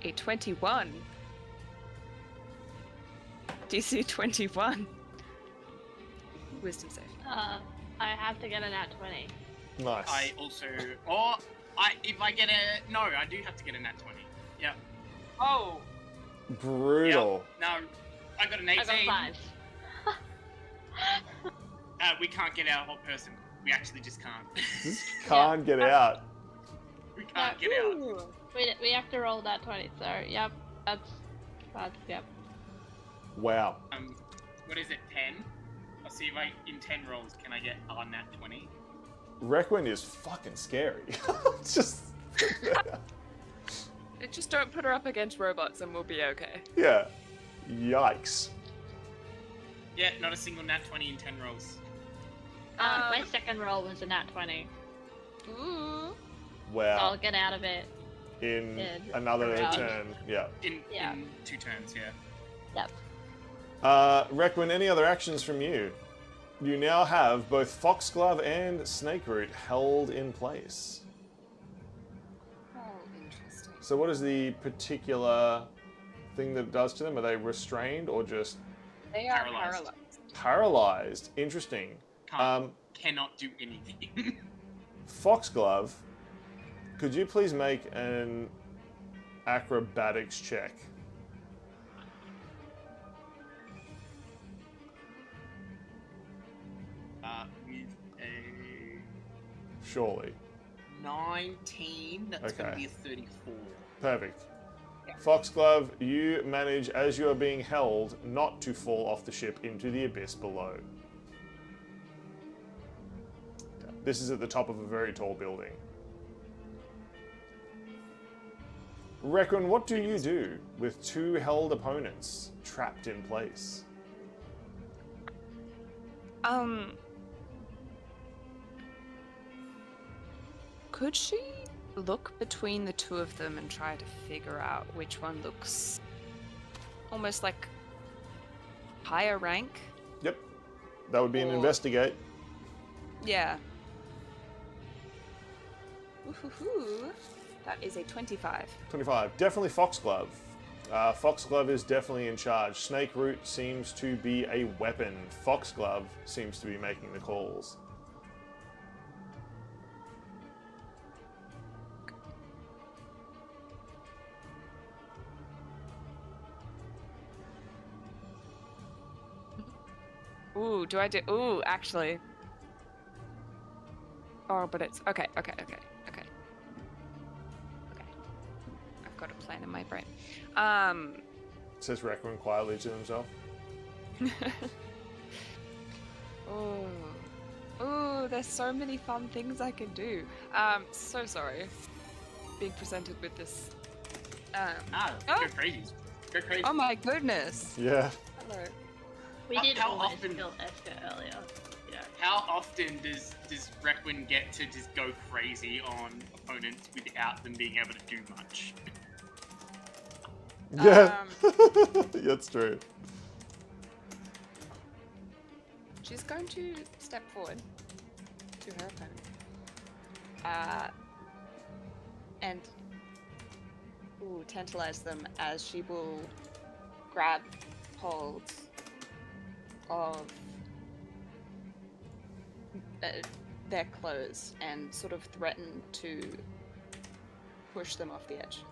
Speaker 4: a 21. DC 21. Wisdom save.
Speaker 3: I have to get a nat 20.
Speaker 1: Nice.
Speaker 2: I also, if I get a, no, I do have to get a nat 20. Yeah. Oh.
Speaker 1: Brutal.
Speaker 2: Yep. No, I got an 18.
Speaker 3: I got 5.
Speaker 2: We can't get our whole person. We actually just can't.
Speaker 1: Just can't get out.
Speaker 2: We can't get out.
Speaker 3: We have to roll that 20, so yep, that's yep.
Speaker 1: Wow.
Speaker 2: What is it, 10? I'll see if in 10 rolls, can I get a nat 20?
Speaker 1: Requin is fucking scary. It's just...
Speaker 4: Just don't put her up against robots and we'll be okay.
Speaker 1: Yeah. Yikes.
Speaker 2: Yeah, not a single nat 20 in 10 rolls.
Speaker 3: My second roll was a nat 20.
Speaker 4: Ooh.
Speaker 3: So
Speaker 1: Wow.
Speaker 3: I'll get out of it.
Speaker 1: In
Speaker 3: in
Speaker 1: another
Speaker 3: a round.
Speaker 1: turn. Yeah.
Speaker 2: In 2 turns, yeah.
Speaker 3: Yep.
Speaker 1: Requin, any other actions from you? You now have both Foxglove and Snakeroot held in place.
Speaker 4: Oh, interesting.
Speaker 1: So what is the particular thing that it does to them? Are they restrained or just
Speaker 4: They are
Speaker 2: Paralyzed.
Speaker 4: paralyzed.
Speaker 1: paralyzed? Interesting.
Speaker 2: Cannot do anything.
Speaker 1: Foxglove, could you please make an acrobatics check?
Speaker 2: With a
Speaker 1: Surely.
Speaker 2: 19, that's going to
Speaker 1: Okay.
Speaker 2: be a 34.
Speaker 1: Perfect.
Speaker 2: Yeah.
Speaker 1: Foxglove, you manage, as you are being held, not to fall off the ship into the abyss below. This is at the top of a very tall building. Reckon, what do you do with two held opponents trapped in place?
Speaker 4: Could she look between the two of them and try to figure out which one looks almost like higher rank?
Speaker 1: Yep. That would be an
Speaker 4: Or-
Speaker 1: investigate.
Speaker 4: Yeah. Ooh, that is a 25.
Speaker 1: 25. Definitely Foxglove. Foxglove is definitely in charge. Snakeroot seems to be a weapon. Foxglove seems to be making the calls.
Speaker 4: Ooh, do I do? Ooh, actually. Oh, but it's okay. Okay. I've got a plan in my brain.
Speaker 1: Says Requin quietly to himself.
Speaker 4: Ooh, there's so many fun things I can do. So sorry. Being presented with this.
Speaker 2: Go crazy. Go crazy.
Speaker 4: Oh my goodness.
Speaker 1: Yeah.
Speaker 4: Hello.
Speaker 3: We did
Speaker 2: How
Speaker 3: almost
Speaker 2: often-
Speaker 3: kill Eska earlier.
Speaker 2: Yeah. How often does Requin get to just go crazy on opponents without them being able to do much?
Speaker 1: Yeah. That's true.
Speaker 4: She's going to step forward to her opponent. And tantalize them as she will grab hold of their clothes and sort of threaten to push them off the edge.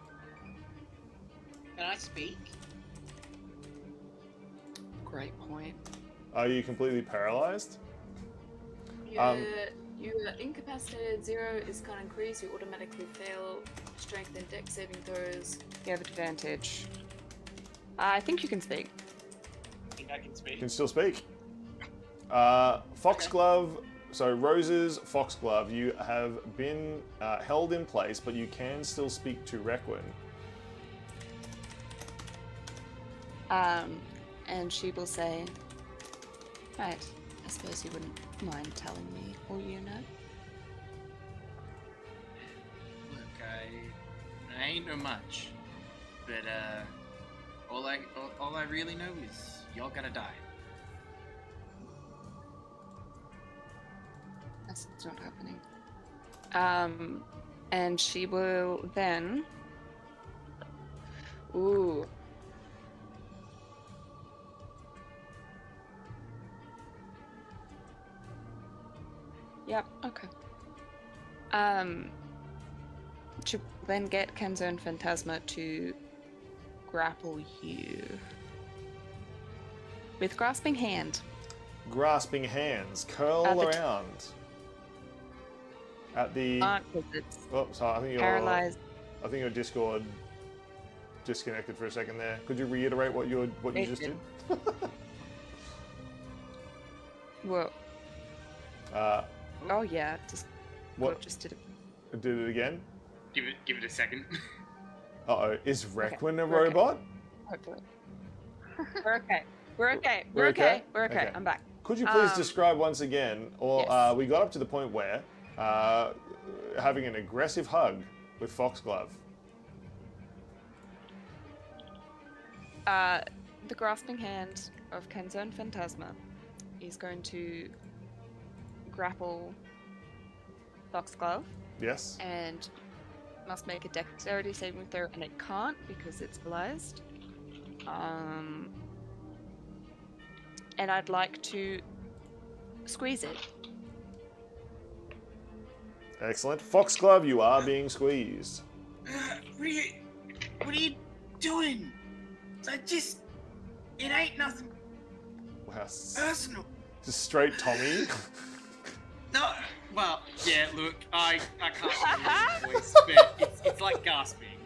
Speaker 2: Can I speak?
Speaker 4: Great point.
Speaker 1: Are you completely paralyzed?
Speaker 5: You are incapacitated. 0 is con increase. You automatically fail strength and dex saving throws.
Speaker 4: You have advantage. I think you can speak.
Speaker 2: I think I can
Speaker 1: You
Speaker 2: speak.
Speaker 1: can still speak. Foxglove, so Rose's Foxglove, you have been held in place, but you can still speak to Requin.
Speaker 4: And she will say, right, I suppose you wouldn't mind telling me all you know?
Speaker 2: Look, I ain't know much, but all I really know is y'all gotta die.
Speaker 4: That's not happening. And she will then... Ooh. Yep, okay. To then get Kenzo and Phantasma to grapple you. With Grasping Hand.
Speaker 1: Grasping hands curl
Speaker 4: At the-
Speaker 1: around. At the...
Speaker 4: Because it's
Speaker 1: Oh, sorry, I think
Speaker 4: paralyzed.
Speaker 1: I think your Discord disconnected for a second there. Could you reiterate what you
Speaker 4: It
Speaker 1: just did?
Speaker 4: did. Whoa. Oh yeah, just
Speaker 1: What?
Speaker 4: Or just did it.
Speaker 1: Did it again?
Speaker 2: Give it a second.
Speaker 1: Uh-oh. Is Requin a
Speaker 4: we're okay.
Speaker 1: robot?
Speaker 4: Hopefully. We're okay. We're okay.
Speaker 1: We're
Speaker 4: We're
Speaker 1: okay?
Speaker 4: okay. We're okay.
Speaker 1: Okay.
Speaker 4: I'm back.
Speaker 1: Could you please describe once again, or
Speaker 4: yes.
Speaker 1: we got up to the point where having an aggressive hug with Foxglove.
Speaker 4: The grasping hand of Kenzone Phantasma is going to grapple Foxglove
Speaker 1: Yes.
Speaker 4: and must make a dexterity saving throw, and it can't because it's blessed. And I'd like to squeeze it.
Speaker 1: Excellent. Foxglove, you are being squeezed.
Speaker 2: What are you doing? It ain't nothing
Speaker 1: Wow.
Speaker 2: personal.
Speaker 1: Just straight Tommy.
Speaker 2: No, well, yeah. Look, I can't do voice, but it's like gasping.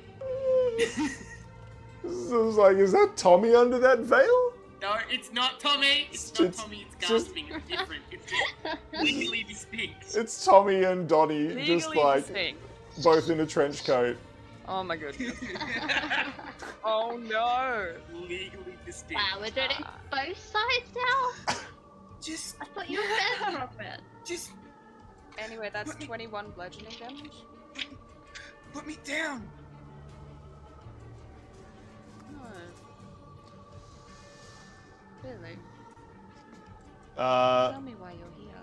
Speaker 1: I was like, is that Tommy under that veil?
Speaker 2: No, it's not Tommy. It's not Tommy. It's gasping. It's different. It's just legally distinct.
Speaker 1: It's Tommy and Donnie,
Speaker 4: Legally
Speaker 1: just like
Speaker 4: distinct.
Speaker 1: both in a trench coat.
Speaker 4: Oh my goodness. Oh no.
Speaker 2: Legally distinct.
Speaker 3: Wow, we're doing it both sides now?
Speaker 2: Just
Speaker 3: I thought you were better off it.
Speaker 2: Just
Speaker 4: Anyway, that's 21 bludgeoning damage.
Speaker 2: put me down.
Speaker 4: No. Really? Tell me why you're here.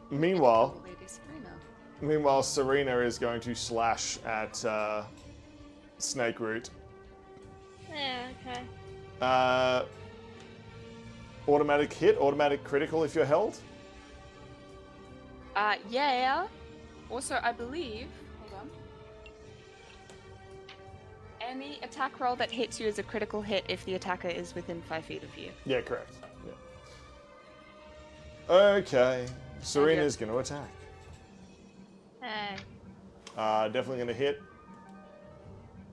Speaker 1: Meanwhile,
Speaker 4: Lady Serena.
Speaker 1: Meanwhile, Serena is going to slash at Snake Root.
Speaker 3: Yeah, okay.
Speaker 1: Automatic hit, automatic critical if you're held.
Speaker 4: Yeah. Also, I believe. Hold on. Any attack roll that hits you is a critical hit if the attacker is within 5 feet of you.
Speaker 1: Yeah, correct. Yeah. Okay, Serena's going to attack.
Speaker 3: Hey.
Speaker 1: Definitely going to hit.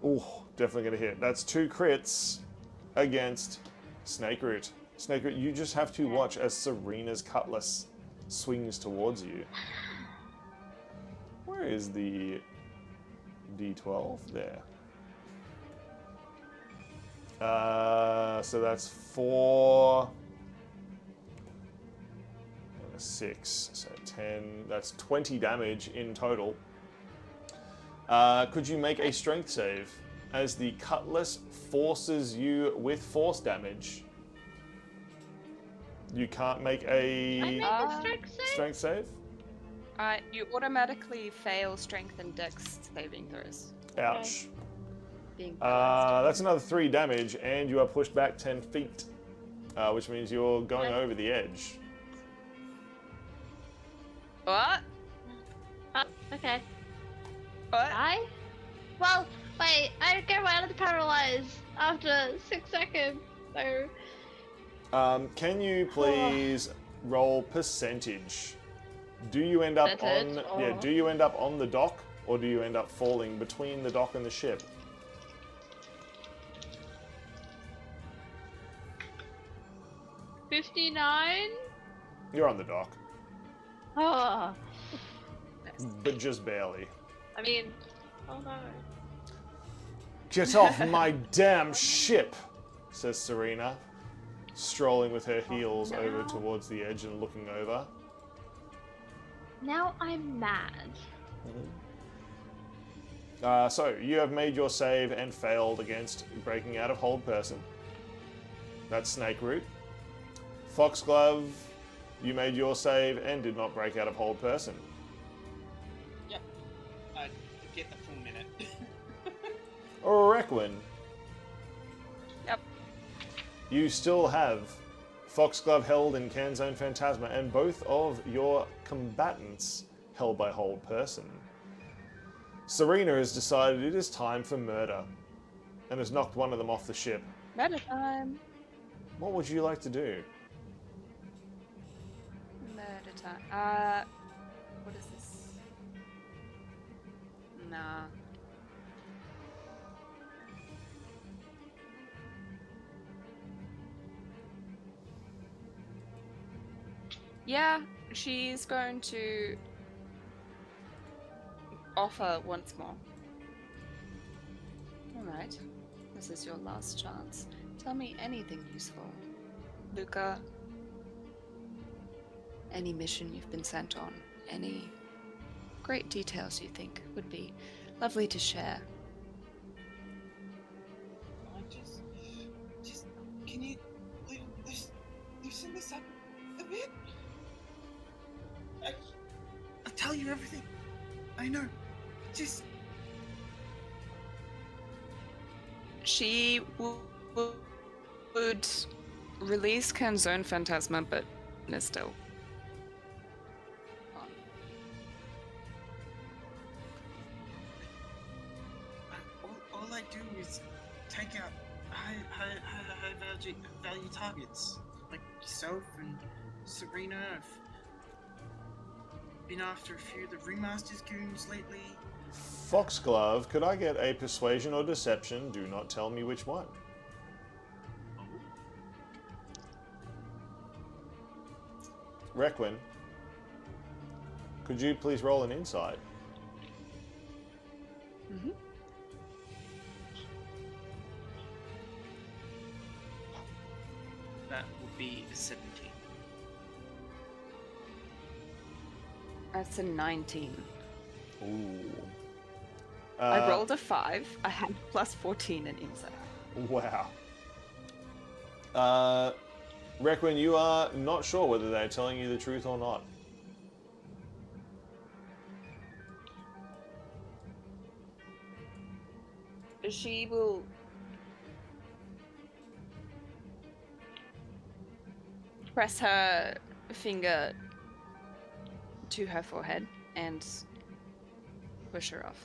Speaker 1: Ooh, definitely going to hit. That's 2 crits against Snake Root. Snake Root, you just have to watch as Serena's cutlass swings towards you. Where is the D12? There. So that's 4... and a 6, so 10. That's 20 damage in total. Could you make a strength save as the cutlass forces you with force damage? You can't make a
Speaker 3: Can I make a strength save?
Speaker 1: strength save?
Speaker 4: You automatically fail strength and dex saving throws.
Speaker 1: Ouch.
Speaker 4: Being paralyzed.
Speaker 1: That's another 3 damage, and you are pushed back 10 feet, which means you're going over the edge.
Speaker 4: What?
Speaker 3: Oh, okay.
Speaker 4: What?
Speaker 3: Well, wait, I get right out of the paralyzed after 6 seconds, so...
Speaker 1: Can you please roll percentage? Do you end up
Speaker 3: Percentage,
Speaker 1: on do you end up on the dock, or do you end up falling between the dock and the ship?
Speaker 3: 59?
Speaker 1: You're on the dock,
Speaker 3: Oh,
Speaker 1: but just barely.
Speaker 3: I mean, oh no.
Speaker 1: Get off my damn ship, says Serena, strolling with her heels over towards the edge and looking over.
Speaker 3: Now I'm mad.
Speaker 1: So, you have made your save and failed against breaking out of hold person. That's Snake Root. Foxglove, you made your save and did not break out of hold person.
Speaker 2: Yep. I get the full minute.
Speaker 1: Requin.
Speaker 4: Yep.
Speaker 1: You still have Foxglove held in Kenzone Phantasma and both of your combatants held by hold person. Serena has decided it is time for murder and has knocked one of them off the ship.
Speaker 4: Murder time.
Speaker 1: What would you like to do?
Speaker 4: Murder time. What is this? Nah. Yeah, she's going to offer once more. Alright. This is your last chance. Tell me anything useful. Luca, any mission you've been sent on, any great details you think would be lovely to share.
Speaker 6: Can you loosen this up a bit? I'll tell you everything. I know. Just.
Speaker 4: She would release Kern's own phantasma, but is still on.
Speaker 6: All I do is take out high value targets like yourself and Serena. I've been after a few of the Ringmaster's goons lately.
Speaker 1: Foxglove, could I get a persuasion or deception? Do not tell me which one. Requin, could you please roll an insight?
Speaker 4: Mm-hmm.
Speaker 2: That will be a 17.
Speaker 4: That's a 19.
Speaker 1: Ooh.
Speaker 4: I rolled a 5. I had plus 14 in insight.
Speaker 1: Wow. Requin, you are not sure whether they're telling you the truth or not.
Speaker 4: She will press her finger to her forehead and push her off.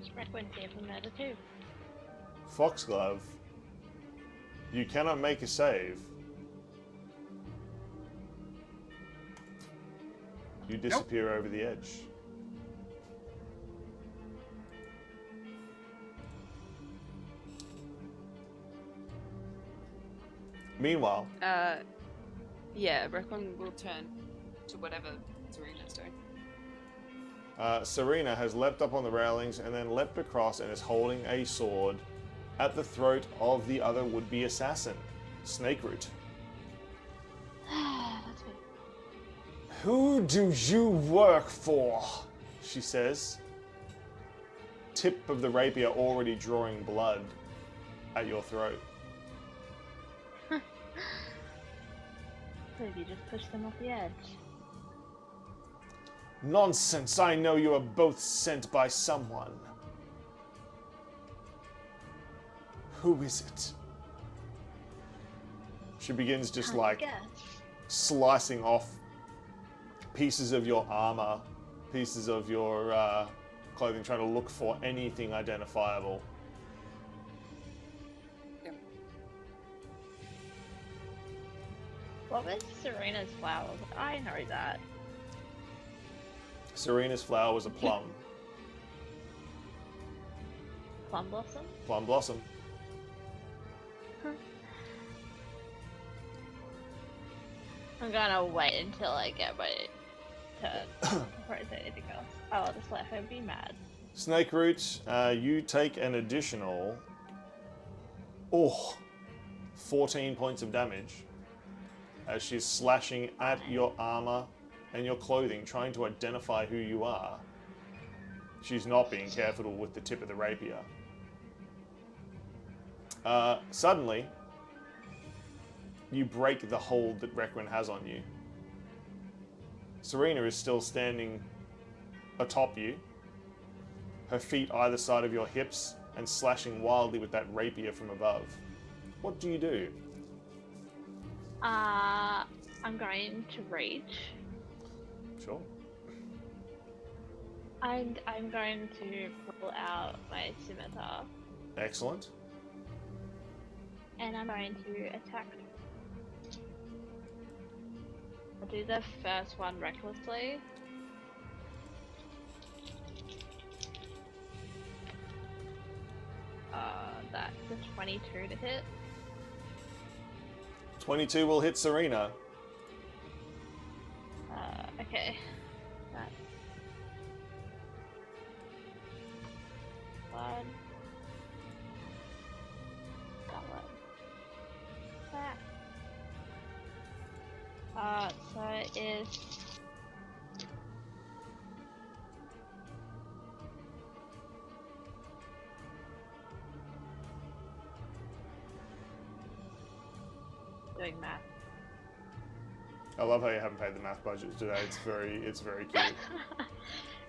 Speaker 3: Is Requin here from there too?
Speaker 1: Foxglove, you cannot make a save. You disappear over the edge. Meanwhile,
Speaker 4: yeah, Requin will turn to whatever Serena's doing.
Speaker 1: Serena has leapt up on the railings and then leapt across and is holding a sword at the throat of the other would-be assassin, Snakeroot.
Speaker 3: That's me.
Speaker 1: Who do you work for? She says. Tip of the rapier already drawing blood at your throat.
Speaker 3: Maybe you just push them off the edge.
Speaker 1: Nonsense, I know you are both sent by someone. Who is it? She begins just like slicing off pieces of your armor, pieces of your clothing, trying to look for anything identifiable.
Speaker 3: What was Serena's flower? I know that.
Speaker 1: Serena's flower was a plum.
Speaker 3: Plum blossom?
Speaker 1: Plum blossom.
Speaker 3: I'm gonna wait until I get my turn before I say anything else. I'll just let her be mad.
Speaker 1: Snakeroot, you take an additional 14 points of damage as she's slashing at your armor and your clothing, trying to identify who you are. She's not being careful with the tip of the rapier. Suddenly, you break the hold that Requin has on you. Serena is still standing atop you, her feet either side of your hips and slashing wildly with that rapier from above. What do you do?
Speaker 3: I'm going to reach.
Speaker 1: Sure.
Speaker 3: And I'm going to pull out my scimitar.
Speaker 1: Excellent.
Speaker 3: And I'm going to attack. I'll do the first one recklessly. That's a 22 to hit.
Speaker 1: 22 will hit Serena.
Speaker 3: Okay. That's one. That one. That. So it is. Doing math.
Speaker 1: I love how you haven't paid the math budget today. It's very cute.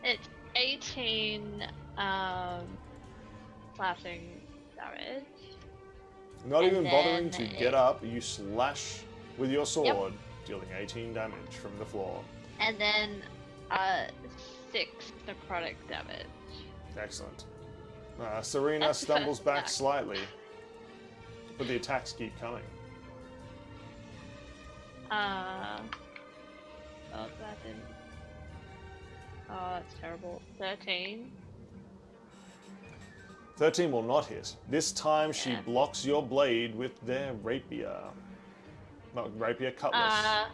Speaker 3: It's 18 slashing damage.
Speaker 1: Not
Speaker 3: And
Speaker 1: even bothering to
Speaker 3: then
Speaker 1: get up, you slash with your sword, dealing 18 damage from the floor.
Speaker 3: And then 6 necrotic damage.
Speaker 1: Excellent. Serena
Speaker 3: That's the
Speaker 1: stumbles
Speaker 3: first
Speaker 1: back
Speaker 3: attack.
Speaker 1: slightly, but the attacks keep coming.
Speaker 3: Oh, that didn't. Oh, that's terrible. 13.
Speaker 1: 13 will not hit. This time she
Speaker 3: Yeah.
Speaker 1: blocks your blade with their rapier. Not rapier, cutlass.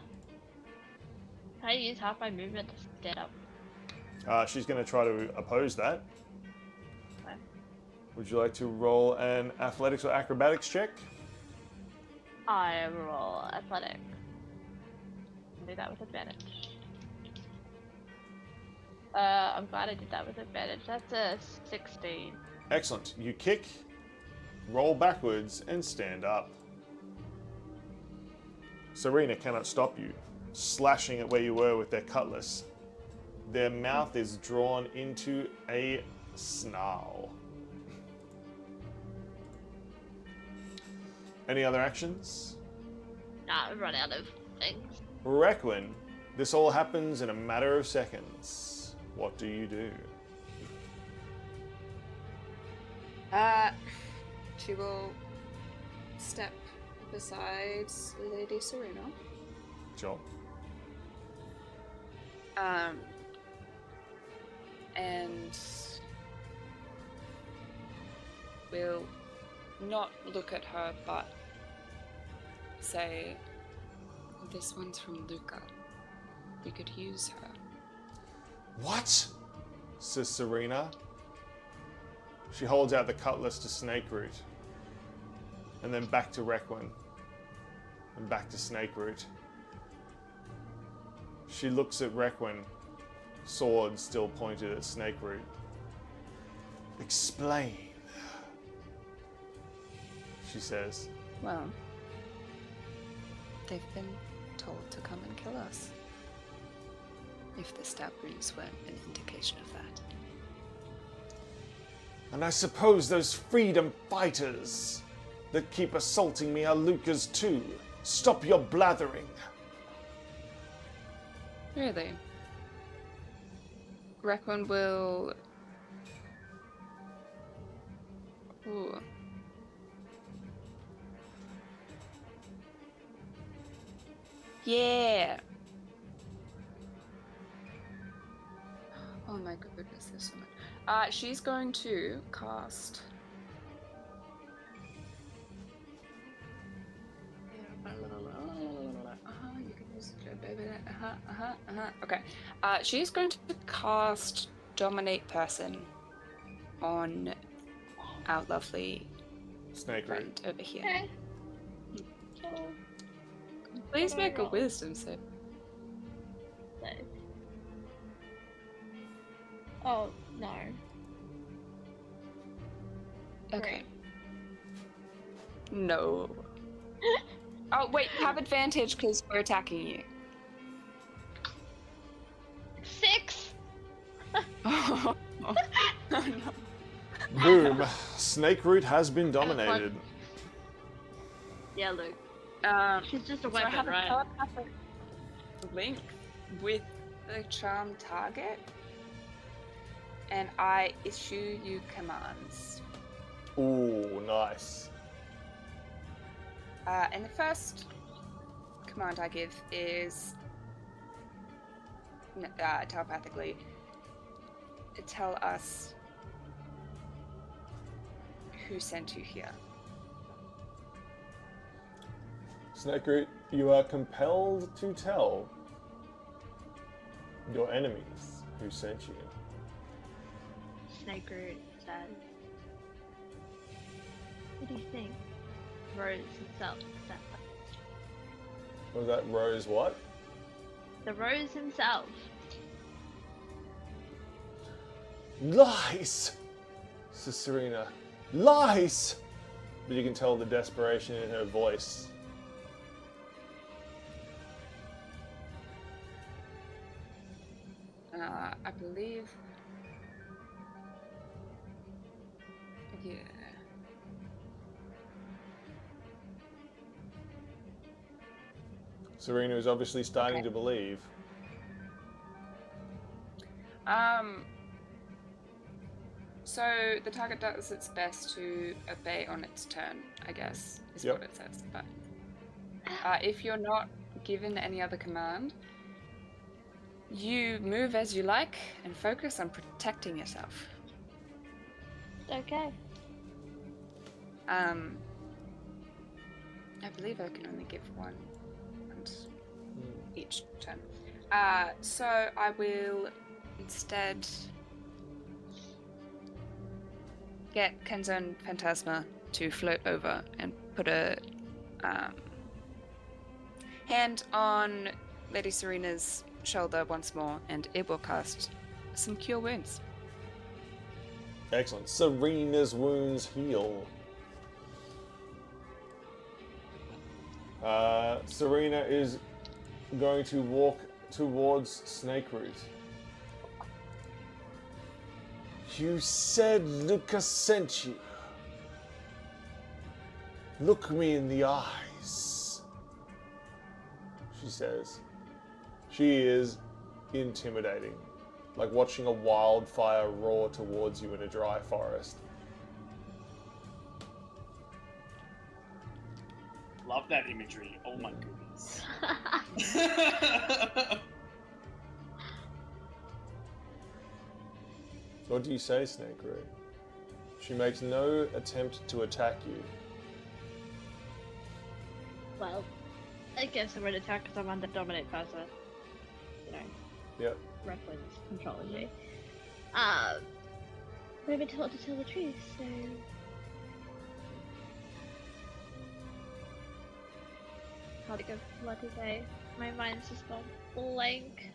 Speaker 3: Can I use half my movement to stand up?
Speaker 1: She's going to try to oppose that.
Speaker 3: Okay.
Speaker 1: Would you like to roll an athletics or acrobatics check?
Speaker 3: I roll athletic. Do that with advantage. I'm glad I did that with advantage. That's a 16.
Speaker 1: Excellent. You kick, roll backwards, and stand up. Serena cannot stop you, slashing at where you were with their cutlass. Their mouth is drawn into a snarl. Any other actions?
Speaker 3: Nah, I've run out of things.
Speaker 1: Requin, this all happens in a matter of seconds. What do you do?
Speaker 5: She will step beside Lady Serena.
Speaker 1: Sure.
Speaker 4: And we'll not look at her, but say, this one's from Luca. We could use her.
Speaker 1: What? Says Serena. She holds out the cutlass to Snakeroot. And then back to Requin. And back to Snakeroot. She looks at Requin, sword still pointed at Snakeroot. Explain, she says.
Speaker 4: Well, they've been told to come and kill us. If the stab wounds weren't an indication of that.
Speaker 1: And I suppose those freedom fighters that keep assaulting me are Luca's too. Stop your blathering.
Speaker 4: Really? Requin will... Ooh. Yeah! Oh my goodness, there's so much. She's going to cast... You can use Okay. She's going to cast Dominate Person on our lovely
Speaker 1: Snakeroot.
Speaker 4: friend over here.
Speaker 3: Okay.
Speaker 4: Please make a wisdom save.
Speaker 3: So. Oh, no.
Speaker 4: Okay. No. Oh, wait, you have advantage because we're attacking you.
Speaker 3: 6!
Speaker 4: Oh, no.
Speaker 1: Boom. Snakeroot has been dominated.
Speaker 3: Yeah, Luke. She's just a
Speaker 4: So I
Speaker 3: weapon,
Speaker 4: have a
Speaker 3: right?
Speaker 4: telepathic link with the charm target, and I issue you commands.
Speaker 1: Ooh, nice.
Speaker 4: And the first command I give is telepathically tell us who sent you here.
Speaker 1: Snakeroot, you are compelled to tell your enemies who sent you.
Speaker 3: Snakeroot says, "What do you think? Rose himself said that."
Speaker 1: Was that Rose what?
Speaker 3: The Rose himself.
Speaker 1: Lies! Says Serena. Lies! But you can tell the desperation in her voice.
Speaker 4: I believe. Yeah.
Speaker 1: Serena is obviously starting to believe.
Speaker 4: So the target does its best to obey on its turn, I guess, is
Speaker 1: Yep.
Speaker 4: what it says. But if you're not given any other command, you move as you like and focus on protecting yourself.
Speaker 3: Okay.
Speaker 4: I believe I can only give one each turn. So I will instead get Kenzone Phantasma to float over and put a hand on Lady Serena's shoulder once more, and it will cast some Cure Wounds.
Speaker 1: Excellent. Serena's wounds heal. Serena is going to walk towards Snakeroot. You said Luca sent you. Look me in the eyes, she says. She is intimidating, like watching a wildfire roar towards you in a dry forest.
Speaker 2: Love that imagery. Oh my goodness.
Speaker 1: What do you say, Snakeroot? She makes no attempt to attack you.
Speaker 3: Well, I guess I would attack because I'm under dominate person. You know,
Speaker 1: Yep.
Speaker 3: Recklin's contrology. We've been taught to tell the truth, so. Hard to go bloody day. My mind's just gone blank.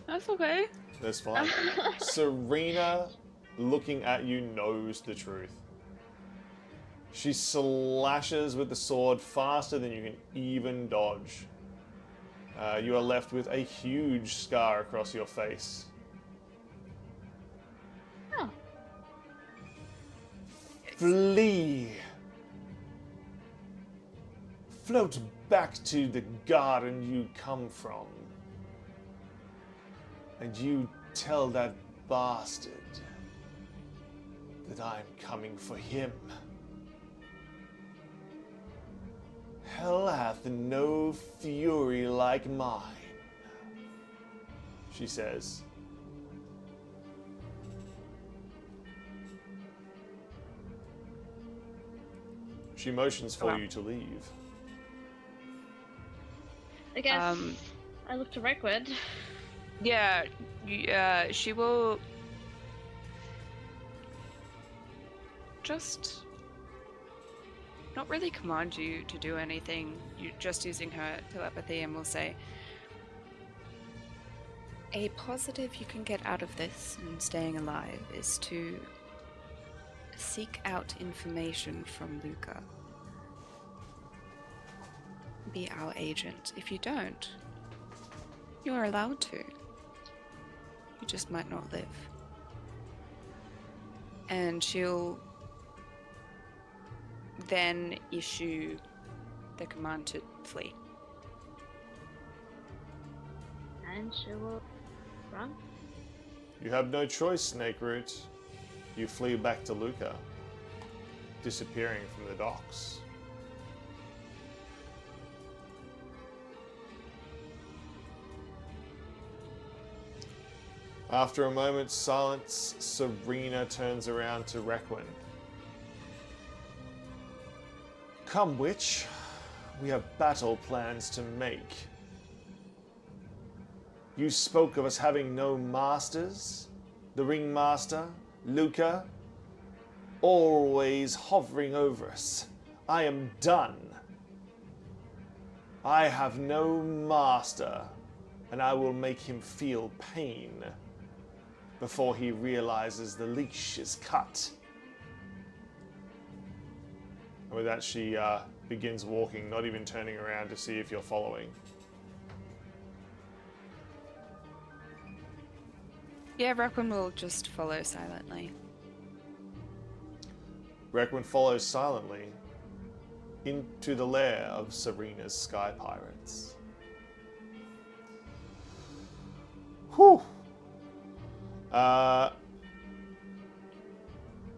Speaker 4: That's okay.
Speaker 1: That's fine. Serena, looking at you, knows the truth. She slashes with the sword faster than you can even dodge. You are left with a huge scar across your face.
Speaker 3: Oh.
Speaker 1: Flee! Float back to the garden you come from. And you tell that bastard that I'm coming for him. Hell hath no fury like mine, she says. She motions for you to leave.
Speaker 3: I guess I look to Reckwood.
Speaker 4: Yeah, she will just not really command you to do anything. You're just using her telepathy, and will say, a positive you can get out of this and staying alive is to seek out information from Luca. Be our agent. If you don't, you're allowed to. You just might not live. And she'll then issue the command to flee.
Speaker 3: And she will run.
Speaker 1: You have no choice, Snakeroot. You flee back to Luca, disappearing from the docks. After a moment's silence, Serena turns around to Requin. Come, witch. We have battle plans to make. You spoke of us having no masters. The Ringmaster, Luca, always hovering over us. I am done. I have no master, and I will make him feel pain before he realizes the leash is cut. And with that, she begins walking, not even turning around to see if you're following.
Speaker 4: Yeah, Requiem will just follow silently.
Speaker 1: Requiem follows silently into the lair of Serena's sky pirates. Whew.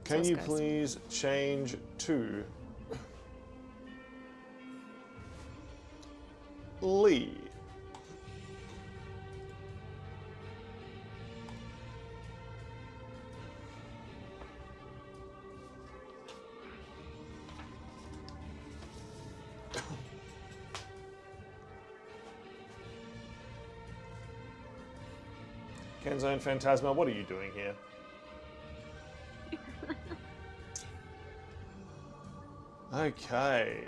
Speaker 1: Can you please change to Lee? Kenzo and Phantasma, what are you doing here? Okay.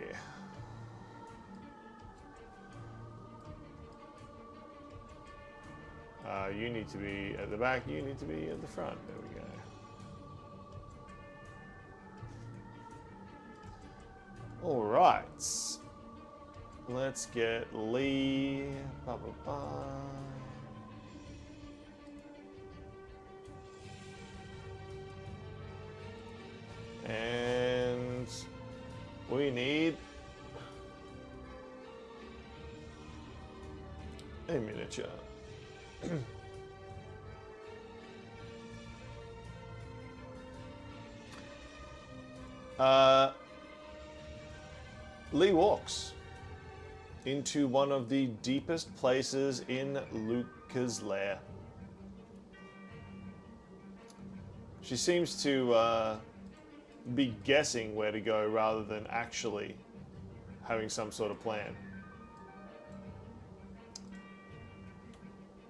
Speaker 1: You need to be at the back, you need to be at the front. There we go. All right. Let's get Lee. Ba, ba, ba. And we need a miniature. Lee walks into one of the deepest places in Luca's lair. She seems to be guessing where to go rather than actually having some sort of plan.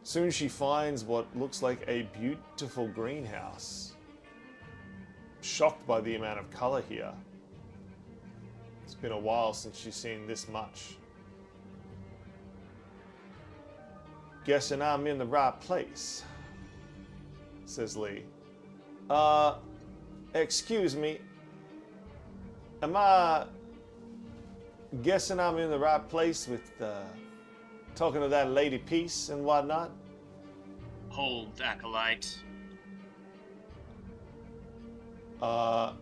Speaker 1: Soon she finds what looks like a beautiful greenhouse. Shocked by the amount of color here. It's been a while since she's seen this much. Guessing I'm in the right place, says Lee. Excuse me. Am I guessing I'm in the right place with talking to that lady Peace and whatnot?
Speaker 2: Hold, acolyte.
Speaker 1: Y'all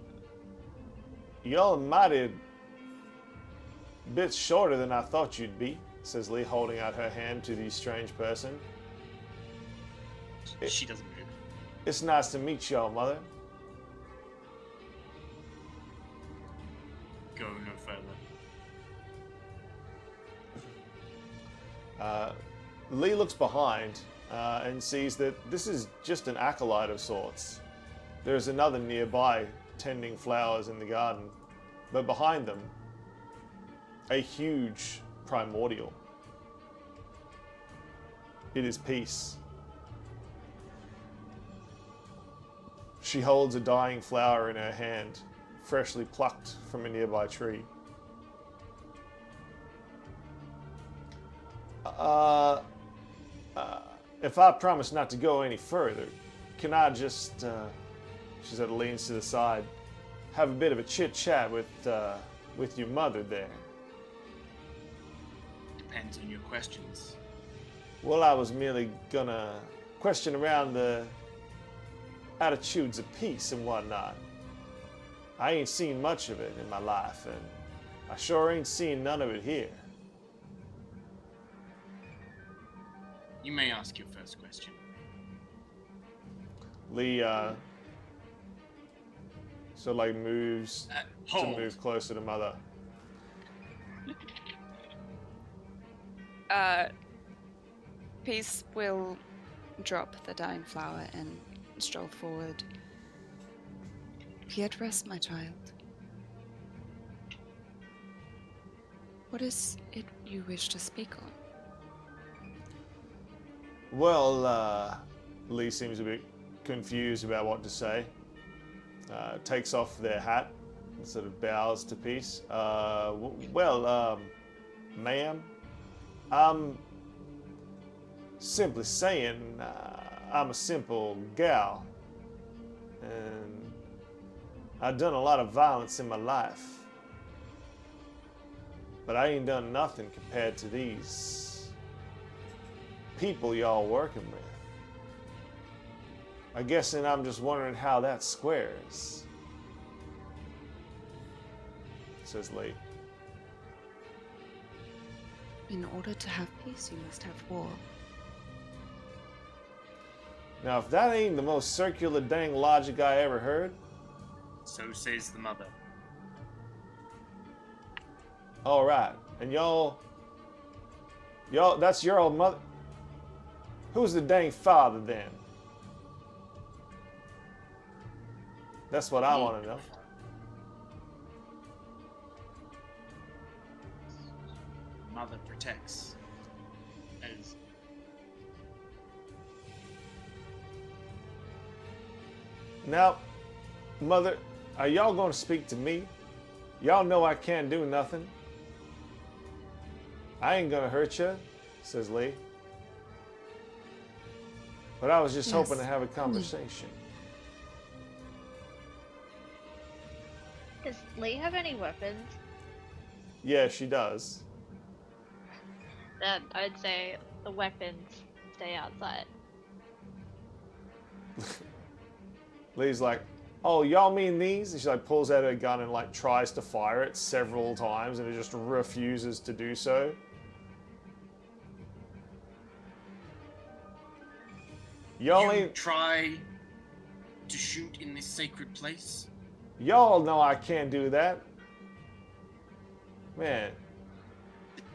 Speaker 1: mighty bit shorter than I thought you'd be, says Lee, holding out her hand to the strange person.
Speaker 2: She doesn't move.
Speaker 1: It's nice to meet y'all, Mother.
Speaker 2: Go no further.
Speaker 1: Lee looks behind and sees that this is just an acolyte of sorts. There's another nearby tending flowers in the garden, but behind them, a huge primordial. It is Peace. She holds a dying flower in her hand, freshly plucked from a nearby tree. If I promise not to go any further, can I just, she sort of leans to the side, have a bit of a chit-chat with your mother there?
Speaker 2: Depends on your questions.
Speaker 1: Well, I was merely gonna question around the attitudes of peace and whatnot. I ain't seen much of it in my life, and I sure ain't seen none of it here.
Speaker 2: You may ask your first question.
Speaker 1: Lee, so like moves to
Speaker 2: Hold.
Speaker 1: move closer to Mother.
Speaker 4: Peace will drop the dying flower and stroll forward. Be at rest, my child. What is it you wish to speak on?
Speaker 1: Well, Lee seems a bit confused about what to say. Takes off their hat and sort of bows to peace. Ma'am, I'm simply saying I'm a simple gal, and I've done a lot of violence in my life, but I ain't done nothing compared to these people y'all working with. I guess, and I'm just wondering how that squares, says Lee.
Speaker 4: In order to have peace, you must have war.
Speaker 1: Now, if that ain't the most circular dang logic I ever heard.
Speaker 2: So says the mother.
Speaker 1: All right, and y'all, that's your old mother. Who's the dang father then? That's what I want to know.
Speaker 2: Mother protects. As
Speaker 1: Now, mother, are y'all going to speak to me? Y'all know I can't do nothing. I ain't gonna hurt you, says Lee. But I was just hoping to have a conversation.
Speaker 3: Does Lee have any weapons?
Speaker 1: Yeah, she does.
Speaker 3: Then I'd say the weapons stay outside.
Speaker 1: Lee's like, oh, y'all mean these? And she like pulls out her gun and like tries to fire it several times and it just refuses to do so. Y'all
Speaker 2: you
Speaker 1: ain't...
Speaker 2: try to shoot in this sacred place?
Speaker 1: Y'all know I can't do that. Man.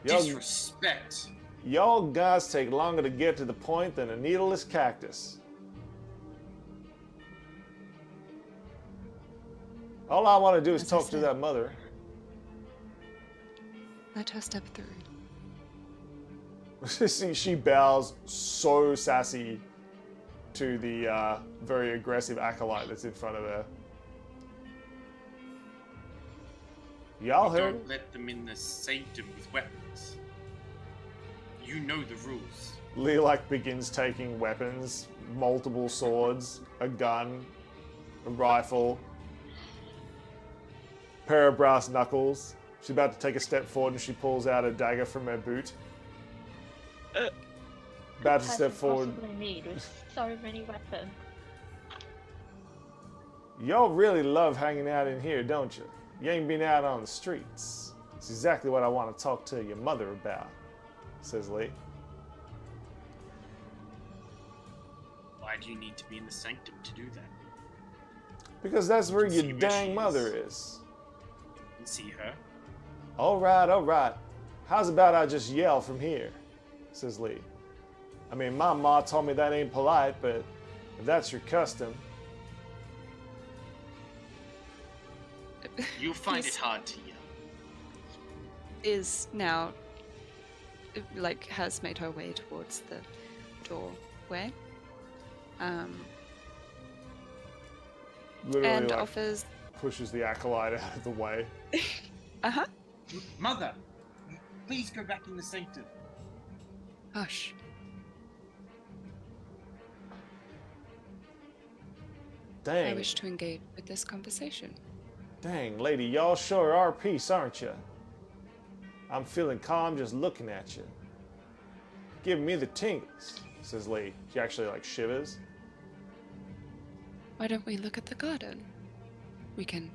Speaker 2: Disrespect.
Speaker 1: Y'all guys take longer to get to the point than a needleless cactus. All I want to do is talk to that mother.
Speaker 4: Let her step through.
Speaker 1: See, she bows so sassy to the very aggressive acolyte that's in front of her. Y'all heard?
Speaker 2: Don't let them in the sanctum with weapons. You know the rules.
Speaker 1: Lee like begins taking weapons, multiple swords, a gun, a rifle, pair of brass knuckles. She's about to take a step forward and she pulls out a dagger from her boot. About to step forward.
Speaker 3: Possibly need with so many weapons.
Speaker 1: Y'all really love hanging out in here, don't you? You ain't been out on the streets. It's exactly what I want to talk to your mother about, says Lee.
Speaker 2: Why do you need to be in the sanctum to do that?
Speaker 1: Because that's where
Speaker 2: See
Speaker 1: your
Speaker 2: where
Speaker 1: dang
Speaker 2: she
Speaker 1: mother
Speaker 2: is.
Speaker 1: is.
Speaker 2: And see her?
Speaker 1: All right, all right. How's about I just yell from here, says Lee. I mean, my ma told me that ain't polite, but if that's your custom.
Speaker 2: You'll find it hard to yell.
Speaker 4: Is now, like, has made her way towards the doorway.
Speaker 1: Literally,
Speaker 4: And
Speaker 1: like,
Speaker 4: offers.
Speaker 1: pushes the acolyte out of the way.
Speaker 4: Uh-huh.
Speaker 6: Mother, please go back in the sanctum.
Speaker 4: Hush.
Speaker 1: Dang.
Speaker 4: I wish to engage with this conversation.
Speaker 1: Dang, lady, y'all sure are peace, aren't you? I'm feeling calm just looking at you. Giving me the tingles, says Lee. She actually, like, shivers.
Speaker 4: Why don't we look at the garden? We can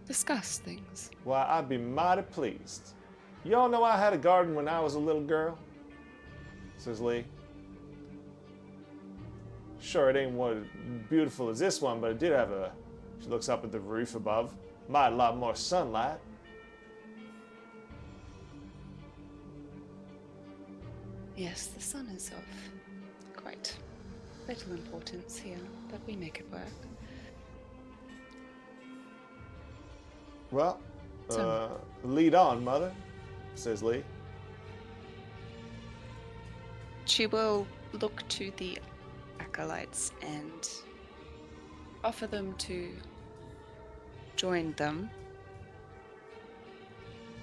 Speaker 4: discuss things.
Speaker 1: Why, I'd be mighty pleased. Y'all know I had a garden when I was a little girl, says Lee. Sure, it ain't what beautiful as this one, but it did have a... She looks up at the roof above. Might a lot more sunlight.
Speaker 4: Yes, the sun is of quite little importance here, but we make it work.
Speaker 1: Well,
Speaker 4: So-
Speaker 1: lead on, mother. says Lee.
Speaker 4: She will look to the acolytes and offer them to join them.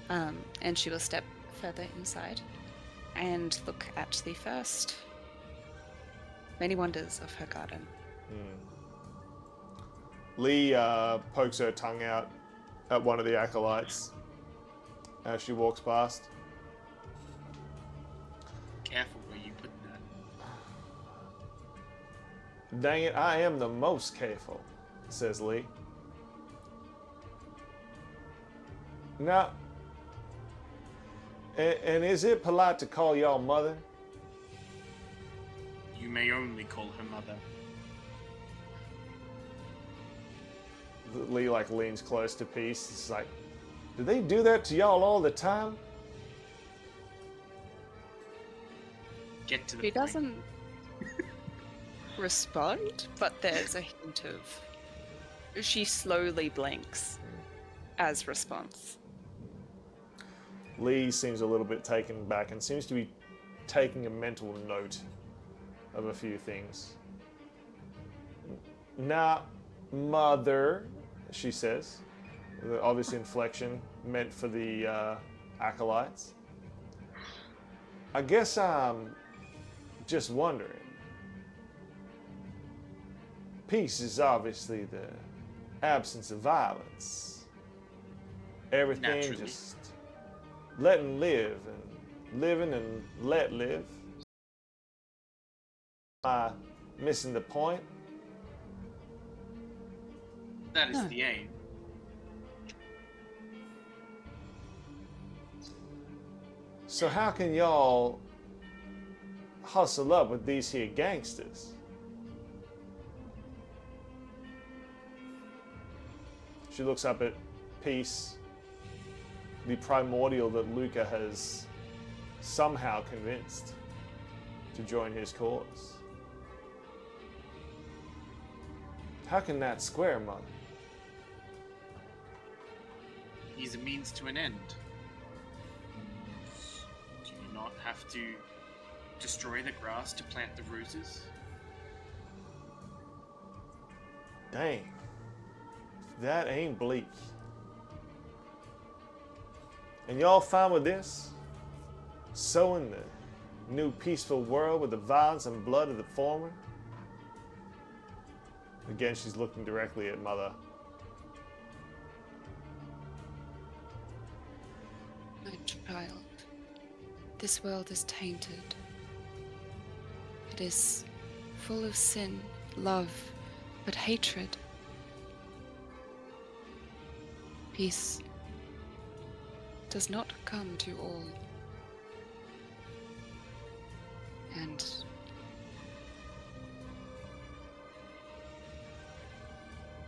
Speaker 4: And she will step further inside and look at the first many wonders of her garden.
Speaker 1: Lee pokes her tongue out at one of the acolytes as she walks past.
Speaker 2: Careful where you put that.
Speaker 1: Dang it, I am the most careful, says Lee. Now, and is it polite to call y'all mother?
Speaker 2: You may only call her mother.
Speaker 1: Lee like leans close to Peace. It's like, do they do that to y'all all the time?
Speaker 2: Get to the
Speaker 4: She
Speaker 2: point.
Speaker 4: doesn't respond, but there's a hint of... She slowly blinks as response.
Speaker 1: Lee seems a little bit taken back and seems to be taking a mental note of a few things. Now, mother, she says, the obvious inflection meant for the acolytes. I guess I'm just wondering. Peace is obviously the absence of violence. Everything
Speaker 2: Naturally.
Speaker 1: just letting live and living and let live. Am I missing the point?
Speaker 2: That is
Speaker 4: No.
Speaker 2: the aim.
Speaker 1: So how can y'all hustle up with these here gangsters? She looks up at Peace, the primordial that Luca has somehow convinced to join his cause. How can that square, mother?
Speaker 2: He's a means to an end. Do you not have to destroy the grass to plant the roses?
Speaker 1: Dang. That ain't bleak. And y'all fine with this? Sowing the new peaceful world with the violence and blood of the former? Again, she's looking directly at Mother.
Speaker 4: My child, this world is tainted. It is full of sin, love, but hatred. Peace does not come to all. And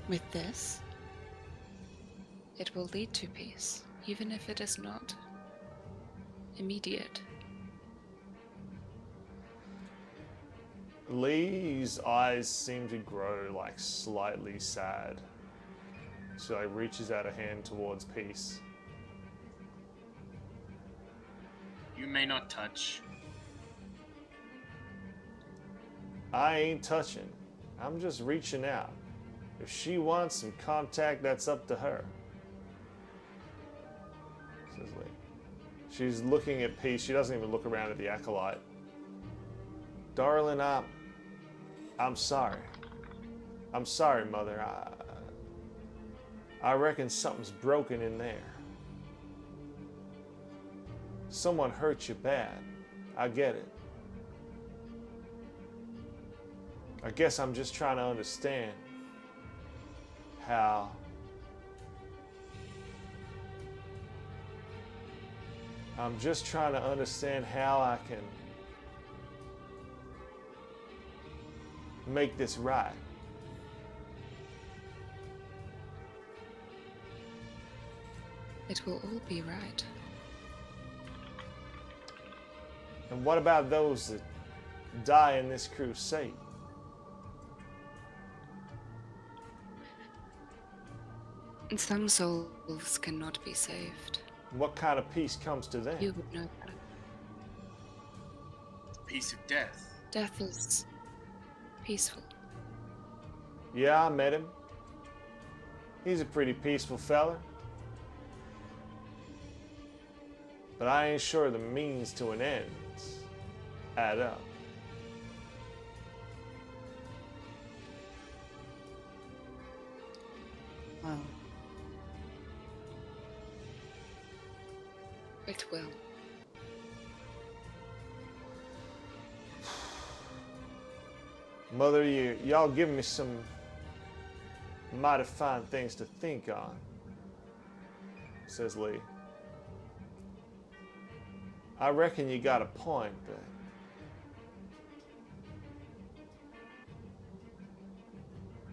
Speaker 4: with this, it will lead to peace, even if it is not immediate.
Speaker 1: Lee's eyes seem to grow like slightly sad. She like reaches out a hand towards Peace.
Speaker 2: You may not touch.
Speaker 1: I ain't touching. I'm just reaching out. If she wants some contact, that's up to her. Says Lee. She's looking at Peace. She doesn't even look around at the acolyte. Darling, I'm sorry. I'm sorry, Mother. I reckon something's broken in there. Someone hurt you bad. I get it. I guess I'm just trying to understand how I can make this right.
Speaker 4: It will all be right.
Speaker 1: And what about those that die in this crusade?
Speaker 4: Some souls cannot be saved.
Speaker 1: What kind of peace comes to them?
Speaker 5: You would know better.
Speaker 2: Piece of death.
Speaker 5: Death is peaceful.
Speaker 1: Yeah, I met him. He's a pretty peaceful fella. But I ain't sure the means to an end add up.
Speaker 6: Well,
Speaker 5: It will.
Speaker 1: Mother, y'all give me some mighty fine things to think on, says Lee. I reckon you got a point, but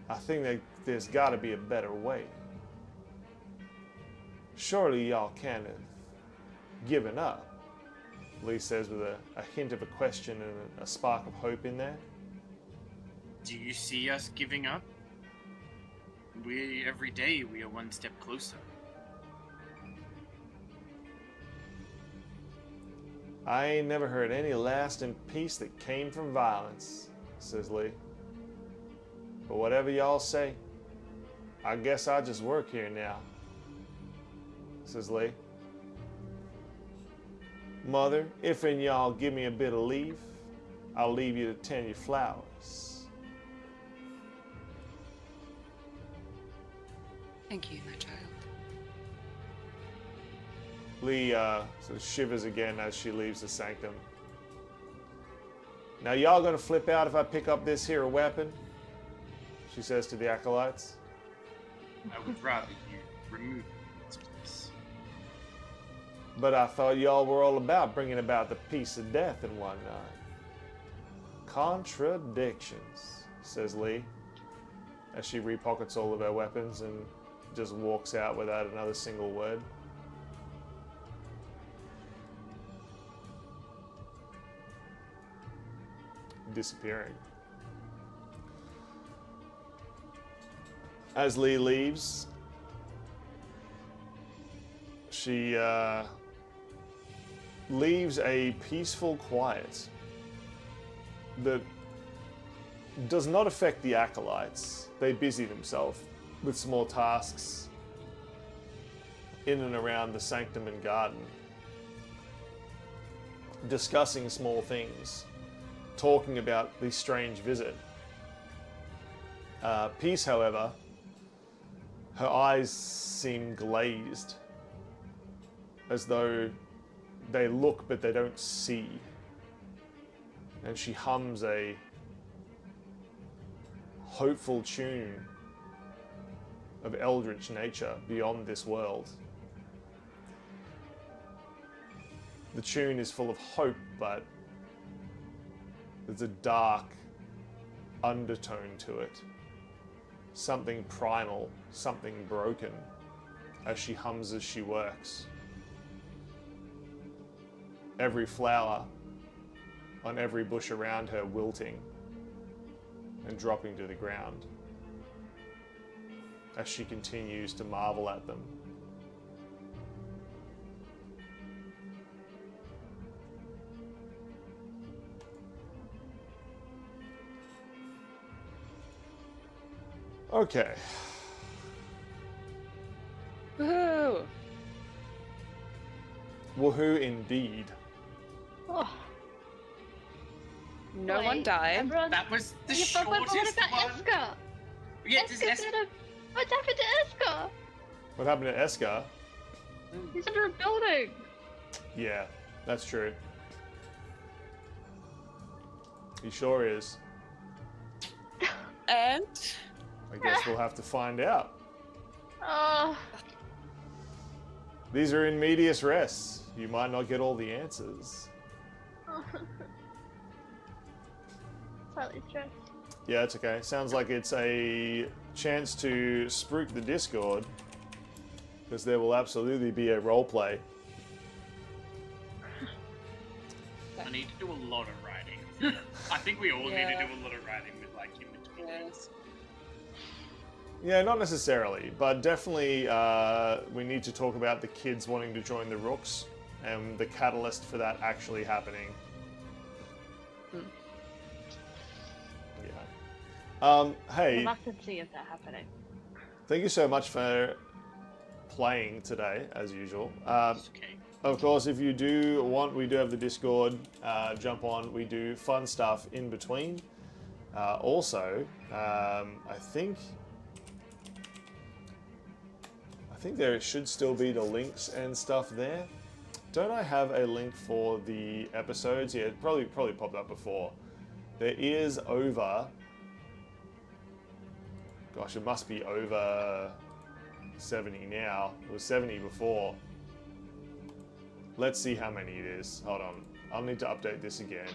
Speaker 1: I think that there's got to be a better way. Surely y'all can't have given up, Lee says with a hint of a question and a spark of hope in there.
Speaker 2: Do you see us giving up? Every day we are one step closer.
Speaker 1: I ain't never heard any lasting peace that came from violence, says Lee. But whatever y'all say, I guess I just work here now, says Lee. Mother, if and y'all give me a bit of leave, I'll leave you to tend your flowers.
Speaker 5: Thank you, my child.
Speaker 1: Lee sort of shivers again as she leaves the sanctum. Now y'all gonna flip out if I pick up this here weapon? She says to the acolytes.
Speaker 2: I would rather you remove this place.
Speaker 1: But I thought y'all were all about bringing about the peace of death and whatnot. Contradictions, says Lee, as she repockets all of her weapons and just walks out without another single word. Disappearing. As Lee leaves, she leaves a peaceful quiet that does not affect the acolytes. They busy themselves with small tasks in and around the sanctum and garden, discussing small things, talking about the strange visit. Peace, however, her eyes seem glazed, as though they look but they don't see. And she hums a hopeful tune of eldritch nature beyond this world. The tune is full of hope, but there's a dark undertone to it. Something primal, something broken, as she hums as she works. Every flower on every bush around her wilting and dropping to the ground as she continues to marvel at them. Okay.
Speaker 4: Woohoo!
Speaker 1: Woohoo indeed.
Speaker 3: Oh,
Speaker 4: No
Speaker 3: wait,
Speaker 4: one died.
Speaker 3: Everyone,
Speaker 2: That was the
Speaker 3: yeah, but what
Speaker 2: shortest
Speaker 3: about
Speaker 2: one.
Speaker 3: Eska?
Speaker 2: Yeah, this
Speaker 3: Eska what happened to Eska?
Speaker 1: What happened to Eska?
Speaker 3: He's under a building.
Speaker 1: Yeah, that's true. He sure is.
Speaker 4: And
Speaker 1: I guess we'll have to find out.
Speaker 3: Oh,
Speaker 1: These are in medias res. You might not get all the answers.
Speaker 3: slightly stressed.
Speaker 1: Yeah, it's okay. Sounds like it's a chance to spruik the Discord, because there will absolutely be a roleplay.
Speaker 2: I need to do a lot of writing. I think we all need
Speaker 4: Yeah.
Speaker 2: to do a lot of writing with like in between.
Speaker 4: yes.
Speaker 1: Yeah, not necessarily, but definitely we need to talk about the kids wanting to join the Rooks and the catalyst for that actually happening. Yeah. Hey,
Speaker 3: Reluctancy of that happening.
Speaker 1: thank you so much for playing today, as usual.
Speaker 2: It's okay.
Speaker 1: Of course, if you do want, we do have the Discord. Jump on. We do fun stuff in between. Also, I think there should still be the links and stuff there. Don't I have a link for the episodes? Yeah, it probably popped up before. There is over. Gosh, it must be over 70 now. It was 70 before. Let's see how many it is. Hold on. I'll need to update this again.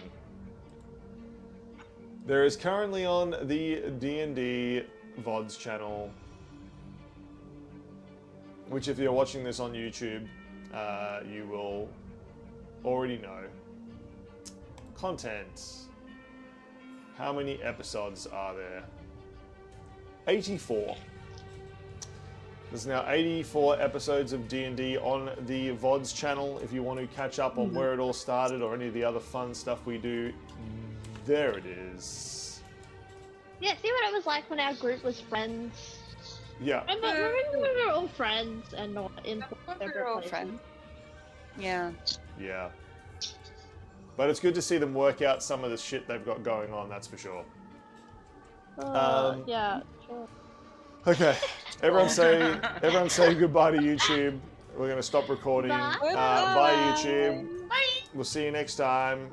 Speaker 1: There is currently on the D&D VODs channel, which if you're watching this on YouTube, you will already know. Content. How many episodes are there? 84. There's now 84 episodes of D&D on the VODs channel. If you want to catch up on where it all started or any of the other fun stuff we do, there it is.
Speaker 3: Yeah, see what it was like when our group was friends.
Speaker 1: Yeah.
Speaker 3: Remember we were all friends and not in separate
Speaker 4: all
Speaker 3: places.
Speaker 4: friends. Yeah.
Speaker 1: Yeah. But it's good to see them work out some of the shit they've got going on, that's for sure.
Speaker 3: Yeah, sure.
Speaker 1: Okay. Everyone say goodbye to YouTube. We're going to stop recording.
Speaker 3: Bye.
Speaker 1: Bye YouTube. We'll see you next time.